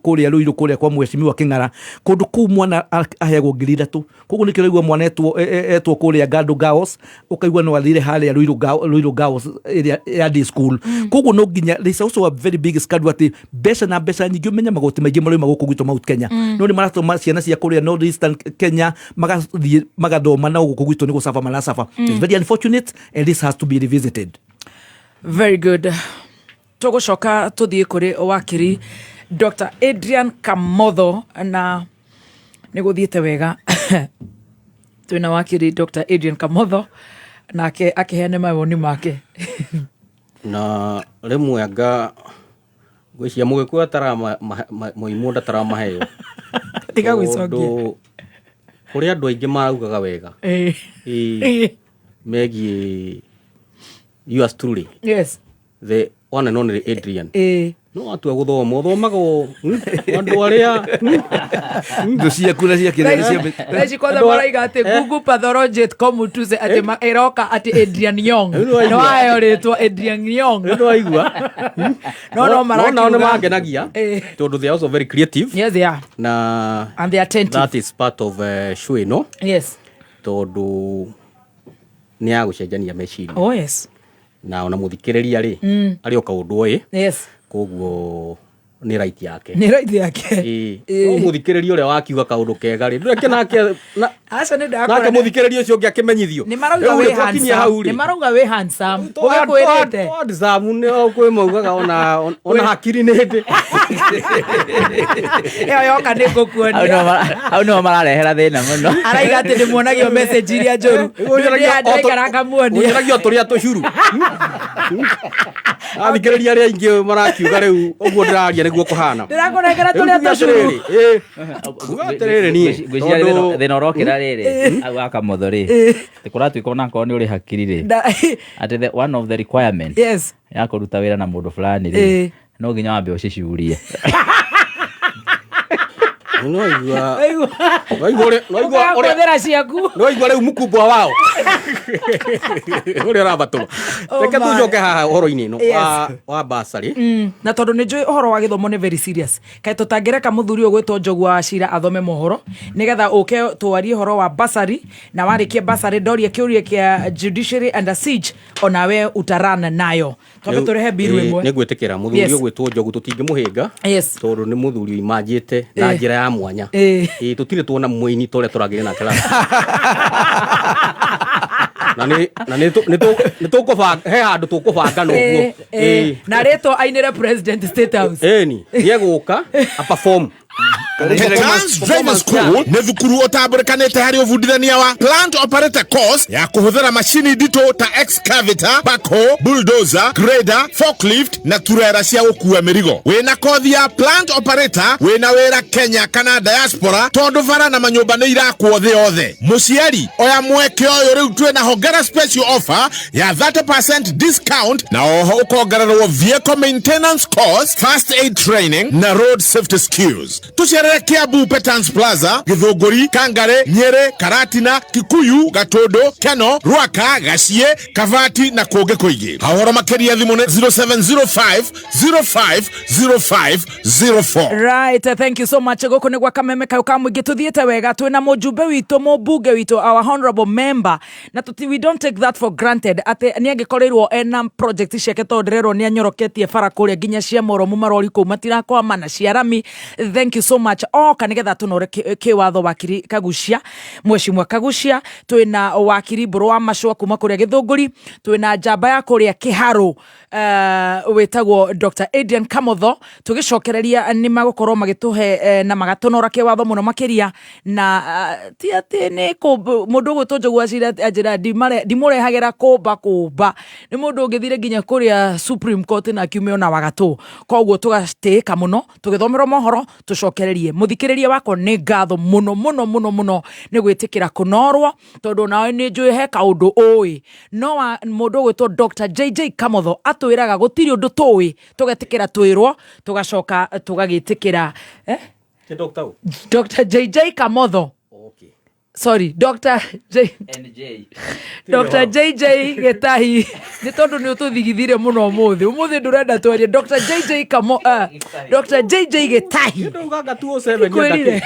kuria Ruiru kuria kwa mwecimiwa King'ara kundu ku mwana aheagwo 3,000 koguo nikio igwa mwana etwo kuria Gado Girls ukaigwa no athire haria Ruiru Girls ya day school koguo no nginya there is also a very big scandal ati mbeca na mbeca nyingi umenya magoti maingi marima gukugwitwo Mount Kenya no ni maratuma ciana cia kuria North Eastern Kenya magathoma na guku gwitu ni gusafa malasafa it's very unfortunate and this has to be revisited. Very good. Tugucoka tuthie kuri wakiri Dr. Adrian Kamotho na ni guthiete wega twina wakiri Dr. Adrian Kamotho nake akiheane mawoni make na rimwe anga gwicia mugikuwa tara moimunda tara maheo tiga gwicokia kuria andu aingi maraugaga wega megie yours truly yes wana no ni Adrian no atua guthoma uthomago andu aria ndo cia kuna cia kirere cia Leji kwanza maraiga ati Google pathologist komutuze ati eroka ati Adrian Young no ayo ritwa Adrian Young ndo aigua no maraki no magenagia tondu they are also very creative. Yes they are. And they are attentive. That is part of show no. Yes tondu ni agucenjania meciria. Oh yes. Na ona muthikiriria ri ari o kaundu oi. Yes. Koguo ni right yake. Ni right yake. No muthikiriria uri wakiuga kaundu kega ri ndureke nake aca ni ndakora nake muthikiriria ucio ngiakimenyithio ni marauga we handsome ni marauga we handsome ugakwirite handsome ni okwe maugaga ona hakiri ni ndi yo yoka ni ngukuonia au no mararehera thina muno araiga ati ni muonagio message iria njoru ndi karanga muonia muonagio turia tucuru athikiriria ri aingi marakiuga riu oguo ndiraria niguo kuhana ndirakũnengera turia tucuru ugaterere ni gwiciria thina urokira riri au akamotho ri tikuratuika ona ko ni uri hakiri ri ati one of the requirement ya kuruta wira na mundu fulani ri no nginya wambe uciciurie no igua riu mukubwa wao uri arabatuma reke tucoke haha uhoro-ini no wa basari na tondu ni njui uhoro wa githomo ni very serious kai tutangireka muthuri ugwitwo Njogu wa Cira athome mohoro nigetha uke twarie uhoro wa basari na warikie basari doria kiuria kia judiciary under siege onawe utarana nayo tondu turehe biru imwe ni gwitikira muthuri ugwitwo Njogu tutingimuhinga tondu ni muthuri imanjite na njira ya mwanya tutire tuona muini tore turagire na kala na ni tukubanga he handu tukubanga no guo na reto ainire president state house ni yeguka a perform Petans Driving School nĩ thukuru ũtambũrĩkanĩte harĩ ũbundithania wa plant operator course ya kũhũthĩra macini nditũ ta excavator, backhoe, bulldozer, grader, forklift na turera cia gũkua mĩrigo. Wĩna kothi ya plant operator wĩna wĩra Kenya kana diaspora tondũ bara na manyũmba nĩ irakwo thĩ yothe. Mũciari oya mweke ũyũ rĩu twĩna hongera special offer ya 30% discount na oho ũkongererwo vehicle maintenance course, first aid training na road safety skills. Tuciarere Kiambu Petans Plaza, Githunguri, Kangare, Nyeri, Karatina, Kikuyu, Gatondo, Keno, Ruaka, Gacie, Kavati na kũngĩ kũingĩ. Hahoro makĩria thimũ nĩ 0705050504. Right, thank you so much. Gũkũ nĩ gwa Kameme kayo ka mũingĩ tuthiĩte wega twĩna mũjumbe witũ mũmbunge witũ our honorable member na we don't take that for granted atĩ nĩ angĩkorirwo ena project ciake tondũ ndĩrerwo nĩ anyoroketie bara kũrĩa nginya cia Moromo marori kũu matirakwama na cia Rami. Thank you so much. Kanigetha tunore kiwatho wakiri Kagucia Mheshimiwa Kagucia twina wakiri Mburu wa Macua kuma kuria Githunguri twina njamba ya kuria Kiharu wetagwo Dr. Adrian Kamotho tugicokereria ni magukorwo magituhe na magatonora kiwatho muno makiria na ti ati ni mundu gwitwo Njogu wa Cira ajira dimurehagira kumba ni mundu ngithire nginya kuria Supreme Court na kiumio na wagatu koguo tugateka muno tugithomerwo mohoro tucokererie muthikiriria wako ni ngatho muno ni gwitikira kunorwo tondu nawe ni njui he kaundu oi no mundu gwitwo Dr. JJ Kamotho atwiraga gutiri undu tui tugetikira twirwo tugacoka tugagitikira Dr. JJ Kamotho. Sorry, Dr. JJ Getahi ni tondu ni ututhigithire muno umuthi ndurenda twarie Dr. JJ Dr. JJ Getahi ndugaga 207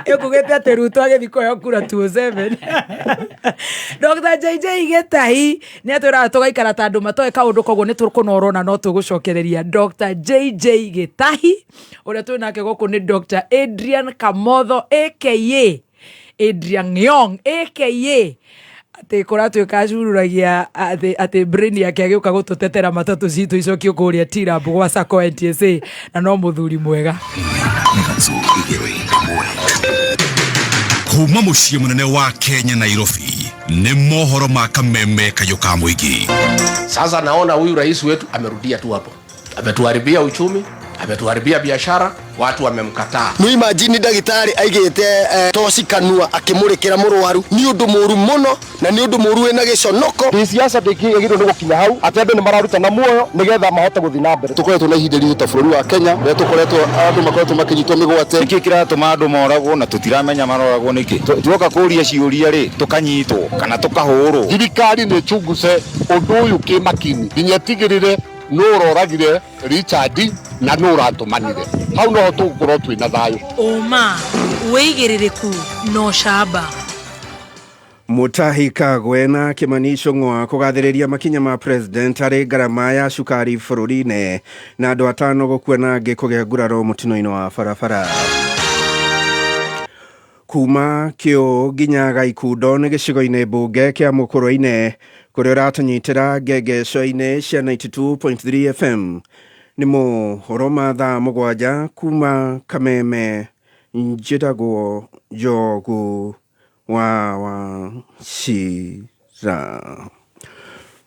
ekugete ati Ruto agithiko yakura 27 Dr. JJ Getahi ni atwira tugaikara tandu matoe kaundu koguo ni turukunorwo na no tugucokereria Dr. JJ Getahi uria twinake guku ni Dr. Adrian Kamotho aka Adrian Young aka ati kuratuika cururagia ati brain yake agiuka gututetera matatu citu icokio kuria Tirambu gwa Sacco NTSA na no muthuri mwega kuma muciĩ munene wa Kenya Nairobi ni mohoro ma Kameme kayo ka mũingĩ. Sasa naona huyu rais wetu amerudia tu hapo, ametuharibia uchumi, ametuharibia biashara, watu wamemkataa. No imagine ndagitari aigite toci kanua akimurikira murwaru ni undu muru muno na ni undu muru ena giconoko. Siasa ndikigirwo ni gukinya hau atembe ni mararuta na muoyo nigetha mahote guthi na mbere. Tukoretwo na ihinda rito bũrũri wa Kenya rĩa tukoretwo andu makoretwo makinyitwo migwate. Niki kiratuma andu moragwo na tutiramenya maroragwo niki. Tuoka kuria ciuria ri tukanyitwo kana tukahurwo. Thirikari ni chunguce undu uyu kimakini nginya tigirire no roragire Richard na no ratumanire hau no tugukorwo twina thayo. Uma weigiririku no shaba Mutahi Kagwe na Kimani Ichung'wa kugathĩrĩria makinya ma president harĩ ngarama ya cukari bũrũri-inĩ na andũ 5 gũkua na angĩ kũgĩa nguraro mũtino-inĩ wa barabara. Kuma kĩo nginya Gaikundo nĩ gĩcigo-inĩ mbunge kĩa Mũkũrũ-inĩ kũrĩa ũratũnyitĩra ngengeco-inĩ cia 92.3 FM nĩ mohoro ma thaa 7 kuma Kameme. Njĩtagwo Njogu wa Shira.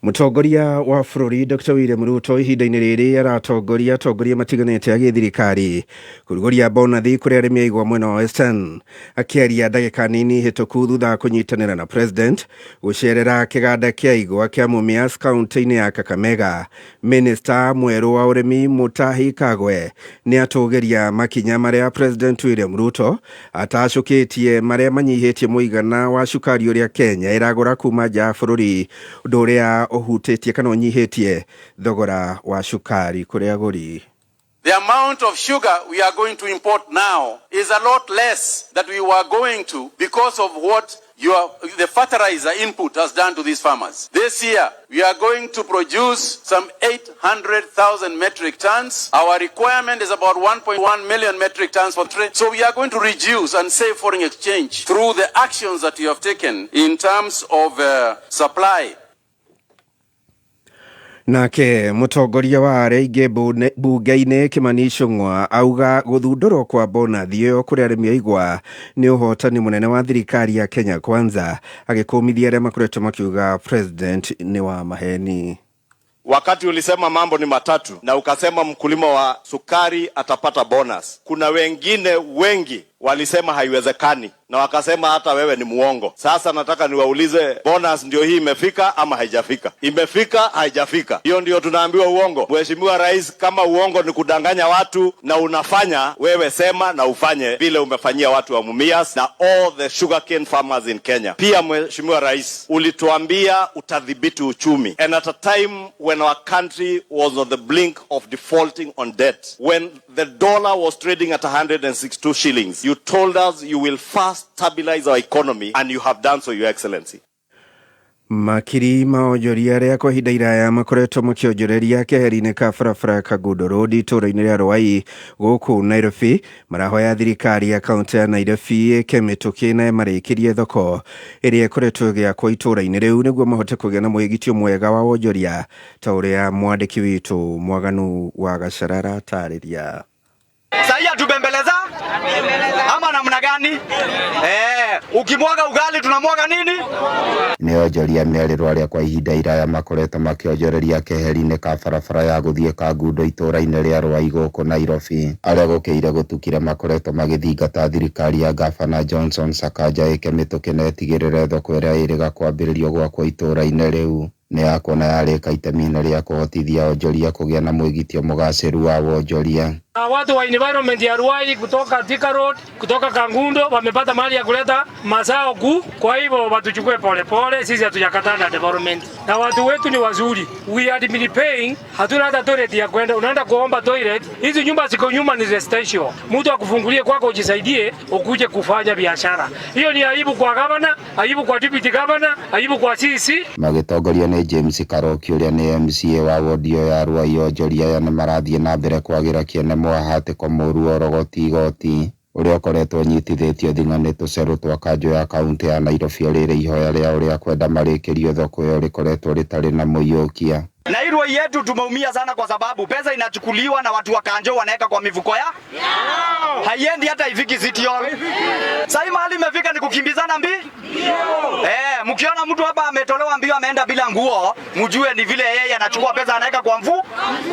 Mũtongoria wa bũrũri Dr. William Ruto ihinda-inĩ rĩrĩ aratongoria matiganĩte a gĩthirikari kũrugũria bonathi kũrĩ arĩmi a igwa mwena wa Western. Akĩaria ndagĩka nini hĩtũku thutha kũnyitanĩra na president gũcerera kĩganda kĩa igwa kĩa Mumias kaunti-inĩ ya Kakamega, Minister mwerũ wa ũrĩmi Mutahi Kagwe nĩ atũgĩria makinya marĩa President William Ruto atacũkĩtie marĩa manyihĩtie mũigana wa cukari ũrĩa Kenya ĩragũra kuma nja bũrũri, ũndũ ũrĩa ohutĩtie kana ũnyihĩtie thogora wa cukari kũrĩ agũri. The amount of sugar we are going to import now is a lot less that we were going to because of what the fertilizer input has done to these farmers. This year, we are going to produce some 800,000 metric tons. Our requirement is about 1.1 million metric tons for trade. So we are going to reduce and save foreign exchange through the actions that we have taken in terms of supply. Nake mũtongoria wa arĩa bunge-inĩ Kimani Ichung'wa auga gũthundũrwo kwa bonathi ĩyo kũrĩ arĩmi a igwa nĩ ũhotani mũnene wa thirikari ya Kenya Kwanza, agĩkũmithia arĩa makoretwo makiuga president nĩ wa maheni. Wakati ulisema mambo ni matatu na ukasema mkulima wa sukari atapata bonus, kuna wengine wengi walisema haiwezekani na wakasema hata wewe ni muongo. Sasa nataka niwaulize, bonus ndio hii imefika ama haijafika? Imefika, haijafika? Hiyo ndio tunaambiwa uongo. Mheshimiwa Rais, kama uongo ni kudanganya watu na unafanya, wewe sema na ufanye vile umefanyia watu wa Mumias na all the sugarcane farmers in Kenya. Pia Mheshimiwa Rais, ulituambia utadhibiti uchumi, and at a time when our country was on the blink of defaulting on debt, when the dollar was trading at 162 shillings, you told us you will first stabilize our economy, and you have done so, Your Excellency. Makiri maonjoria arĩa kwa ihinda iraya makoretwo makĩonjoreria keheri-inĩ ka barabara Kagundo Road itũũra-inĩ rĩa Rũai gũkũ Nairobi marahoya thirikari ya kaunti ya Nairobi ĩkĩmĩtũkie na ĩmarĩkĩrie thoko ĩrĩa ĩkoretwo ĩgĩakwo itũũra-inĩ rĩu nĩguo mahote kũgĩa na mwĩgitio mwega wa wonjoria ta ũrĩa mwandĩki witũ Mwaganu wa Gacara aratarĩria. Sasa tubembeleza ama namna gani? Ukimwaga ugali tunamwaga nini? Nĩonjoria merĩrwo arĩa kwa ihinda iraya makoretwo makĩonjoreria keheri-inĩ ka barabara ya gũthiĩ Kagundo itũũra-inĩ rĩa Rũai gũkũ Nairobi, arĩa gũkĩire gũtukire makoretwo magĩthingata thirikari ya Gavana Johnson Sakaja ĩkĩmĩtũkie na ĩtigĩrĩre thoko ĩrĩa ĩrĩga kwambĩrĩrio gwakwo itũũra-inĩ rĩu nĩ yakuona yarĩka itemi-inĩ rĩa kũhotithia onjoria kũgĩa na mwĩgitio mũgacĩru wa wonjoria. Watu wa environment ya Rũai kutoka Thika Road, kutoka Kangundo wamepata mali ya kuleta mazao kuu. Kwa hivyo watuchukue pole pole, sisi hatujakatana na development. Na watu wetu ni wazuri. We are been paying, hatuna hata toilet ya kwenda. Unaenda kuomba toilet. Hizi nyumba ziko nyuma ni residential. Mtu akufungulie kwako ujisaidie, ukuje kufanya biashara. Hiyo ni aibu kwa governor, aibu kwa deputy governor, aibu kwa CC. Magĩtongorio nĩ James Karoki ũrĩa nĩ MCA wa wodi ya Rũai. Onjoria aya nĩ marathiĩ na mbere kwagĩra kĩene hatĩko mũru orogoti igoti ũrĩa ũkoretwo nyitithĩtio thing'a nĩ tũcerũ twa kanjũ ya kaunti ya Nairobi rĩrĩ ihoya rĩa ũrĩa kwenda marĩkĩrio thoko ĩyo rĩkoretwo rĩtarĩ na mũiyũkia. Na hii Ruai yetu tumeumia sana kwa sababu pesa inachukuliwa na watu wa Kanjo wanaweka kwa mifuko ya. Haiendi hata ifiki City Hall. Sasa mahali imefika ni kukimbizana mbio. Mkiona mtu hapa ametolewa mbio ameenda bila nguo, mjue ni vile yeye anachukua pesa anaweka kwa mfu.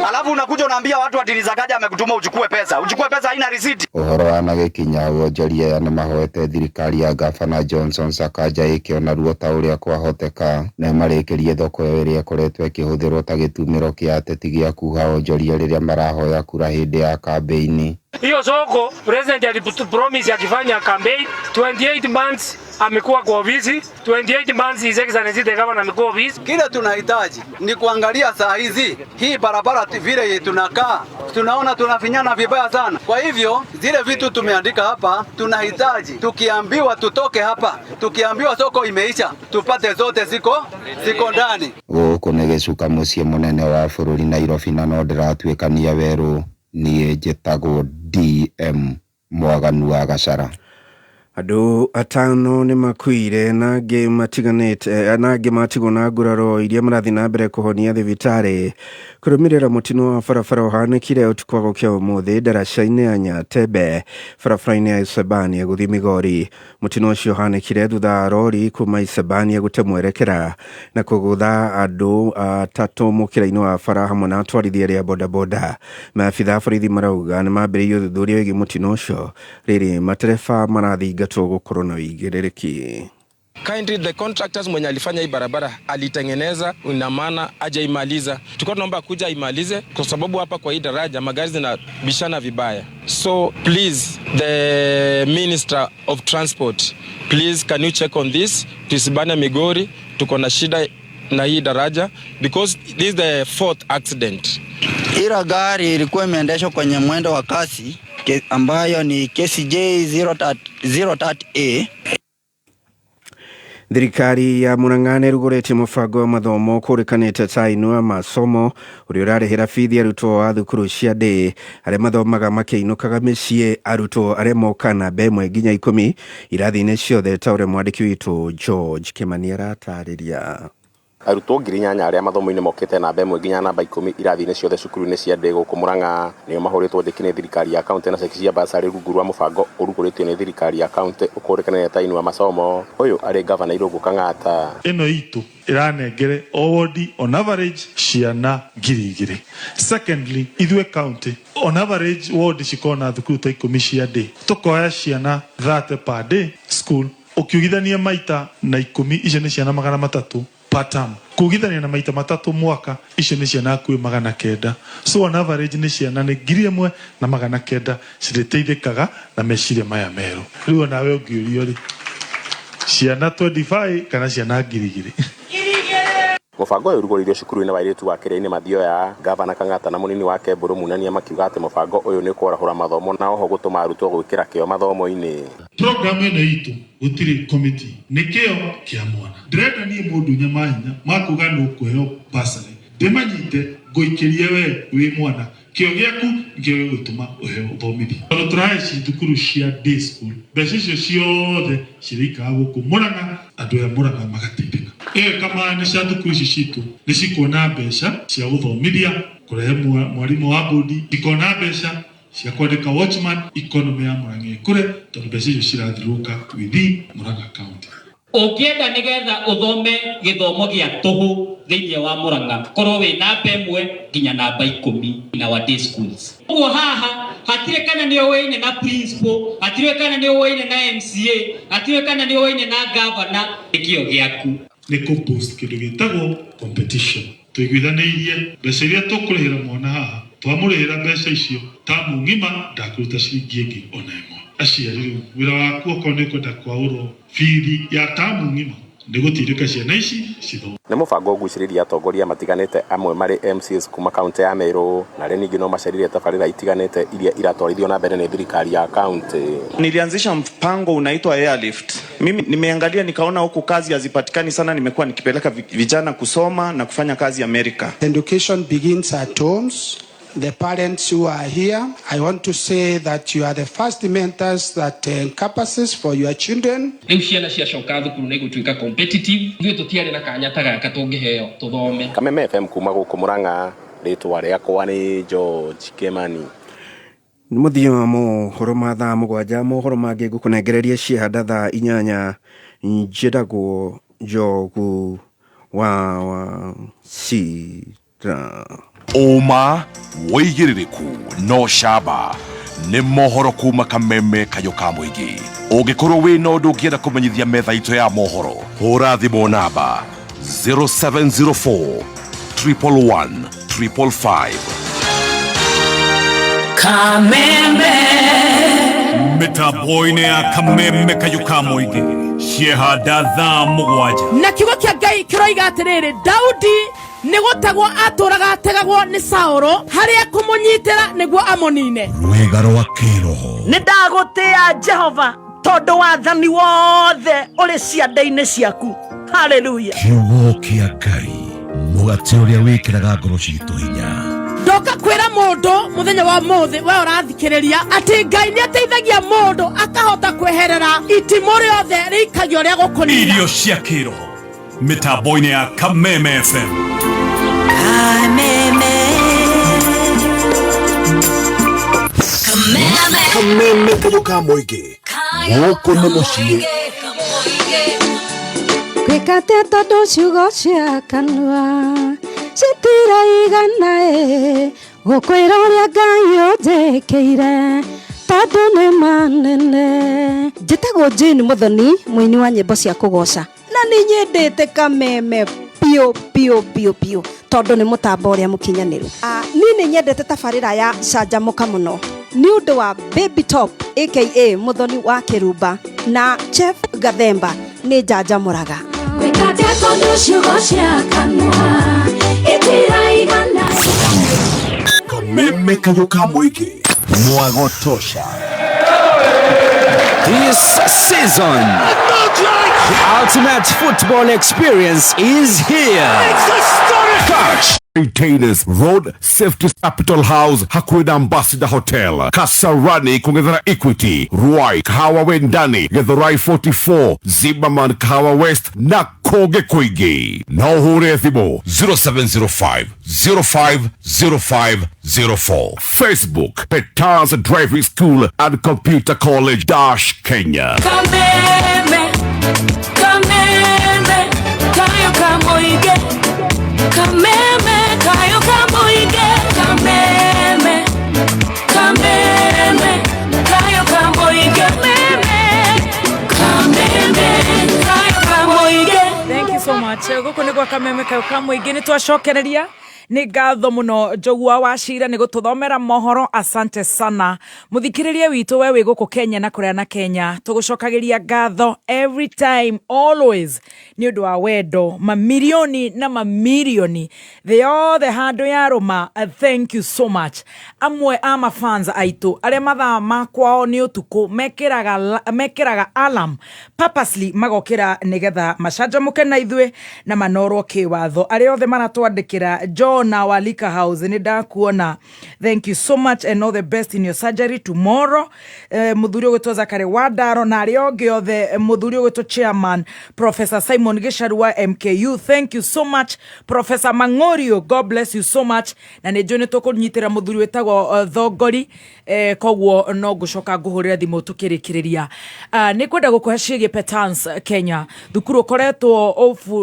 Alafu unakuja unaambia watu ati Rizakaja amekutuma uchukue pesa. Uchukue pesa haina receipt. Uhoro wa magikinya wonjoria ya nĩmahoete thirikari ya Gavana Johnson Sakaja ĩkĩona ruo ta ũrĩa kwahoteka na marĩkĩrie thoko ĩrĩa ĩkoretwo ĩkĩhũthĩrwo ta gĩtumĩro kĩa ateti gĩa kuha wonjoria rĩrĩa marahoya kura hĩndĩ ya kambeini. Hiyo soko president alipromise akifanya campaign 28 months amekuwa kwa ofisi, 28 months his excellency the governor amekuwa ofisi. Kile tunahitaji ni kuangalia saa hizi hii barabara vile tunakaa, tunaona tunafinyana vibaya sana. Kwa hivyo zile vitu tumeandika hapa tunahitaji, tukiambiwa tutoke hapa, tukiambiwa soko imeisha, tupate zote ziko ndani. Gũkũ nĩ gĩcuka mũciĩ mũnene wa bũrũri Nairobi na no ndĩratuĩkania werũ. Niĩ njĩtagwo DM Mwaganu wa Gacara. Andũ atano nĩ makuire na angĩ matiganĩte na angĩ matigwo na nguraro iria marathi na mbere kũhonia thibitarĩ kũrũmĩrĩra mũtino wa barabara ũhanĩkire ũtukũ wa gũkĩa ũmũthĩ ndaraca-inĩ ya Nyatembe barabara-inĩ ya Isebania gũthiĩ Migori. Mũtino ũcio ũhanĩkire thutha wa rori kuma Isebania gũte mwerekera na kũgũtha andũ atatũ mũkĩra-inĩ wa bara hamwe na atwarithia arĩa bodaboda. Maabitha borithi marauga nĩ mambĩrĩirie ũthuthuria wĩgiĩ mũtino ũcio, rĩrĩ matereba marathinga gukorona igirereki. Kindly the contractors mwenye alifanya hii barabara alitengeneza, ina maana hajaimaliza. Tulikuwa tunaomba kuja imalize kwa sababu hapa kwa hii daraja magari zinabishana vibaya. So please the Minister of Transport, please can you check on this? Tusibane Migori, tuko na shida na hii daraja because this is the fourth accident. Ila gari ilikuwa imeendeshwa kwenye mwendo wa kasi ambayo ni KCJ 030A. Thirikari ya Murang'a nĩrugũrĩtie mũbango wa mathomo kũrĩkanĩte ta inua masomo ũrĩa ũrarĩhĩra bithi arutwo a thukuru cia ndĩ arĩa mathomaga makĩinũkaga mĩciĩ, arutwo arĩa moka namba 1 nginya 10 irathi-inĩ ciothe ta ũrĩa mwandĩki witũ George Kimani aratarĩria. Arutwo 8,000 arĩa mathomo-inĩ mokĩte namba 1 nginya namba 10 irathi-inĩ ciothe cukuru-inĩ cia ndĩ gũkũ Murang'a nĩo mahũrĩtwo ndĩki nĩ thirikari ya kaunti na ceki cia basarĩ rungu rwa mũbango ũrugũrĩtio nĩ thirikari ya kaunti ũkũrĩkanĩte ta inua masomo. Ũyũ arĩ gavana Irũngũ Kang'ata. Ĩno itũ ĩranengere owodi on average ciana 2,000. Secondly, ithuĩ county on average ward cikona thukuru ta 10 cia ndĩ, tũkoya ciana 30 per day school, ũkiugithania maita na 10 icio nĩ ciana 300 per term. Kugithania na maita 3 mwaka icio nĩ ciana hakuhĩ 900. So on average nĩ ciana nĩ 1,900 cirĩteithĩkaga na meciria maya merũ. Rĩu nawe ũngĩũrio rĩ, ciana 25 kana ciana 2,000? Mũbango ũyũ ũrugũrĩirio cukuru-inĩ wa airĩtu wa Kĩrĩa-inĩ Mathioya, gavana Kang'ata na mũnini wake Mbũrũ Munania makiuga atĩ mũbango ũyũ nĩ kũrahũra mathomo na oho gũtũma arutwo gwĩkĩra kĩo mathomo-inĩ. Program ĩno itũ gũtirĩ committee, nĩ kĩo kĩa mwana. Ndĩrenda niĩ mũndũ nyamanya makuga nĩ ũkũheo basarĩ, ndĩmanyite ngũikĩrie we wĩ mwana, kĩo gĩaku nĩkĩo gĩgũtũma ũheo ũthomithio. Tondũ tũrahe thukuru cia day school, mbeca icio ciothe cirĩikaga gũkũ Murang'a, andũ a Murang'a magateithĩka. Kama nĩ cia thukuru ici citũ nĩ cikuona mbeca cia gũthomithia, kũrehe mwarimũ wa bodi, ikona mbeca cia kwandĩka watchman, economy ya Murang'a ĩkũre tondũ mbeca icio cirathiũrũka within Murang'a county. Ũkĩenda nĩgetha ũthome gĩthomo gĩa tũhũ thĩinĩ wa Murang'a, korwo wĩ namba 1 nginya namba 10 na wa day schools. Ũguo haha hatirĩ kana nĩ ũĩne na principal, hatirĩ kana nĩ ũĩne na MCA, hatirĩ kana nĩ ũĩne na governor, kĩo gĩaku nĩ kũ-boost kĩndũ gĩtagwo competition. Tũiguithanĩirie mbeca iria tũkũrĩhĩra mwana haha, twamũrĩhĩra mbeca icio tamu ng'ima ndakũruta ciringi ĩngĩ ona ĩmwe. Aciari rĩu wĩra waku okorwo nĩ kwenda kwaũrwo bithi ya tamu ng'ima nĩ gũtindĩka ciana ici cithome. Nĩ mũbango ũgucĩrĩria atongoria matiganĩte amwe marĩ MCs kuma kaunti ya Meru na arĩa ningĩ no macaririe tabarĩra itiganĩte iria iratwarithio na mbere nĩ thirikari ya kaunti. Nilianzisha mpango unaitwa Airlift. Mimi nimeangalia nikaona huku kazi hazipatikani sana, nimekuwa nikipeleka vijana kusoma na kufanya kazi Amerika. Education begins at homes the parents who are here, I want to say that you are the first mentors that encompasses for your children. Kameme FM kuma guku Murang'a, ritwa riakwa ni George Kimani. Muthio mohoro ma thaa mugwanja mohoro mangĩ ngũkũnengereria ciehanda thaa 8 njĩtagwo Njogu wa Cira. Uma woigĩrĩrĩku no camba nĩ mohoro kuma Kameme Kayũ ka Mũingĩ. Ũngĩkorwo wĩna ũndũ ũngĩenda kũmenyithia metha itũ ya mohoro, hũra thimũ namba 0704 111 555. Kameme Metaboine ya Kameme Kayũ ka Mũingĩ ciehanda thaa mugwanja. Na kiugo kia Ngai kiroiga atiriri, Daudi nigutagwo aturaga ategagwo ni Saũlũ haria kumunyitira niguo amonine. Rwĩga rwa kĩroho. Nĩndagũtĩĩa Jehova tondu wathani wothe uri ciande-inĩ ciaku. Hallelujah. Kiugo kia Ngai mũgate ũrĩa wĩkĩraga ngoro citũ hinya. Ndoka kwĩra mũndũ muthenya wa mũthĩ we ũrathikĩrĩria atĩ Ngai nĩ ateithagia mũndũ akahota kweherera itimũ rĩothe rĩikagio rĩa gũkũnina. Irio cia kĩroho mĩtambo-inĩ ya Kameme FM. Kameme Kayũ ka Mũingĩ gũkũ nĩ mũciĩ. Gwĩkate tondũ ciugo cia kanua citiraigana gũkwĩra ũrĩa Ngai ũnjĩkĩire tondũ nĩ manene. Njĩtagwo Jane Muthoni, mũini wa nyĩmbo cia kũgoca, na nĩ nyendete Kameme biũ tondũ nĩ mũtambo ũrĩa mũkinyanĩru. Niĩ nĩ nyendete tabarĩra ya canjamũka mũno nĩ ũndũ wa Baby Top aka Muthoni wa Kĩrumba na Chef Gathemba nĩ njanjamũraga. Gwĩkate tondũ ciugo cia kanua itiraigana. Kameme Kayũ ka Mũingĩ mwago tosha. This season, the ultimate football experience is here. Catch Maintainers Road Safety Capital House hakuhĩ na Ambassador Hotel, Kasarani kũng'ethera Equity, Ruai Kahawa Wendani, Githurai 44, Zimmerman Kahawa West na kũngĩ kũingĩ. Na ũhũre thimũ 0705 050504. Facebook Petans Driving School and Computer College Kenya. Kameme Kayũ ka Mũingĩ. Kameme Kayũ ka Mũingĩ. Kameme Kayũ ka Mũingĩ. Kameme Kayũ ka Mũingĩ. Thank you so much. Guku nĩ gwa Kameme Kayũ ka Mũingĩ nĩ twacokereria. Nĩ ngatho mũno Njogua wa Cira nĩ gũtũthomera mohoro. Asante sana muthikĩrĩria witũ we wĩ gũkũ Kenya na kũrĩa na Kenya, tũgũcokagĩria ngatho every time always nĩ ũndũ wa wendo mamirioni na mamirioni thĩ yothe handũ ya rũma. Thank you so much. Amwe a mafans aitũ arĩa mathaa makwao nĩ ũtukũ mekĩraga alarm purposely magokĩra nĩgetha macanjamũke na ithuĩ na manorwo kĩwatho. Arĩa othe maratwandĩkĩra John wa Lika House nĩ ndakuona. Thank you so much and all the best in your surgery tomorrow. Mũthuri ũgwĩtwo Zakari Wadaro na arĩa othe othe mũthuri ũgwĩtwo Chairman Professor Simon Gĩcharu wa MKU. Thank you so much Professor Mangorio, God bless you so much. Na nĩ njũĩ nĩ tũkũnyitĩra mũthuri wĩtagwo Thongori, koguo no ngũcoka ngũhũrĩra thimũ tũkĩrĩkĩrĩria. Nĩ kwenda gũkũhe ciĩgiĩ Petans Kenya, thukuru ũkoretwo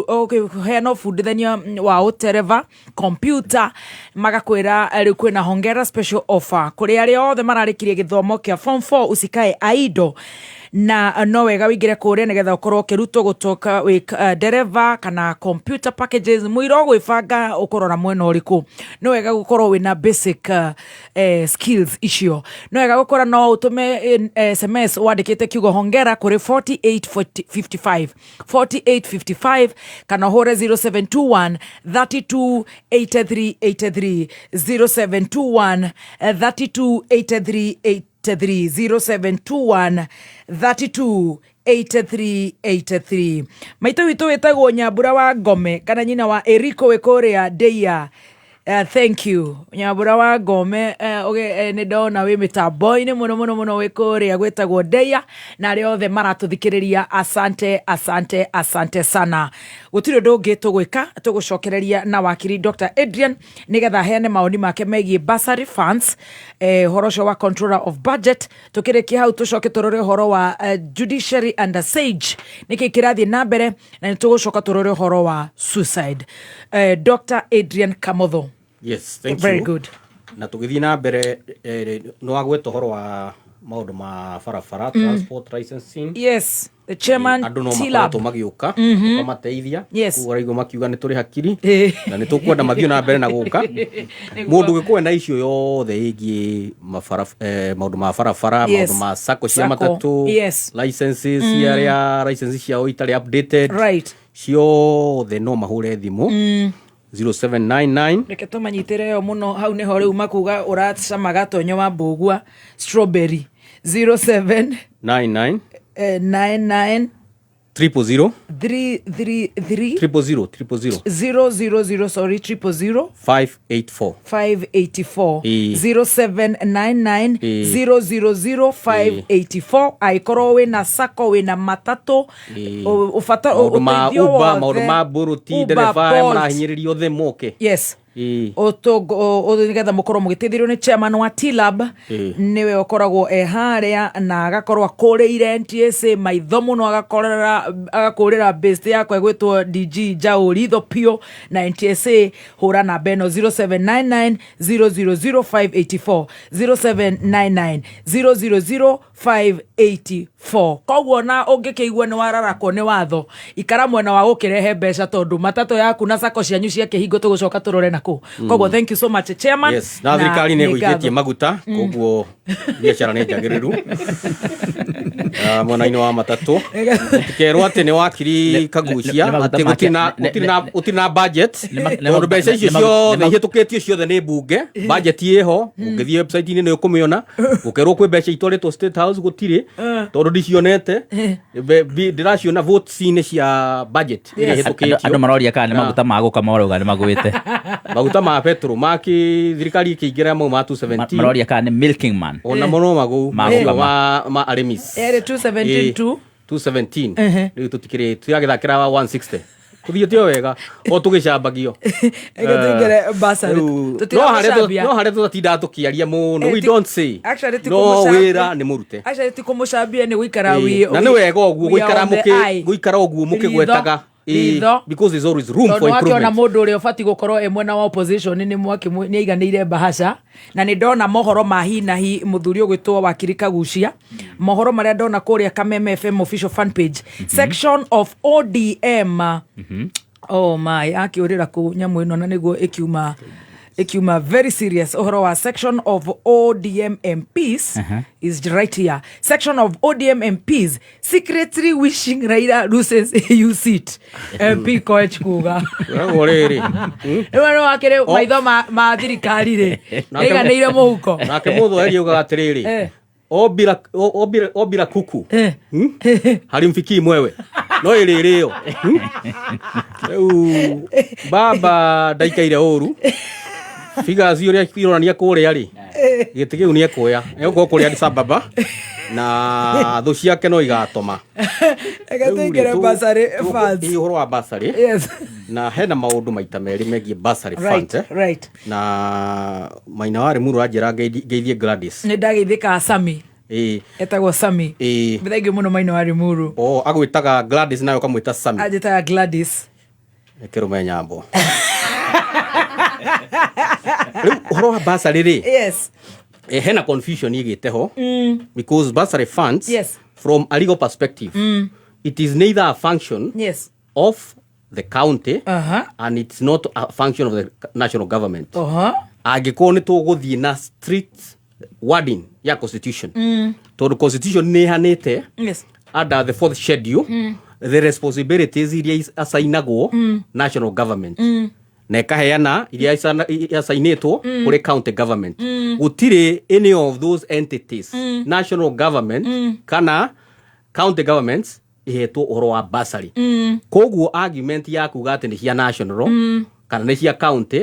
ũkĩheana ũbundithania wa ũtereva computer, magakwĩra rĩu kwĩna hongera special offer kũrĩ arĩa othe mararĩkirie gĩthomo kĩa form 4 usikae aido. Na no wega wĩingĩre kũrĩa nĩgetha ũkorwo ũkĩrutwo gũtoka wĩ dereva kana computer packages mũiro gwĩbanga ũkorwo na mwena ũrĩkũ. No wega gũkorwo wĩna basic skills icio. No wega gũkorwo no ũtũme SMS wandĩkĩte kiugo hongera kũrĩ 4855 kana hore 0721 32 83 83 0721 32 83 0721 32 83 maitũ witũ wĩtagwo Nyambura wa Ngome kana nyina wa Eriko wĩkũrĩa Deia Thank you Nyambura wa Ngome nĩ ndona wĩ mĩtambo-inĩ mũno wĩ kũrĩa gwĩtagwo Ndeia na arĩa othe maratuthikĩrĩria asante sana. Gũtirĩ ũndũ ũngĩ tũgwĩka, tũgũcokereria na wakiri Dr. Adrian nĩgetha heane maoni make megiĩ bursary funds, horo ũcio wa controller of budget. Tũkĩrĩkia hau tũcoke tũrore ũhoro wa judiciary and SAGE nĩkĩ kĩrathiĩ na mbere, na nĩtũgũcoka tũrore ũhoro wa suicide. Dr. Adrian Kamotho. Yes, thank Very you. Good. Na tũgĩthiĩ na mbere no agweta ũhoro wa maũndũ ma barabara, transport licensing. Yes, the chairman andũ no Tilab makoretwo magĩũka kũmateithia kugarigwo makiuga nĩ tũrĩ hakiri na nĩ tũkwenda mathiĩ na mbere na gũka mũndũ gĩkwenda icio yothe ĩgiĩ maũndũ ma barabara, maũndũ ma sacco cia matatũ, licenses ciao itarĩ updated, ciothe no mahũre thimũ 0799 reke tũmanyitĩre yo mũno hau nĩho rĩu makuga ũracama gatonyo wa mbũgua strawberry 0799 99 000 sorry 000 584 0799 000 aikorwo wĩna sako wĩna matatũ ũbata ũteithio wothe maũndũ ma Bolt ndereba marahinyĩrĩrio the moke nĩgetha mũkorwo mũgĩteithĩrio nĩ chairman wa Tilab nĩwe ũkoragwo harĩa na agakorwo akũrĩire NTSA maitho mũno agakũrĩra base yakwa gwĩtwo DG Jaũri Thopio na NTSA hũra namba ĩno 0799 000 584 0799 000 koguo na ũngĩkĩigua nĩ wararakwo nĩ watho ikara mwena wa gũkĩrehe mbeca tondũ matatũ yaku na sako cianyu cia kĩhingo tũgũcoka tũrore nakũ. Koguo thank you so much chairman. Yes, na thirikari nĩ ĩgũithĩtie maguta koguo biacara nĩ njagĩrĩru mwena-inĩ wa matatũ tũkerwo atĩ nĩ wakiri Kagucia atĩ gũtirĩ na budget tondũ mbeca icio ciothe ihĩtũkĩtio ciothe nĩ mbunge, budget ĩho ũngĩthiĩ website-inĩ nĩ ũkũmĩona ũkerwo kwĩ mbeca itwarĩtwo State House gũtirĩ tondũ ndicionete ndĩraciona votes-inĩ cia budget iria ihĩtũkĩtio. Andũ maroria kana nĩ maguta ma gũkama ũrauga nĩ magwĩte maguta ma petrol thirikari ĩkĩingĩra mau ma 217 maroria kana nĩ milking man ona mono magũ ma arĩmis 217 rĩu tũtikĩrĩ tuyagĩthakĩra wa 160 kũthiĩtio wega o tũgĩcambagio no harĩa tũtindaga tũkĩaria mũno we don't say no wĩra nĩ mũrute actually ti kũmũcambia nĩ gũikara na nĩ wega ũguo gũikara ũguo mũkĩgwetaga because there's always room for improvement. Na mũndũ ũrĩa ũbati gũkorwo mwena wa opposition nĩ mwaki nĩ aiganĩire bahasha na nĩ ndona mohoro ma hi na hi mũthuri ũgwĩtwo wakiri Kagucia mohoro marĩa ndona kũrĩa Kameme FM official fan page section of ODM oh my akĩũrĩra kũ nyamũ ĩno na nĩguo ikiuma very serious uhoro wa section of ODM MPs is right here. Section of ODM MPs secretly wishing Raila loses AU seat. MP Koech kuga no akere maitho ma thirikari ri iganĩire mũhuko nake mũthũ ariuga atĩrĩrĩ obira kuku halimfikii mwewe no ĩrĩrĩyo baba ndaikaire ũru figures iria ironania kũrĩa rĩ gĩtĩ kĩu nĩ ekũya egũkorwo kũrĩa Addis Ababa na thũ ciake no igatoma ũhoro wa bursary na hena maũndũ maita merĩ megiĩ bursary fund na Maina wa Limuru anjĩra ngeithie Gladys nĩ ndageithĩka Sami etagwo Sami thank you mũno Maina wa Limuru agwĩtaga Gladys nayo kamwĩta Sami anjĩtaga Gladys Kĩrũme Nyambo uhoro wa bursary rĩ hena confusion igĩte ho because bursary funds from a legal perspective it is neither a function of the county and it's not a function of the national government angĩkorwo nĩ tũgũthiĩ na strict wording ya constitution tondũ constitution nĩ ihanĩte under the fourth schedule the responsibilities iria assignagwo national government na ikaheana iria assignatwo kũrĩ county government gũtirĩ any of those entities national government kana county governments ihetwo ũhoro wa bursary koguo argument ya kuga atĩ nĩ cia national kana nĩ cia county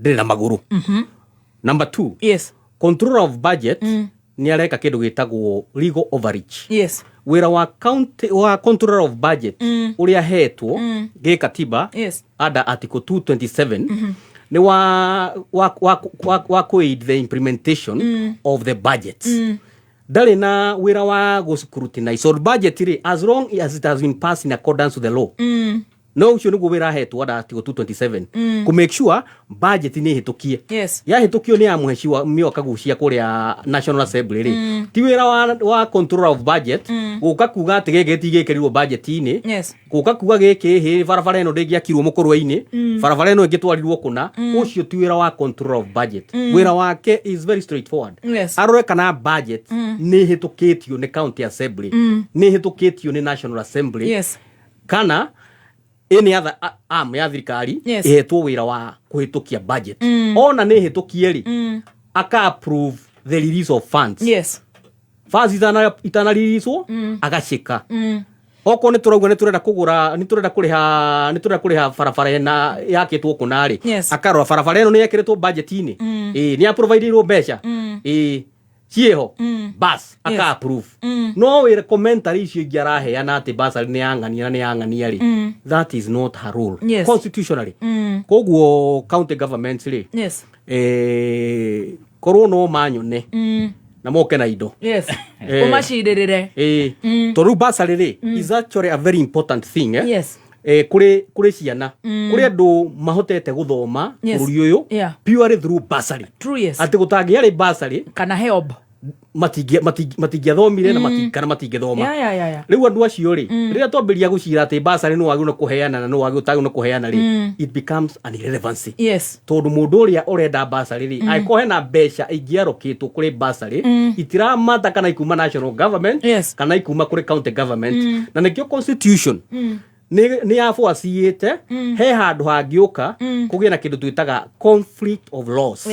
ndĩrĩ na magũrũ. Number 2, yes, controller of budget nĩ areka kĩndũ gĩtagwo legal overreach. Yes, wĩra wa county wa controller of budget ũrĩa hetwo gĩkatiba under article 227 nĩ wa kuaid the implementation of the budget. Darĩ na wĩra wa scrutinize on budget as long as it has been passed in accordance with the law. No ucio nĩguo wĩra hetwo under article 227 ku make sure budget nĩ hĩtũkie. Ya hĩtũkio nĩ ya mũheciwa mĩoka gucia kũrĩa National Assembly rĩ. Ti wĩra wa controller of budget gũka kuga atĩ gĩkĩ tigĩkĩrirwo budget-inĩ. Gũka kuga gĩkĩ barabara ĩno ndĩngĩakirwo mũkũrũ-inĩ, barabara ĩno ĩngĩtwarirwo kũna. Ucio ti wĩra wa controller of budget. Wĩra wake is very straightforward. Arore kana budget nĩ hĩtũkĩtio nĩ county assembly, nĩ hĩtũkĩtio nĩ National Assembly, kana any other arm ya thirikari ihetwo wĩra wa kuhĩtũkia budget. Ona nĩ hĩtũkie rĩ, aka approve the release of funds. Funds itanareleaswo agacika. Oko nĩ turauga nĩ turenda kũgũra, nĩ turenda kũrĩha barabara na yakĩtwo kũna rĩ, akarora barabara ĩno nĩ yekĩrĩtwo budget-inĩ, nĩ aprovideirwo mbeca, cieho bas aka approve. No we commentary icio ingĩ araheana atĩ basari nĩ yang'ania na nĩ yang'ania rĩ, that is not her role constitutionally. Koguo county governments rĩ, korwo no manyone na moke na indo umacirĩrĩre tondũ basari rĩ is actually a very important thing. Kũrĩ ciana, kũrĩ andũ mahotete gũthoma bũrũri ũyũ purely through basari. Atĩ gũtangĩarĩ basari kana help matingĩathomire na kana matingĩthoma. Rĩu andũ acio rĩ, rĩrĩa twambĩrĩria gũcira atĩ basari nĩ wagĩrĩirwo kũheana na nĩ wagĩrĩirwo kũheana rĩ, it becomes an irrelevancy. Tondũ mũndũ ũrĩa ũrenda basari rĩ, angĩkorwo hena mbeca ingĩarokĩtwo kũrĩ basari, itiramata kana ikuma national government kana ikuma kũrĩ county government. Na nĩkĩo constitution ni afuasiete he handũ hangĩũka kũgĩa na kĩndũ twĩtaga conflict of laws.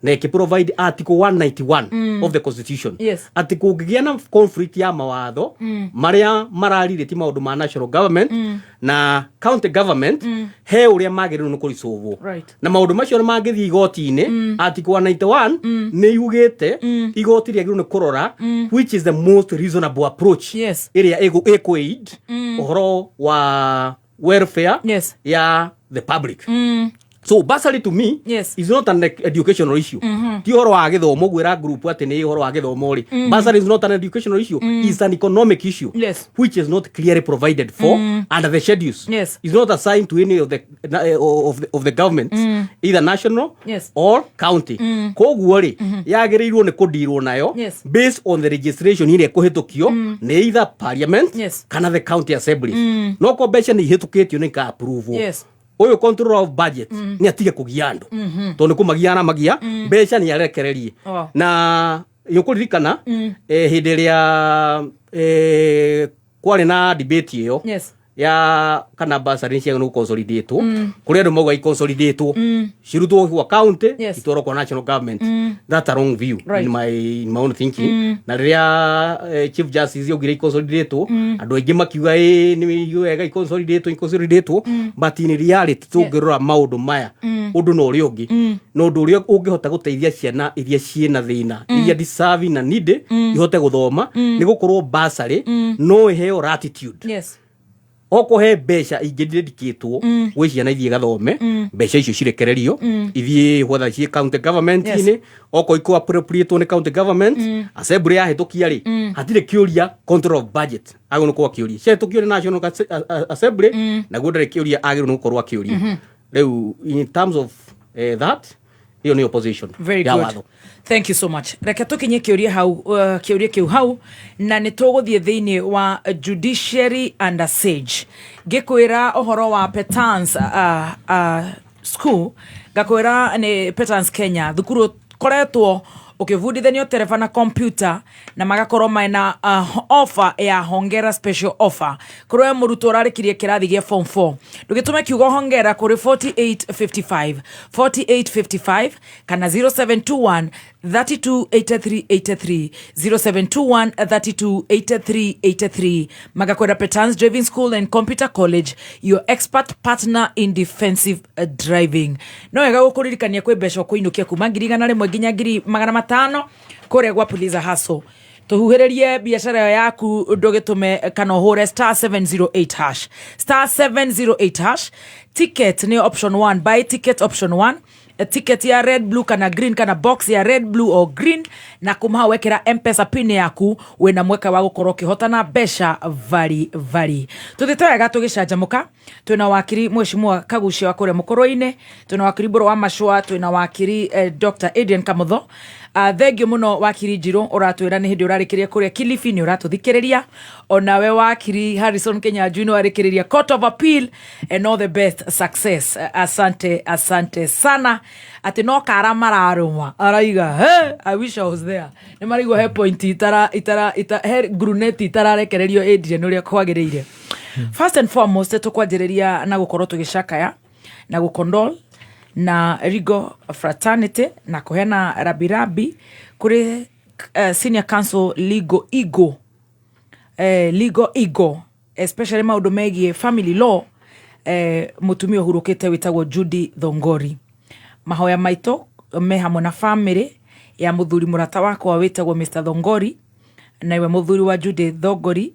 Na provide article 191 of the constitution. Ati kũngĩgĩa na conflict ya mawatho marĩa mararĩtie maũndũ ma national government na county government, he ũrĩa magĩrĩirwo nĩ kũrĩsolve. Na maũndũ macio nĩ mangĩthiĩ igoti-inĩ, article 191 nĩ yugĩte igoti rĩagĩrĩirwo nĩ kũrora which is the most reasonable approach ĩrĩa ĩkũaid ũhoro wa welfare ya the public. So basically to me is not an educational issue. Ti horo wa gĩthomo gwĩra group atĩ nĩ horo wa gĩthomo rĩ. Basically is not an educational issue. It's an economic issue which is not clearly provided for under the schedules. It's not assigned to any of the government, either national or county. Koguo rĩ, yagĩrĩirwo nĩ kũndirwo nayo based on the registration ĩrĩa kũhĩtũkio nĩ either parliament kana the county assembly. No ko mbeca nĩ ihĩtũkĩtio nĩ ka approve. Oyo control of budget ni atige kugia andu tondu kumagia na magia mbeca ni arekererie na yokuririkana hindi ria kwari na debate iyo ya kana basari cia no consolidate kuri andu mauga consolidate cirutwo kwa county itoro kwa national government. That a wrong view in my own thinking. Na ria chief justice yogire consolidate andu aingi makiuga ni wega consolidate but in reality tungirora maundu maya undu no ri ungi no ndu ri ungihota guteithia ciana iria ciena thina iria deserve na need ihote guthoma ni gukorwo basari no iheo attitude. Oko he mbeca ingĩdedicatwo gwĩ ciana ithiĩ gathome, mbeca icio cirekererio ithiĩ whether ciĩ county government-inĩ, oko iko appropriate nĩ county government, assembly yahĩtũkia rĩ, hatirĩ kĩũria control of budget agĩrĩirwo nĩ gũkorwo akĩũria. Ciahĩtũkio nĩ national assembly naguo ndarĩ kĩũria agĩrĩirwo nĩ gũkorwo akĩũria. Rĩu in terms of that, hiyo ni opposition. Very good. Thank you so much. Reke tukinye kiuria kiu hau na nitugũthiĩ thĩinĩ wa judiciary and SAGE. Ngĩkwĩra ũhoro wa Petans school, ngakwĩra nĩ Petans Kenya, thukuru koretwo ukivudithanio tereba na computer na magakorwo maina offer ya hongera special offer kuri muruto urarikirie kirathi gia form 4 ndugitume kiugo hongera kuri 4855 kana 0721 328383 0721 328383 magakwenda Petans Driving School and Computer College, your expert partner in defensive driving. No wega gukuririkania kwi mbeca kuinukia kuma 1,100 nginya 500 kore gwa Puliza Hustle. Tuhuhererie biashara yaku ndugitume kana hore *708#. *708#. Ticket ni option 1. Buy ticket option 1. A ticket ya red, blue kana green kana box ya red, blue or green na kumha wekera M-Pesa pin yaku wena mweka wa gukorwo kihotana besha vari. Tuthitwega tugicanjamuka twina wakiri Mheshimiwa Kagucia wa kuria Mukoroine, twina wakiri Buru wa Mashua, twina wakiri Dr. Adrian Kamutho. Thengio muno wakiri Njiro uratwira ni hindi urarikiria kuria Kilifi ni uratuthikiriria, onawe wakiri Harrison Kenya Junior arikiriria Court of Appeal, and all the best success. Asante sana. Ati no kara mararuma araiga I wish I was there. Ni marigo he point itara he gruneti itararekererio Adrian uria kwagiriire. First and foremost tukwanjiriria na gukorwo tugicakaya na gukondol na Rigo Fraternity na kuhena rabirabi kuri Senior Counsel Legal Ego especially maundu megie family law. Mutumia hurukite witagwo Judy Thongori. Mahoya maito me hamwe na family ya muthuri murata wakwa witagwo Mr. Thongori na iwe muthuri wa Judy Thongori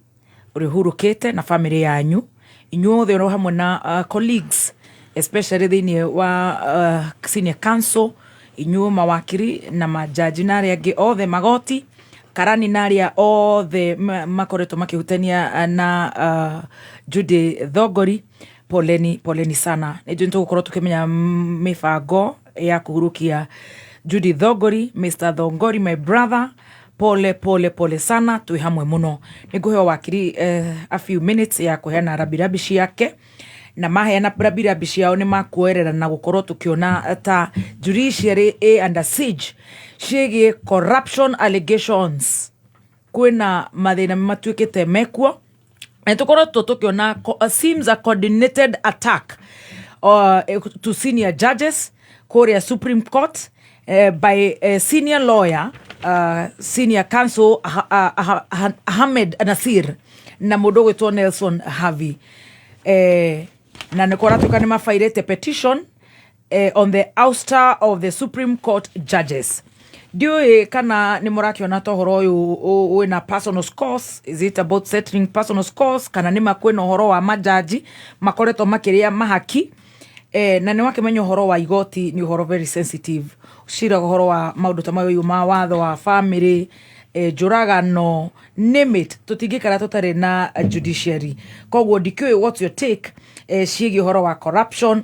uri hurukite na family yanyu inyuothe ro hamwe na colleagues especially thini wa Senior Counsel inyuo mawakiri na majaji nari age othe magoti karani naria othe makoreto makihutania na Judy Thongori. Poleni sana. Nijuntu gukorwo tukimenya mifango ya kuhurukia Judy Thongori. Mr. Thongori, my brother, pole sana, tui hamwe muno. Niguheo wakiri a few minutes ya kuheana rabirabishi yake na maheana rabirabishi yao ni makuerera na gukorwo tukiona ta judiciary under siege shege corruption allegations kwina mathina matuikite mekwo. And tukiona seems a coordinated attack to senior judges, Korea Supreme Court, by a senior lawyer, Senior Counsel Ahmed Nasir na mudogo to Nelson Havi. Na nekora tukani mafairete petition on the ouster of the Supreme Court judges. Dio kana ni murakiona tohoro uyu wina personal scores. Is it about settling personal scores? Kana ni makwena horo wa majaji makoreto makiria mahaki na ni wakimenya horo wa igoti ni horo very sensitive. Ushira horo wa maundu tamayo yuma watho wa family juragano name it tutigikara tutare na judiciary. Kogwo dikyo what your take shigi horo wa corruption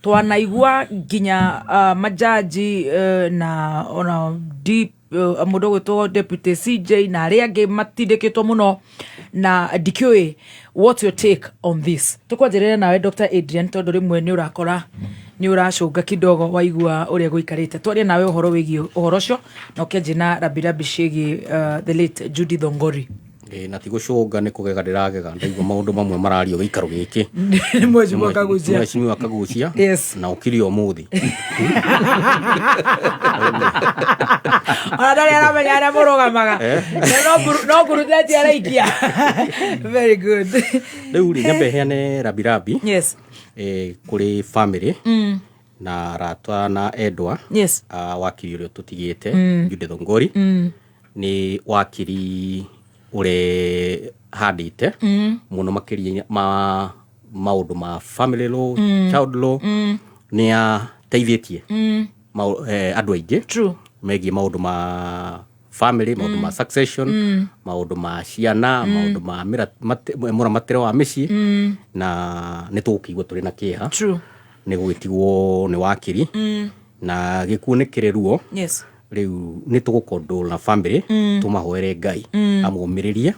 twanaigua ginya majaji na ona deep mudogo to deputy CJ na ariage matindeketwo muno na dikyoe. What's your take on this? Tukwajerera nawe Dr. Adrian tondu rimwe ni urakora ni uracunga kidogo waigua uria guikarite twaria nawe uhoro wigi uhoro cio na ukienjina rabirabi shigi the late Judy Thongori. Na tigucunga ni kugega ndiragega ndaigua maundu mamwe marario gikaro giki Mheshimiwa Kagucia. Mheshimiwa Kagucia Yes. na ukiri omuthi Adari aramenya ara murugamaga no gurudeti araikia. Very good. Riu ri nyambe heane rabirabi. Yes. Kuri family na ratwa na edwa. Yes. Wakiri uria tutigite Judy Thongori ni wakiri ure hadite muno makiria maundu ma family law, child law ni teithietie andu aingi megie maundu ma family, maundu ma succession, maundu ma ciana, maundu ma muramatire wa micii na nitukigwa turi na kieha ni gwitigwo ni wakiri na gikuo ni kireruo. Yes. riu ni tugukondol na family tumahoere Ngai amumiririe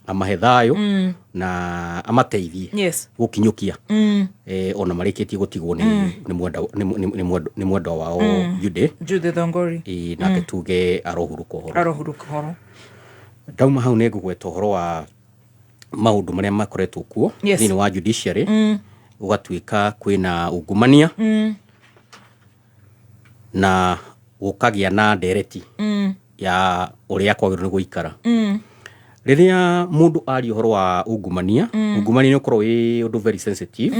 amahe thayo na amateithie gukinyukia ona marikitie gutigwo ni mwenda wao Jude Thongori na tuge arohuruka horo dauma hau ne gugweta horo wa maundu maria makoretwo kuo thini wa judiciary ugatuika kwina ungumania na gukagia na ndereti ya uria kwagirwo guikara riria mundu ari horo wa ungumania ungumania ni korwo wi undu very sensitive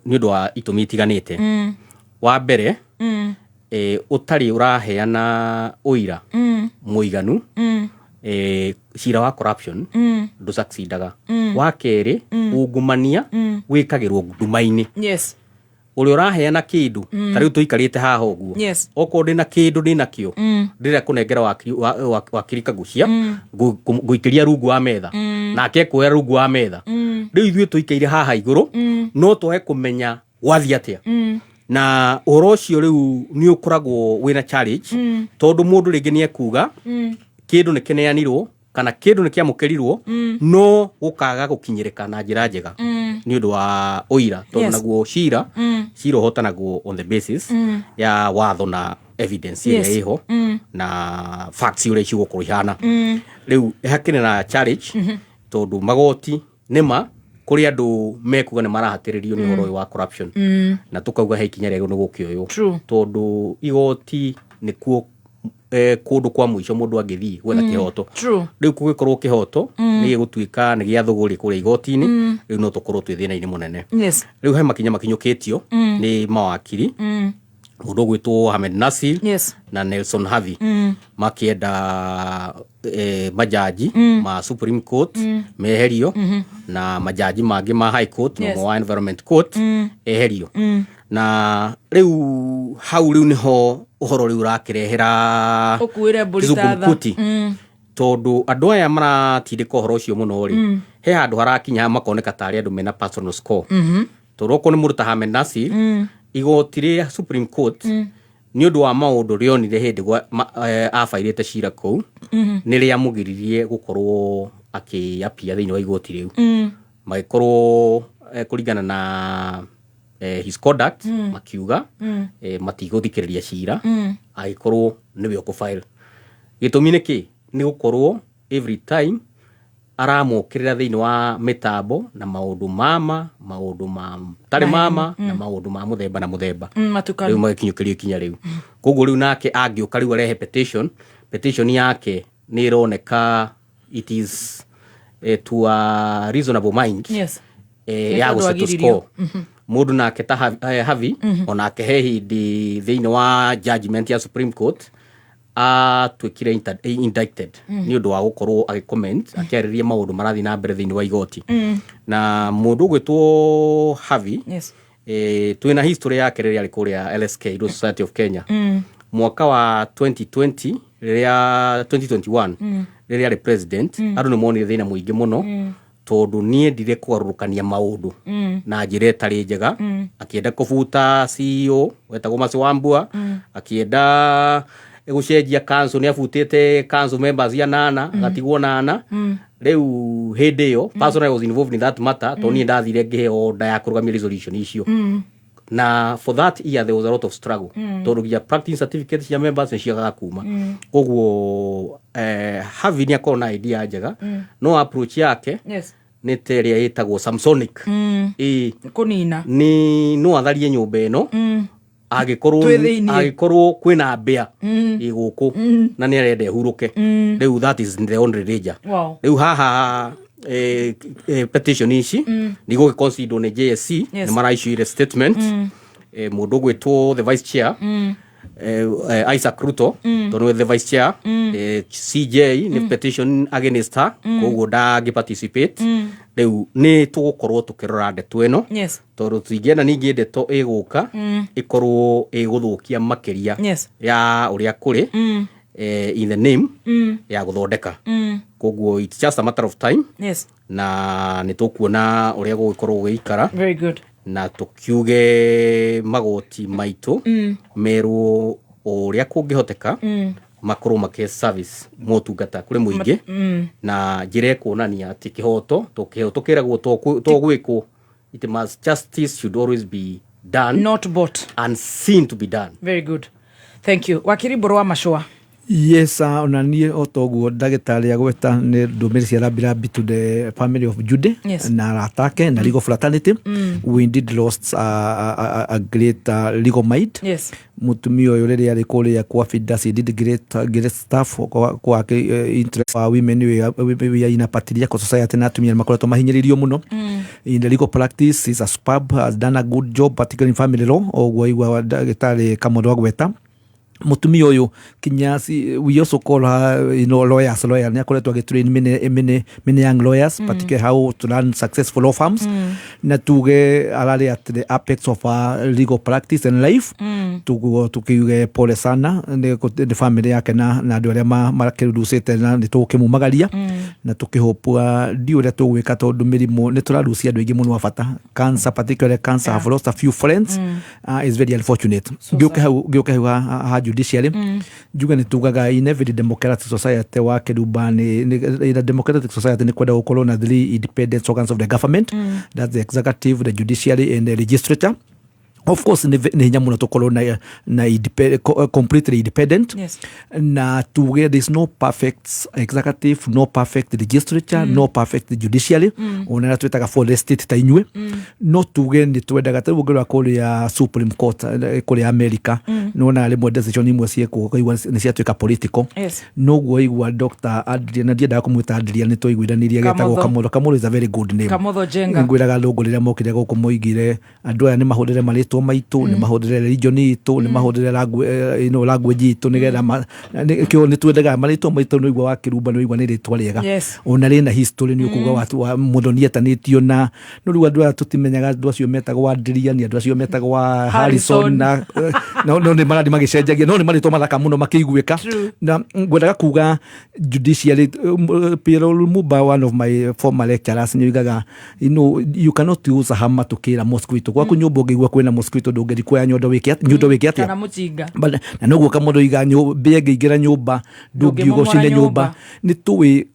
ni undu wa itumi itiganite wa mbere utari uraheana uira muiganu cira wa corruption ndu succeedaga wa keri ungumania wikagirwo ndumaini uri uraheana kindu tari tuikarite haha uguo oko ndina kindu ndina kio ndira kunengera wakirika gucia guikiria rungu wa metha nake kuoya rungu wa metha riu ithuĩ tuikaire haha iguru no twae kumenya wathi atia na orocio riu ni ukoragwo wina challenge tondu mundu ringi ni ekuga kindu ni kineanirwo kana kindu ni kiamukerirwo no gukaga gukinyirika na njira njega ni undu wa oira tondu naguo cira hotanagwo on the basis ya watho na evidence iria iho na facts iria cigukorwo ihana riu hakire na challenge tondu magoti nima kuri andu mekuga ni marahatiririo ni horo wa corruption na tukauga he ikinya rego ni gukioyo tondu igoti ni kuo kundu kwa muico mundu angithii gwetha kihoto riu kugikorwo kihoto ni gutuika ni gia thuguri kuri igoti-ini riu no tukorwo twi thina-ini munene riu he makinya makinyukitio ni mawakiri mundu gwitwo Ahmed Nasir na Nelson Havi makienda majaji ma Supreme Court meherio na majaji mangi ma High Court na wa Environment Court eherio na riu hau riu niho uhoro riu rakirehera ukuire bulitatha tondu andu aya maratindika uhoro ucio muno ri he handu harakinya makoneka tari andu mena personal score tondu ko ni mundu ta Ahmed Nasir igoti ria Supreme Court ni undu wa maundu rionire hindi afairite cira kou ni ria mugiririe gukorwo akiapia thiini wa igoti riu magikorwo kuringana na his conduct makiuga matiguthikiriria cira agikorwo niwe okufile gitumi niki ni gukorwo every time aramukirira thiini wa mitambo na maundu maundu tari mama na maundu ma muthemba na muthemba riu magikinyukirio ikinya riu koguo riu nake angiuka riu arehe petition yake ni ironeka it is to a reasonable mind ya gusettle score mundu nake ta Havi onake he hindi thiini wa judgment ya Supreme Court twikire indicted ni undu wa gukorwo agicomment akiariria maundu marathi na mbere thiini wa igoti na mundu gwitwo Havi twina history yake riria ari kuria LSK Law Society of Kenya mwaka wa 2020 2021 riria ari president andu ni monire thina muingi muno tondu nie ndire kugarurukania maundu na njira itari njega akienda kubuta CEO wetagwo Mercy Wambua akienda gucenjia council ni abutite council members ya 8 agatigwo 8 riu hindi yo personally I was involved in that matter to nie ndathire ngihe order ya kurugamia resolution icio na for that year there was a lot of struggle tondu gya practicing certificates ya members ni ciagaga kuma koguo Havi ni akona idea njega no approach yake ni teria itagwo Samsonic kunina ni no atharie nyumba ino agikorwo kwina mbea iguku na ni arende huruke riu that is the only danger riu haha petition ici ni go consider ni JSC ni mara issue statement mundu gwitwo the vice chair Isaac Ruto tondu the vice chair CJ ni petition against her koguo ndagi participate riu ni tugukorwo tukirora ndeto ino tondu tuingienda ningi ndeto iguka ikorwo iguthukia makiria ya uria kuri in the name ya guthondeka koguo it's just a matter of time na ni tukuona uria gugikorwo guikara very good na tukiuge magoti maitu meru uria kungihoteka makorwo make service motungata kuri muingi na njire kuonania ati kihoto tukiragwo to gwiko it must justice should always be done, not bought and seen to be done. Very good, thank you. Wakiri Borwa Mashua. Yes, onanie otoguo ndagitari agweta ne ndumiri cia rabirabi to the family of Jude, yes. na atake na legal fraternity. We indeed lost a great legal might. Yes. Mutumio yule yari kule ya kwa Fidasi did great stuff kwa interest wa women we inapatiria kwa society na tumia makoleto mahinyiririo muno. In the legal practice is a superb, has done a good job particularly in family law ogwa igwa ndagitari kamodo agweta. Mutumio yo kinyasi, we also call her lawyers ni akoletwa getrain many young lawyers particularly how to run successful law firms na tuge alale at the apex of legal practice and life tukiuge pole sana the family yake na andu aria marakirudusite na nitukimumagaria na tukihopua ndio ria tugwika tondu mirimu ni turarucia andu aingi muno wa bata. Cancer, particularly cancer, have lost a few friends. Is very unfortunate. Gioke ha judiciary juga ni tugaga in every democratic society wa Kedubani in a democratic society ni kwenda gukorwo na 3 independent organs of the government, that's the executive, the judiciary and the legislature. Of course ni nyamuno tokolo na completely independent. Yes. Na tuge there is no perfect executive, no perfect legislature, no perfect judiciary. Ona twetaga for state tainywe. No tuge ni twedaga tugirwa kole ya Supreme Court kole ya America. No na le decision imwe cie ko ni cia tweka political. Yes. No go igwa Dr. Adrian na dia kumwita Adrian ni toiguithaniria getagwo Kamotho is a very good name. Kamotho Jenga. Ngwiraga logo rira mokire guko moigire andu aya ni mahudire marito maitu ni mahudire religion itu ni mahudire language itu nigetha kio ni twendaga marito maitu no igwa wakirumba no igwa ni ritwa riega. Ona rina history ni ukuga watu wa muthoni etanitio na no riu andu tutimenyaga andu acio metagwo Adrian ni andu acio metagwo Harrison na no ni maradi magicenjagia no ni marito mathaka muno makiguika na ngwendaga kuga judiciary Pierre Lumumba, one of my former lecturers, ni igaga you cannot use a hammer to kill a mosquito kwa kunyumba ngigwa kwena mosquito ndongeri kwa nyondo wiki atia kana mutinga na no guka mundu iga nyumba ngigira nyumba ndungiugo cine nyumba ni tuwi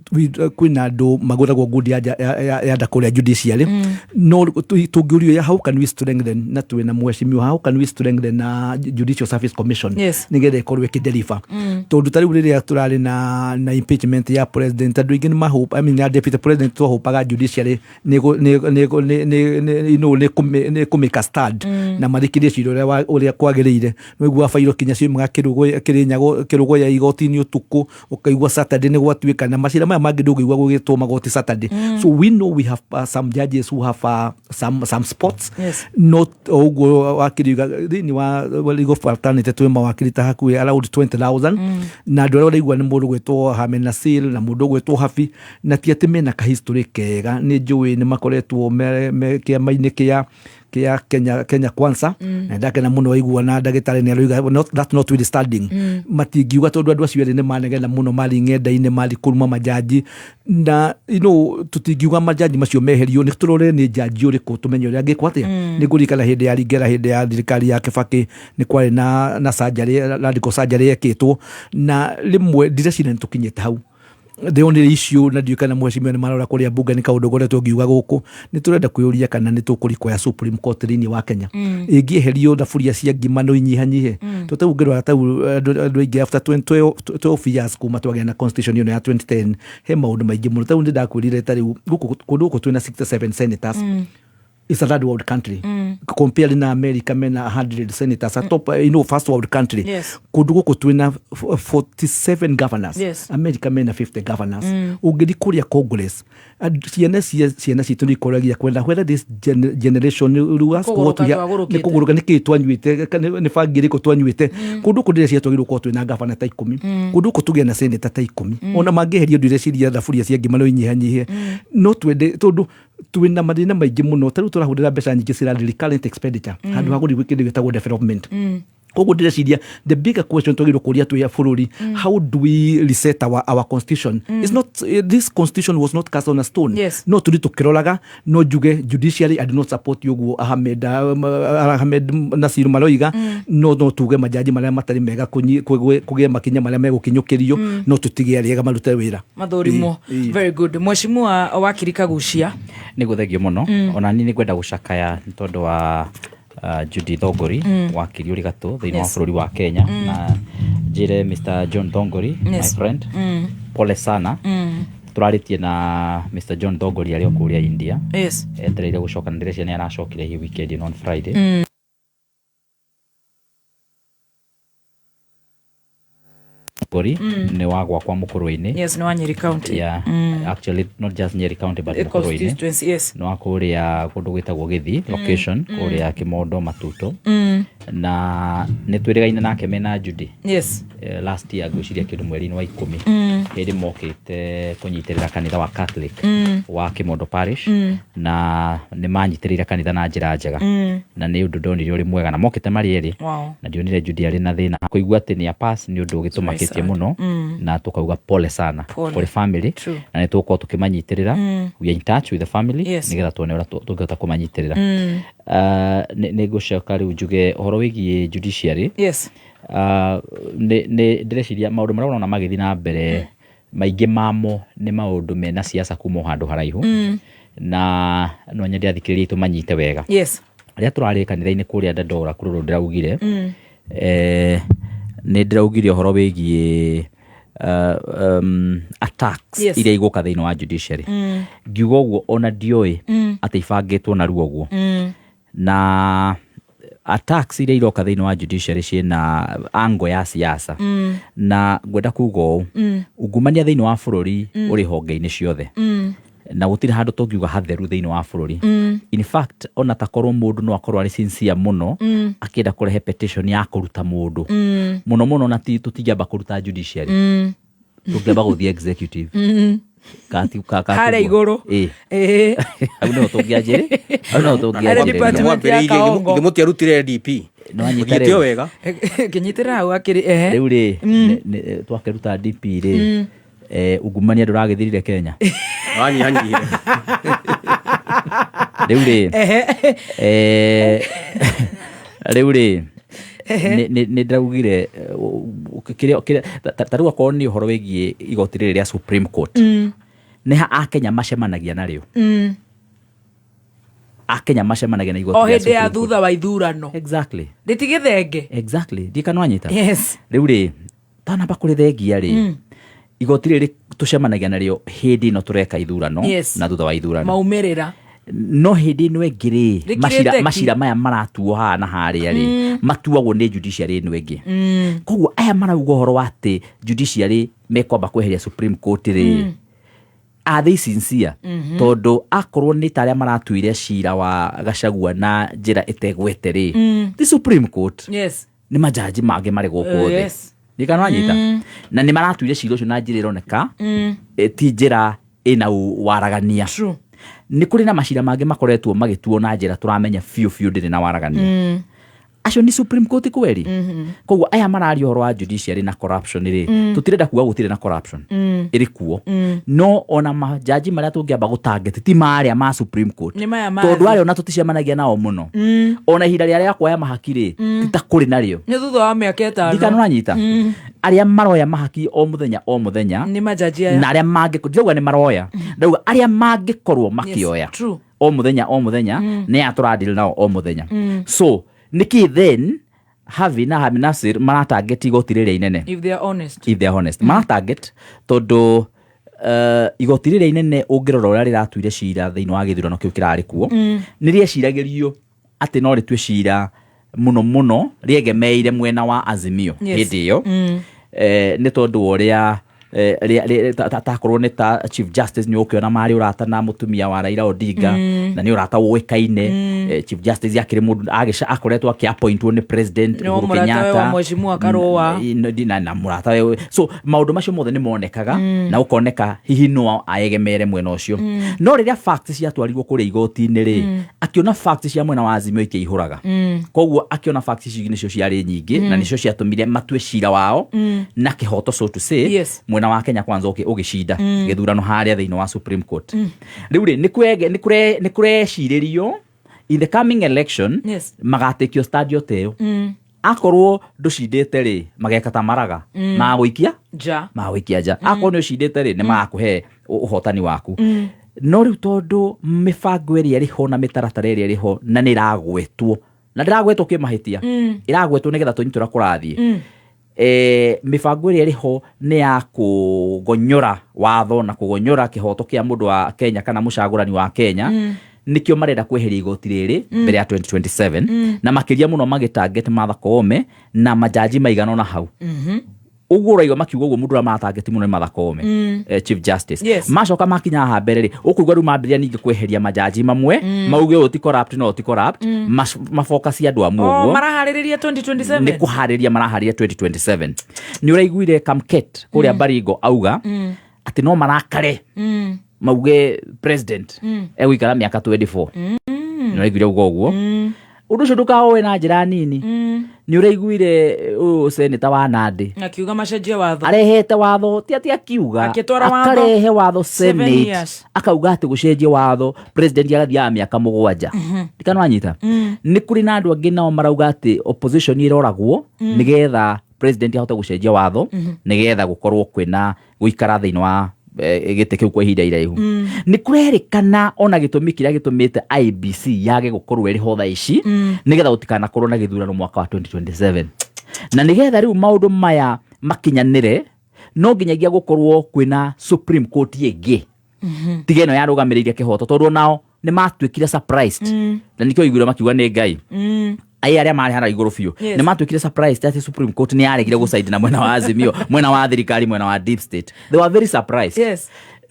kwina andu maguragwo ngudi ya ndakuria judiciary no tungiurio ya how can we strengthen na twina mweshimio how can we strengthen na Judicial Service Commission nigetha ikorwe kideliver tondu tari riria turari na impeachment ya president andu ingi ni mahope ya deputy president to hopaga judiciary ni kumika start na marikire ciro uria kwagirire no igwa fairo kinya cio kirugo ya igoti ni utuku ukaigwa Saturday ni gwatuika na macira maya mangi ndugigwa gugitwo magoti Saturday. So we know we have some judges who have some spots not ogwo wakiriga thini wa legal fraternity twe mawakiri ta haku around 20,000 na ndu aria igwa ni mundu gwetwo Hamenasil na mundu gwetwo Hafi na tiatemena ka history kega ni njui ni makoretwo me kia maini kia Kenya Kwanza na ndake na muno igwa na ndagitari ni aruga that's not really standing matingiuga tondu andu acio ni manegena muno mali ngenda-ine mali kuruma majaji na tutingiuga majaji macio meherio ni turore ni jaji uriku tumenye uria angikwa atia ni ngurikana hindi ya Ligera hindi ya thirikari ya Kibaki ni kwari na surgery radical surgery yekitwo na limwe direction tukinyete hau. The only issue na ndiukana mweshimio ni marora kuria bunge ni kaundu gore tungiuga guku ni turenda kuyuria kana ni tukurikwa ya Supreme Court thini wa Kenya ingieherio thaburia cia ngima no inyihanyihe tutugirwa ta andu aingi after 12 years kuma twagea na constitution ino ya 2010 he maundu maingi muno tau ndakwirire tari guku kundu twina 67 senators. It's a third world country. Compared na America mena 100 senators a top first world country. Kundu guku twina 47 governors. America mena 50 governors. Ugiri kuria Congress ciana citu ni koragia kwenda whether this generation ruas ko ni kuguruka ni kitwanyuite ni fangiri ko twanyuite kundu kudire cia twagirwo ko twina governor ta 10 kundu ko tugia na senator ta 10 ona mangeherio ndire ciria thaburia cia ngima no inyihanyihe no twende tondu twina mathina maingi muno taru turahurira mbeca nyingi cira current expenditure handu haguri gwikindi gitagwo development Koguo ndireciria the bigger question tugirwo kuria tu ya bururi, how do we reset our constitution? It's not this constitution was not cast on a stone. Yes. No turi tukirolaga no juge judiciary I do not support yoguo Ahmed Nasir Maloiga no tuge majaji maria matari mega kugia makinya maria megukinyukirio no tutige ariega marute wira mathurimo. Very good. Mheshimiwa wakiri Kagucia ni guthegio muno ona ni ngwenda gucakaya tondu wa Judy Thongori wakiri uri gatu thiini wa bururi wa Kenya na jire Mr. John Thongori my friend pole sana turaritie na Mr. John Thongori ari okuria India etereire gucoka ndirecia ni aracokire hi weekend on Friday Gori ni wagwa kwa Mukurweini. Yes, ni wa Nyeri County. Yeah, actually not just Nyeri County but Mukurweini. Yes. No akuria kundu gwitagwo Githi location kuria Kimondo Matuto. Na nitwirigaine nake mena Judy. Yes. Last year gwiciria kindu mweri wa 10 hindi mokite kunyitirira kanitha wa Catholic wa Kimondo Parish na ni manyitirira kanitha na njira njega na ni undu ndonire uri mwega na mokite mari eri na ndionire Judy ari na thina kuigua ati ni a pass ni undu gitumakitie muno na tukauga pole sana for family na nituko tukimanyitirira we are in touch with the family nigetha tuone ura tungehota kumanyitirira ni gucoka riu njuge horo wigie judiciary ne ndĩreciria maũndũ marĩa ũrona magĩthiĩ na mbere maingĩ mamo nĩ maũndũ mena siasa kuma handũ haraihu na no nyende athikĩrĩrie tũmanyite wega rĩrĩa tũrarĩ kanitha-inĩ kũrĩa Dandora kũrũrũ ndĩraugire nĩ ndĩraugire ũhoro wĩgiĩ attacks iria igũka thĩinĩ wa judiciary ngiuga ũguo ona ndioĩ atĩ ibangĩtwo naruo ũguo na attacks iria iroka thĩinĩ wa judiciary ciĩna ango ya siasa na ngwenda kuuga ũũ ungumania thĩinĩ wa bũrũri ũrĩ honge-inĩ ciothe na gũtirĩ handũ tũngiuga hatheru thĩinĩ wa bũrũri in fact ona takorwo mũndũ no akorwo arĩ sincere mũno akĩenda kũrehe petition ya kũruta mũndũ mũno mũno na tũtingĩamba kũruta judiciary tũngĩamba gũthiĩ executive hara iguru au no tũngĩanjĩrĩ au no tũngĩanjĩrĩ ngimutia rutire DP no anyitire wega kinyitira hau akiri rĩu rĩ twakeruta DP rĩ ungumania ndũragĩthirire Kenya wanyihanyihire rĩu rĩ rĩu rĩ nĩ ndaugire tarĩu akorwo nĩ ũhoro wĩgiĩ igoti rĩrĩ rĩa Supreme Court nĩ Akenya macemanagia narĩo Akenya macemanagia na igoti rĩa Supreme Court o hĩndĩ ya thutha wa ithurano exactly rĩtigĩthenge exactly ndikano anyita yes rĩu rĩ tanamba kũrĩthengia rĩ igoti rĩrĩ tũcemanagia narĩo hĩndĩ ĩno tũreka ithurano na thutha wa ithurano maumĩrĩra no hĩndĩ ĩno ĩngĩ rĩ macira maya maratuo haha na harĩa rĩ matuagwo nĩ judiciary ĩno ĩngĩ koguo aya marauga ũhoro wa atĩ judiciary mekwamba kweheria Supreme Court rĩ are they sincere tondũ akorwo nĩ ta arĩa maratuire cira wa Gachagua na njĩra ĩtegwete rĩ the Supreme Court nĩ majaji mangĩ marĩ gũkũ thĩ ndikano anyita na nĩ maratuire cira ũcio na njĩra ĩroneka ti njĩra ĩna waragania nĩ kũrĩ na macira mangĩ makoretwo magĩtuo na njĩra tũramenya biũ ndĩrĩ na waragania acio ni Supreme Court kweri koguo aya mararia ũhoro wa judiciary na corruption rĩ tutirenda kuga gũtirĩ na corruption ĩrĩ kuo no ona majaji marĩa tũngĩamba gũtarget ti marĩa ma Supreme Court tondũ arĩa ona tũticemanagia nao mũno ona ihinda rĩrĩa kuoya mahaki rĩ ti ta kũrĩ narĩo nĩ thutha wa mĩaka 5 ndikano anyita arĩa maroya mahaki o mũthenya nĩ majaji aya na arĩa mangĩkorwo nĩ maroya ndauga arĩa mangĩkorwo makĩoya o mũthenya nĩ atũradil nao o mũthenya so niki then Havi na Habi Nasir maratarget igoti rĩrĩa inene if they are honest maratarget tondu igoti rĩrĩa inene ũngĩrora ũrĩa rĩratuire cira thĩinĩ wa gĩthurano kĩu kĩrarĩ kuo nĩ rĩeciragĩrio atĩ no rĩtue cira mũno rĩegemeire mwena wa Azimio hĩndĩ ĩyo nĩ tondu ũrĩa takorwo nĩ ta Chief Justice nĩ ũkĩona marĩ ũrata na mũtumia wa Raila Odinga na nĩ ũrata ũĩkaine. Chief Justice akĩrĩ mũndũ akoretwo akĩappointwo nĩ President Uhuru Kenyatta na mũrata we. So maũndũ macio mothe nĩ monekaga na ũkoneka hihi no aegemere mwena ũcio. No rĩrĩa facts ciatwarirwo kũrĩa igoti-inĩ rĩ, akĩona facts cia mwena wa Azimio ikĩihũraga. Koguo akĩona facts icio nĩcio ciarĩ nyingĩ na nĩcio ciatũmire matue cira wao na kĩhoto, so to say, mwena wa Kenya Kwanza ũgĩcinda gĩthurano harĩa thĩinĩ wa Supreme Court. Rĩu rĩ nĩ kũrecirĩrio in the coming election magatekio stadio teo. Akorwo ndũcindĩte rĩ, mageka ta maraga magũikia nja. Akorwo nĩ ũcindĩte rĩ, nĩ magakũhe ũhotani waku. No rĩu tondũ mĩbango ĩrĩa ĩrĩho na mĩtaratara ĩrĩa ĩrĩho na nĩ ĩragwetwo na ndĩragwetwo kĩmahĩtia, ĩragwetwo nĩgetha tũnyitũra kũrathiĩ. Mĩbango ĩrĩa ĩrĩho nĩ ya kũgonyora watho na kũgonyora kĩhoto kĩa mũndũ wa Kenya kana mũcagũrani wa Kenya. Nikio marenda kweheria igoti rĩrĩ mbere ya 2027 na makĩria mũno magĩtarget Martha Koome na majaji maigana na hau. Ũguo ũraiga makiuga ũguo mũndũ ũramatarget mũno nĩ Martha Koome, Chief Justice. Macoka makinya haha mbere rĩ, ũkũigua rĩu mambĩrĩria ningĩ kweheria majaji mamwe mauge ũyũ ti corrupt no ti corrupt, mafocus andũ amwe ũguo maraharĩrĩria 2027 nĩ kũharĩria maraharĩria 2027. Nĩ ũraiguire Kamket kũrĩa Baringo auga atĩ no marakare mauge president egũikara mĩaka 24. Nĩ ũraiguire ũguo ũndũ ũcio ndũkaoe na njĩra nini. Nĩ ũraiguire seneta wa Nandi akiuga macenjie watho, arehete watho ti akiuga akarehe watho Senate akauga atĩ gũcenjia watho president agathiaga mĩaka 7. Ndikano anyita. Nĩ kũrĩ na andũ angĩ nao marauga atĩ opposition ĩroragwo nĩgetha president ahote gũcenjia watho nĩgetha gũkorwo kwĩna gũikara thĩinĩ wa gĩtĩ kĩu kwa ihinda iraihu. Nĩ kũrerĩkana ona gĩtũmi kĩrĩa gĩtũmĩte IEBC yage gũkorwo ĩrĩ ho thaa ici nĩgetha gũtikanakorwo na gĩthurano mwaka wa 2027. Na nĩgetha rĩu maũndũ maya makinyanĩre no nginyagia gũkorwo kwĩna Supreme Court ĩngĩ tiga ĩno yarũgamĩrĩire kĩhoto, tondũ nao nĩ matuĩkire surprised na nĩkĩo iguire makiuga nĩ Ngai. Arĩa marĩ hana igũrũ biũ nĩ matuĩkire surprised atĩ Supreme Court nĩ yaregire gũcaidi na mwena wa Azimio, mwena wa thirikari, mwena wa deep state. They were very surprised.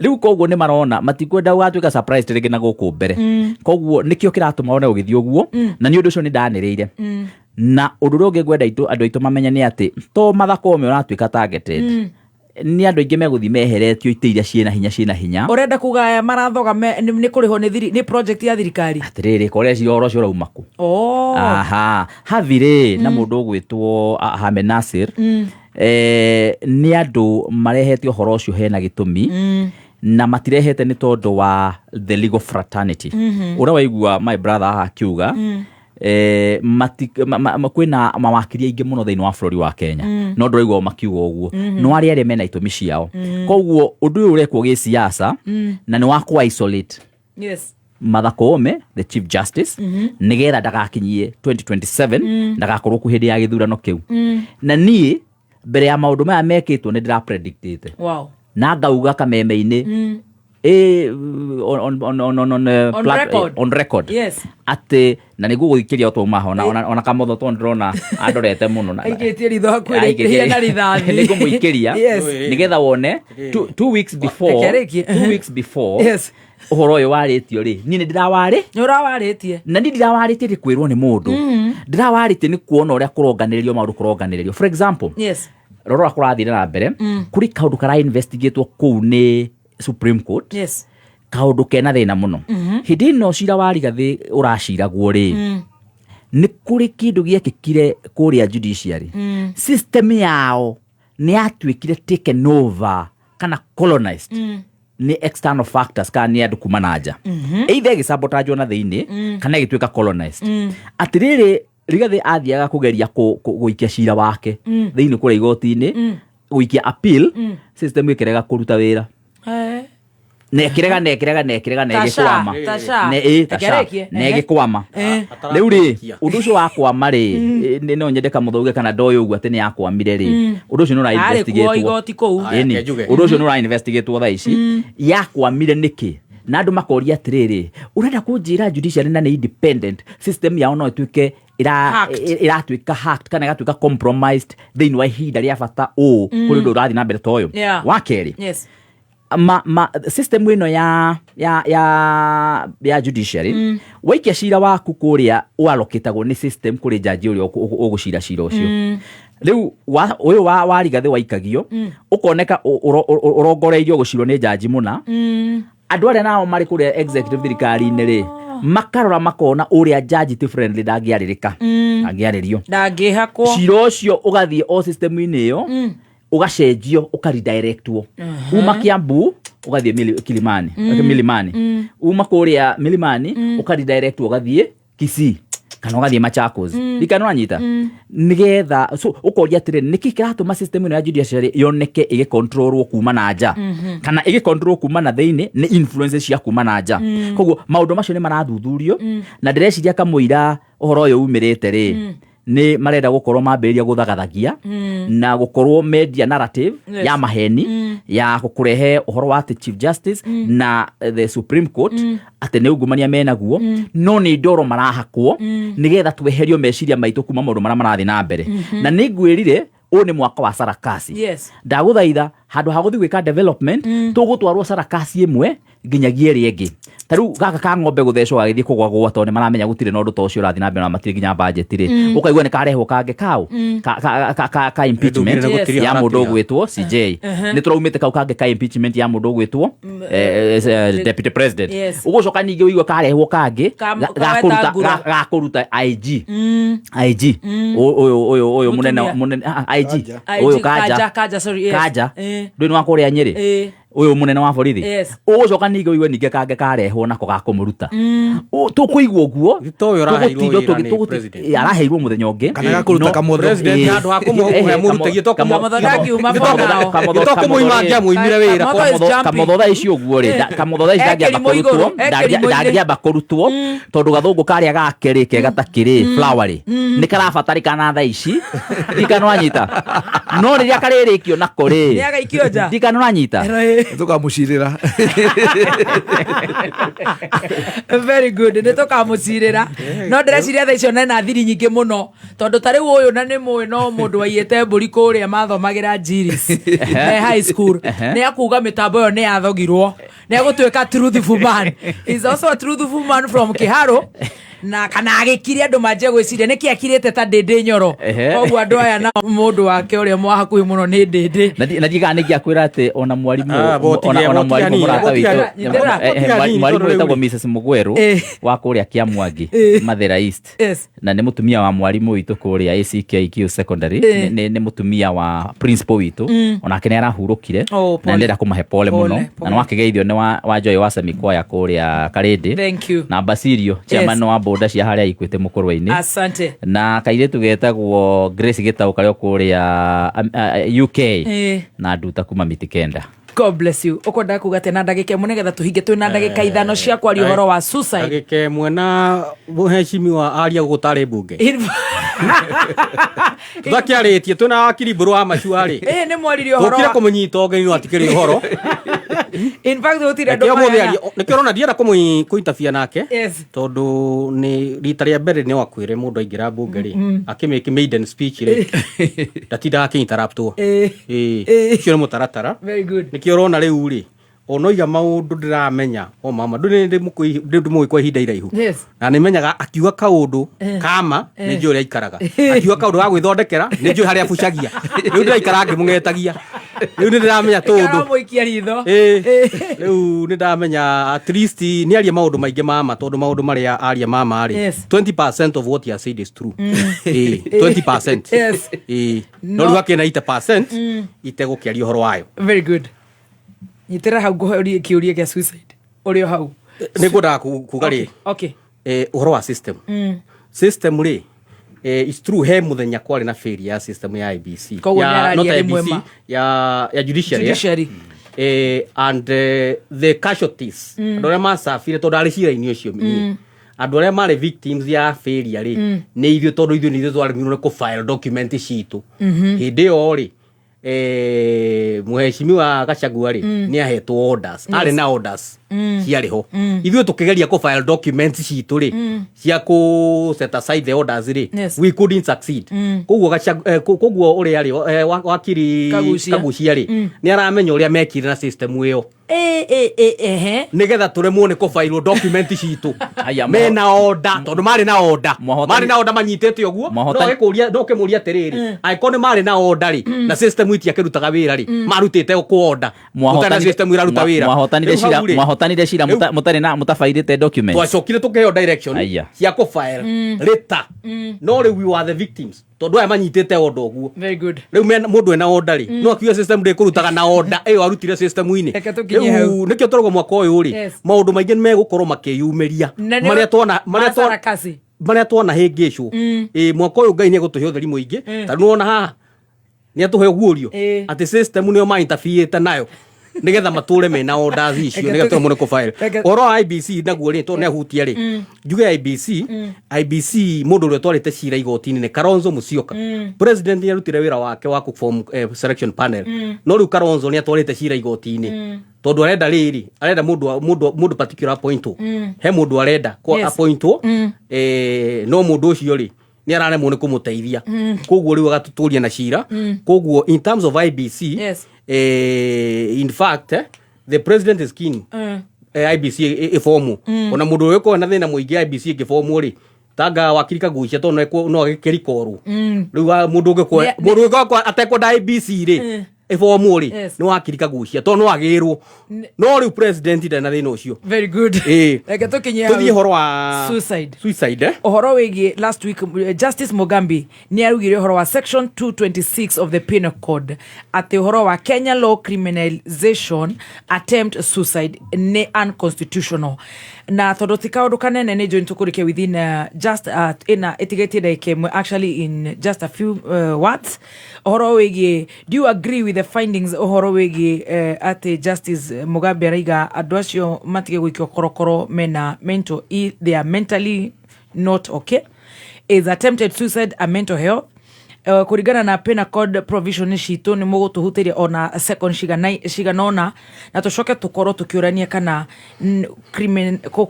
Rĩu koguo nĩ marona matikwenda gũgatuĩka surprised rĩngĩ na gũkũ mbere. Koguo nĩkĩo kĩratũma one ũgĩthiĩ ũguo na nĩ ũndũ ũcio nĩ ndanĩrĩire. Na ũndũ ũrĩa ũngĩ ngwenda andũ aitũ mamenye nĩ atĩ to Martha Koome ũratuĩka targeted, nĩ andũ aingĩ megũthiĩ meheretio itĩ iria ciĩna hinya. Ũrenda kugaya marathoga nĩ kũrĩho nĩ project ya thirikari. Atĩrĩrĩ kũrĩa cioro ũcio ũrauma kũ? Havire na mũndũ ũgwĩtwo Ahmed Nasir nĩ andũ marehete ũhoro ũcio hena gĩtũmi na matirehete nĩ tondũ wa the legal fraternity. Ũrĩa waigua my brother akiuga kwĩna mawakiri aingĩ mũno thĩinĩ wa bũrũri wa Kenya no ndũraigua makiuga ũguo, no arĩa mena itũmi ciao. Koguo ũndũ ũyũ ũrekwo gĩciaca na nĩ wa ku isolate Martha Koome, the Chief Justice, nĩgetha ndagakinyie 2027 ndagakorwo ku hĩndĩ ya gĩthurano kĩu. Na niĩ mbere ya maũndũ maya mekĩtwo nĩ ndĩra-predictĩte na ngauga kameme-inĩ on record atĩ na nĩguo gũthikĩria ũtũmaho ona kamotho to ndĩrona andorete mũno na aigĩtie ritho hakuhĩ na rithathi nĩngũmũikĩria nĩgetha wone 2 weeks before ũhoro ũyũ warĩtio rĩ, niĩ nĩndĩrawarĩtie na niĩ ndirawarĩtie kwĩrwo nĩ mũndũ, ndĩrawarĩtie nĩ kuona ũrĩa kũronganĩrĩrio maũndũ kũronganĩrĩrio. For example, rora kũrathire na mbere kũrĩ kaũndũ kara-investigatwo kũu nĩ Supreme Court, kaũndũ kena thĩna mũno. Hĩndĩ ĩno cira wa Rigathĩ ũraciragwo rĩ, nĩ kũrĩ kĩndũ gĩekĩkire kũrĩa judiciary, system yao nĩ yatuĩkire taken over kana colonized ni external factors kana ni andũ kuma na nja. Either ĩgĩsabotage na thĩinĩ kana ĩgĩtuĩka colonized. Atĩrĩrĩ Rigathĩ athiaga kũgeria gũikia cira wake thĩinĩ kũrĩa igoti-inĩ, gũikia appeal, system ĩkĩrega kũruta wĩra. Nekĩrega negĩkwama negĩkwama. Rĩu rĩ ũndũ ũcio wakwama rĩ, no nyendeka mũthauge kana ndoĩ ũguo atĩ nĩ yakwamire rĩ, ũndũ ũcio nĩ ũra-investigatwo thaa ici yakwamire nĩkĩ. Na andũ makoria atĩrĩrĩ, ũrenda kũnjĩra judiciary na nĩ independent system yao no ĩtuĩke iratuika hacked kana igatuika compromised thĩinĩ wa ihinda rĩa bata kũrĩ ũndũ ũrathiĩ na mbere ta ũyũ. Wa kerĩ, system ĩno ya judiciary waikia cira waku kũrĩa ũallocatagwo nĩ system kũrĩ jaji ũrĩa ũgũcira cira ũcio. Rĩu ũyũ wa Rigathĩ waikagio ũkoneka ũrongoreirio gũcirwo nĩ jaji mũna. Andũ arĩa nao marĩ kũrĩa executive thirikari-inĩ rĩ makarora makona ũrĩa jaji ti friendly ndangĩarĩrĩka angĩarĩrio ndangĩhakwo cira ũcio ũgathiĩ o system-inĩ ĩyo ugacenjio ukaridirectwo uma Kiambu ugathiĩ Kilimani Milimani uma kũrĩa Milimani ukaridirectwo ugathiĩ Kisii kana ugathiĩ Machakos ikano anyita nigetha so ukoria atire niki kiratuma system ino ya judiciary yoneke igicontrolwo kuma na nja kana igicontrolwo kuma na thĩinĩ ni influences cia kuma na nja koguo maũndũ macio ni marathuthurio na ndĩreciria kamũira ũhoro ũyũ umirĩte rĩ ni marenda gukorwo mambĩrĩria guthagathagia na gukorwo media narrative ya maheni ya kukurehe uhoro wa Chief Justice na the Supreme Court ate ne ungumania menaguo no ni ndoro marahakwo nigetha tweherio meciria maitũ kuma maũndũ marĩa marathi na mbere na ni ngwĩrire ni mwaka wa sarakasi ndaguthaitha handũ ha gũthiĩ gwĩka development tũgũtwarwo sarakasi ĩmwe nginyagia ĩrĩa ĩngĩ taru gaka ka ng'ombe guthecwo gagithii kugwa tondũ maramenya gutire na ũndũ ta ũcio ũrathi na mbere na matire nginya budget ri ukaigua ni karehwo kange kao ka impeachment ya mũndũ ũgwĩtwo CJ ni tũraumĩte kau kange ka impeachment ya mũndũ ũgwĩtwo deputy president ũgũcoka ningĩ ũigua karehwo kange gakuruta IG ũyũ munene IG ũyũ kaja ndũĩ wa kũrĩa Nyeri uyu munene wa borithi ugucoka ninge uigwe ninge kange karehwo nako gakumuruta tukuigwa uguo araheirwo muthenya ũngĩ kana gakuruta kamotho president handu ha kumuhe murutagie to kumuima ngiamuimire wira kamotho tha icio uguo ri kamotho tha icio ndangĩamba kũrutwo tondu gathũngũ karĩa gake ri kega takĩrĩ flowery ni karabatarĩkana tha ici ndikano anyita no rĩrĩa karĩrĩkio nako ri ni agaikio nja ndikano anyita tukamucirira very good nitukamucirira no ndĩreciria tha icio na thiri nyingĩ mũno tondu tarĩ ũyũ na nĩ mũĩ no mũndũ waiyĩte mbũri kũrĩa mathomagira Jiris high school nĩ akuga mĩtambo ĩyo nĩ yathogirwo nĩ agũtuĩka truthful man is also a truthful man from Kiharo na kana agĩkire andũ manjie gwĩciria nĩkĩ akirĩte ta ndĩndĩ nyoro koguo andũ aya na mũndũ wake ũrĩa mwahakuhĩ mũno nĩ ndĩndĩ na ndiga nĩngĩakwĩra atĩ ona mwarimũ mũrata witũ mwarimũ wĩtagwo Mrs Mugweru wa kũrĩa Kiamwangi Mathera East na nĩ mũtumia wa mwarimũ witũ kũrĩa ACKQ secondary nĩ mũtumia wa principal witũ onake nĩ arahurũkire na ndĩrenda kũmahe pole mũno na no akĩgeithio nĩ wa Joy wa Semikoya kũrĩa Karĩndĩ na Basirio chairman wa boda cia harĩa ikwĩte mũkũrwa-inĩ asante na kairĩtu getagwo Grace Gitau karĩa kũrĩa UK na nduta kuma Mitikenda. God bless you. Ukwenda kuga tena ndagĩka ĩmwe nĩgetha tũhinge twĩna ndagĩka ithano cia kwaria ũhoro wa suicide. Ndagĩka ĩmwe na mũheshimiwa aria gũtarĩ mbunge. Tũkĩarĩtie twĩna wakiri Mbũrũ wa Macuarĩ. Nĩ mwaririe ũhoro. Ũkire kũmũnyita ũgeni atikĩrĩ ũhoro. In fact ũtire andũ maya. Nĩkĩo ũrona ndienda kũintabia nake. Tondũ nĩ rita rĩa mbere nĩ wakwĩre mũndũ aingĩra mbunge rĩ akĩmake maiden speech rĩ ndatindaga akĩinterruptwo. Ũcio nĩ mũtaratara. Very good. Nĩkĩo ũrona rĩu rĩ onoiga maũndũ ndĩramenya o mama ndĩmũĩ kwa ihinda iraihu na nĩmenyaga akiuga kaũndũ kama nĩ njũĩ ũrĩa aikaraga akiuga kaũndũ wa gwĩthondekera nĩ njũĩ harĩa abucagia rĩu ndĩraikara ngĩmũng'etagia rĩu nĩ ndĩramenya tũndũ rĩu nĩ ndamenya at least nĩ aria maũndũ maingĩ mama tondũ maũndũ marĩa aria mama rĩ 20% of what he has said is true 20% no rĩu akĩna 80% itegũkĩaria ũhoro wayo. Very good. Nyitera hau ngũhorie kĩũria gĩa suicide ũrĩ hau nĩngwendaga kuga rĩ ũhoro wa system rĩ it's true he mũthenya kwarĩ na failure ya system ya IBC ya judiciary and the casualties andũ arĩa macabire tondũ arĩ cira-inĩ ũcio andũ arĩa marĩ victims ya failure rĩ nĩ ithuĩ tondũ ithuĩ nĩ ithuĩ twarĩmirwo nĩ kũ file document citũ hĩndĩ ĩyo rĩ Mheshimiwa Gachagua ri ni ahetwo orders ari na orders ciari ho ithuĩ tukigeria ku file documents citu ri cia ku set aside the orders ri we couldn't succeed koguo uri ari wakiri Kagucia ri ni aramenya uria mekire na system iyo nigetha turemwo ni ku file document citu mena order tondu mari na order manyitete uguo no kemuria tiriri aikone mari na order ri na system iti akirutaga wira ri marutite ku order mutana system iraruta wira mwahotanire cira mutari na mutafairite document twacokire tukiheo direction cia ku file later no we were the victims tondu aya manyitite order uguo very good riu mundu ena order ri no akiuga system ri kurutaga na order eyo arutire system ini riu nikio torogo mwaka uyu ri maundu maingi megukorwo makiyumiria maria twana hingisho mwaka uyu Ngai ni egutuhe utheri muingi tondu nuona haha ni atuhe guorio ati system nio ma interfere nayo nigetha mature mena orders icio nigetha tumone ku file oro IBC naguo ri to ne hutia ri njuge IBC mundu uri twarite cira igotini ni Kalonzo Musyoka president ni arutire wira wake wa ku form selection panel no riu Kalonzo ni atwarite cira igotini tondu arenda mundu particular appointwo he mundu arenda ko appointwo no mundu ucio ri ni araremwo ni kumuteithia koguo riu agatuturia na cira koguo in terms of IBC in fact the president is keen IBC ifomu ona mundu uyu ko na thina muingi IBC igifomu ri tanga wakiri Kagucia to no agikiri koru riu mundu ugu atekwenda IBC ri ifomu ri no wakiri Kagucia to no agirwo no riu president ndena thina ucio very good reke tukinyia tuthie horo wa suicide horo wigi last week Justice Mugambi ni arugire horo wa section 226 of the penal code ati horo wa Kenya law criminalization attempt suicide ne unconstitutional na thodotika undu kanene ne join tukurike within just in etiquette came actually in just a few words horo wigi do you agree with the findings horo wigi ati Justice Mugambi araiga andu acio matige gwikio korokoro mena mental they are mentally not okay is attempted suicide a mental health kurigana na penal code provision citu ni mugutuhutiria ona second shiganona na tucoke tukoro tukiurania kana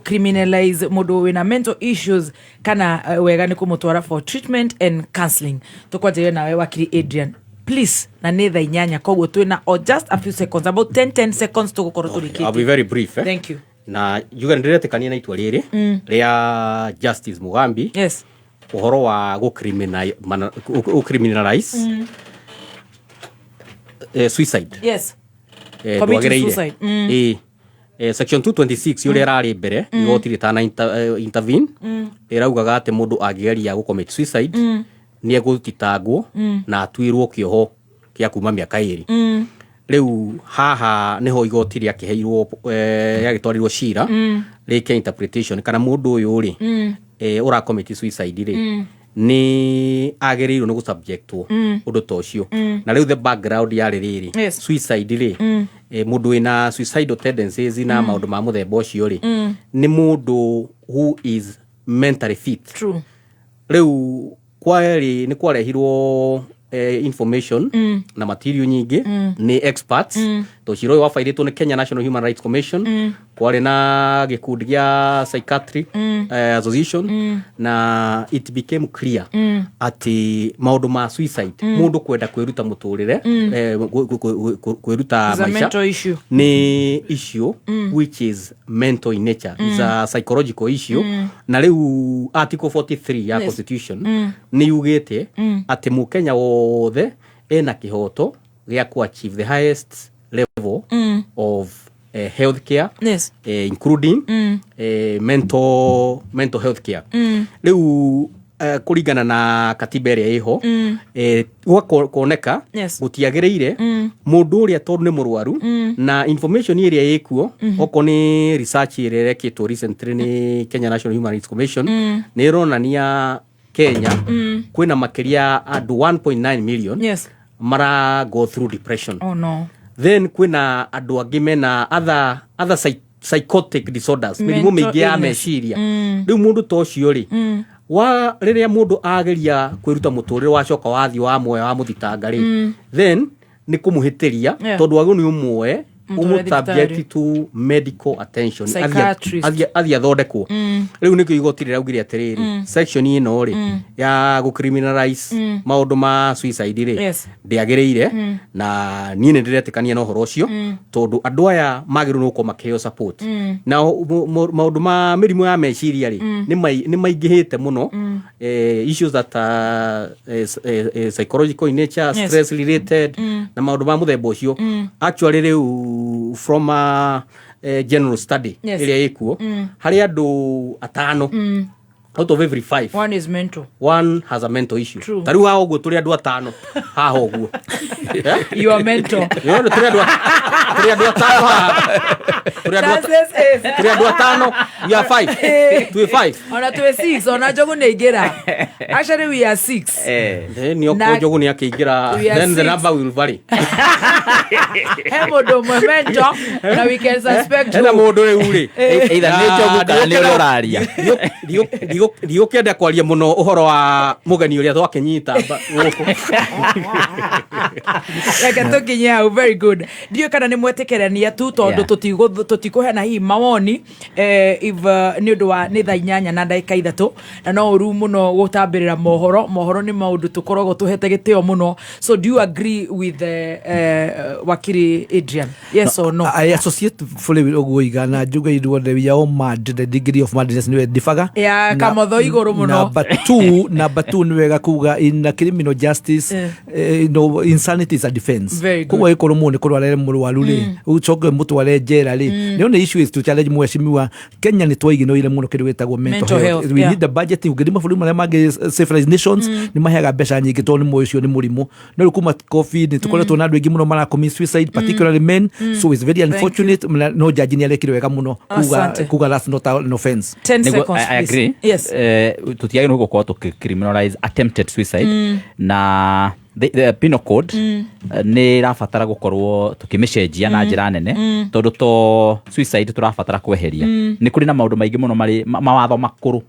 criminalize mundu wina mental issues kana wega ni kumutwara for treatment and counseling tukwaje nawe wakiri Adrian please na netha inyanya koguo twina or just a few seconds about 10 seconds tukukoro turikiti I'll be very brief thank you na juga ndiretekania na itwa riri ria Justice Mugambi uhoro wa criminalize suicide committing suicide section 226 yule rari mbere igoti ritana intervene iraugaga ati mundu angigeria gu commit suicide ni egutitangwo na atwirwo kioho kia kuma miaka 2 riu haha niho igoti ria kiheirwo yagitwarirwo cira rike interpretation kana mundu uyu ri ura commit suicide ri ni agerirwo ni gusubjectwo undu tocio na riu the background ya riri suicide ri mundu ina suicidal tendencies na maundu ma muthemba ucio ri ni mundu who is mentally fit true riu kwari ni kwarehirwo information na material nyingi ni experts to ciro wa faidetwo ni Kenya National Human Rights Commission kwari na gikundi gia psychiatric association na it became clear ati maundu ma suicide mundu kwenda kwiruta muturire kwiruta maisha ni issue which is mental in nature is a psychological issue na riu article 43 ya constitution ni yugete ati mukenya wothe ena kihoto gia ku achieve the highest level of healthcare including mental health care riu kuringana na katiba iria iho kuoneka gutiagireire mundu uria tondu ni murwaru na information iria ikuo oko ni research iria reketwo recently ni Kenya National Human Rights Commission ni ironania Kenya kwina makiria andu 1.9 million mara go through depression then kwina andu angi mena other psychotic disorders mirimu mingi ya meciria riu mundu tocio ri wa riria mundu ageria kwiruta muturire wa coka wathi wa moyo wa muthitanga ri then ni kumuhitiria tondu wagu ni umwe subject to medical attention athia athondekwo riu nikio igoti riraugire atiriri section ino ri ya gu criminalize maundu ma suicide ri ndiagiriire na nie ni ndiretikania no horo ucio tondu andu aya magiru no ko makeo support na maundu ma mirimu ya meciria ri ni maingihite muno issues that are psychological in nature, stress related na maundu ma muthemba ucio actually riu from a general study area ikuo hari andu 5 out of every 5 one is mental, one has a mental issue. Tari wa oguo turi andu 5 haha oguo you are mental turi andu 5 turi andu 5 we are 5 to 5 ona to 6 ona jogu neigira actually we are 6 then yo ko jogu ni akigira then the number will vary hemo do momento na we can suspect you na modo uri either ni jogu kana ni uraria dio kenda kwaria muno uhoro wa mugani uria twakinyita guku like tokinya very good dio kana ni mwetekerania tu tondu tutikuhena hii mawoni if ni undu wa ni thaa 8 na ndagika 3 na no uru muno gutambirira mohoro ni maundu tukoragwo tuhete gitio muno. So do you agree with wakiri Adrian, yes or no? I associate fully with oguiga na juga idu the your mad the degree of madness ni difaga ya kamotho iguru muno number 2 ni wega kuga in criminal justice insanity is a defense kuwa ikoro muone korwa rere murwaru ri ucoge mutware jera ri ni ne issue is to challenge mweshimiwa Kenya ni twaigino ile muno kindu wetagwo mental health. We need the budget ugedi maburi mara mage civilized nations ni maheaga mbeca nyingi tondu ni moyo ni murimu no kuma covid ni tukoretwo na andu ingi muno mara commit suicide particularly men. So it's very unfortunate no judge ni alekire wega muno kuga that's not an offense. 10 seconds I agree. Yes. Tutiage no gukwa to criminalize attempted suicide na the penal code ni rafatara gukorwo tukimicejia na njira nene tondu to suicide turafatara kweheria ni kuri na maundu maingi muno mari mawatho makuru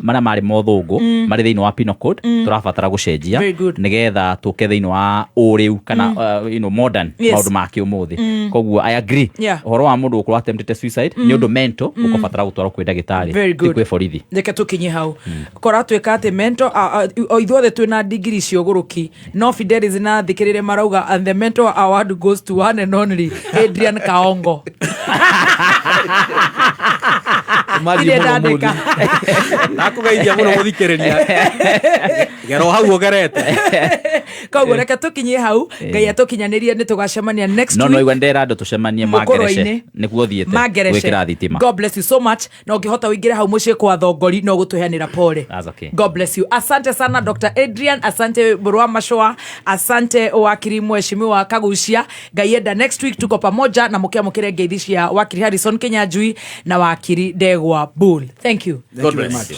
mana mari mothungu mari thiini wa penal code turafatara gucenjia nigetha tuke thiini wa uriu kana modern maundu ma kiumuthi koguo I agree horo wa mundu ukorwo attempted suicide ni undu mental ukofatara gutwaro kwi ndagitari tikwe borithi reke tukinye hau kora tweka ati mental o ithuothe twina degree cioguruki no Fidelis na thikirire marauga and the mental award goes to one and only Adrian Kaongo. Nakugeithia muno muthikiriria gero hau ogerete koguo reke tukinye hau ngai atukinyanirie ni tugacemania next week no igwa ndera ndo tucemanie magereshe niguo thiete gwikira thitima. God bless you so much na ungihota uingire hau mucie kwa thongori no gutuheanira pole. God bless you. Asante sana Dr. Adrian, asante Burwa Mashoa, asante wakiri mheshimiwa Kagucia. Ngai enda next week tuko pamoja na mukia mukire ngeithi cia wakiri Harrison Kinyanjui na wakiri Ndegwa Bull. Thank you. God bless you.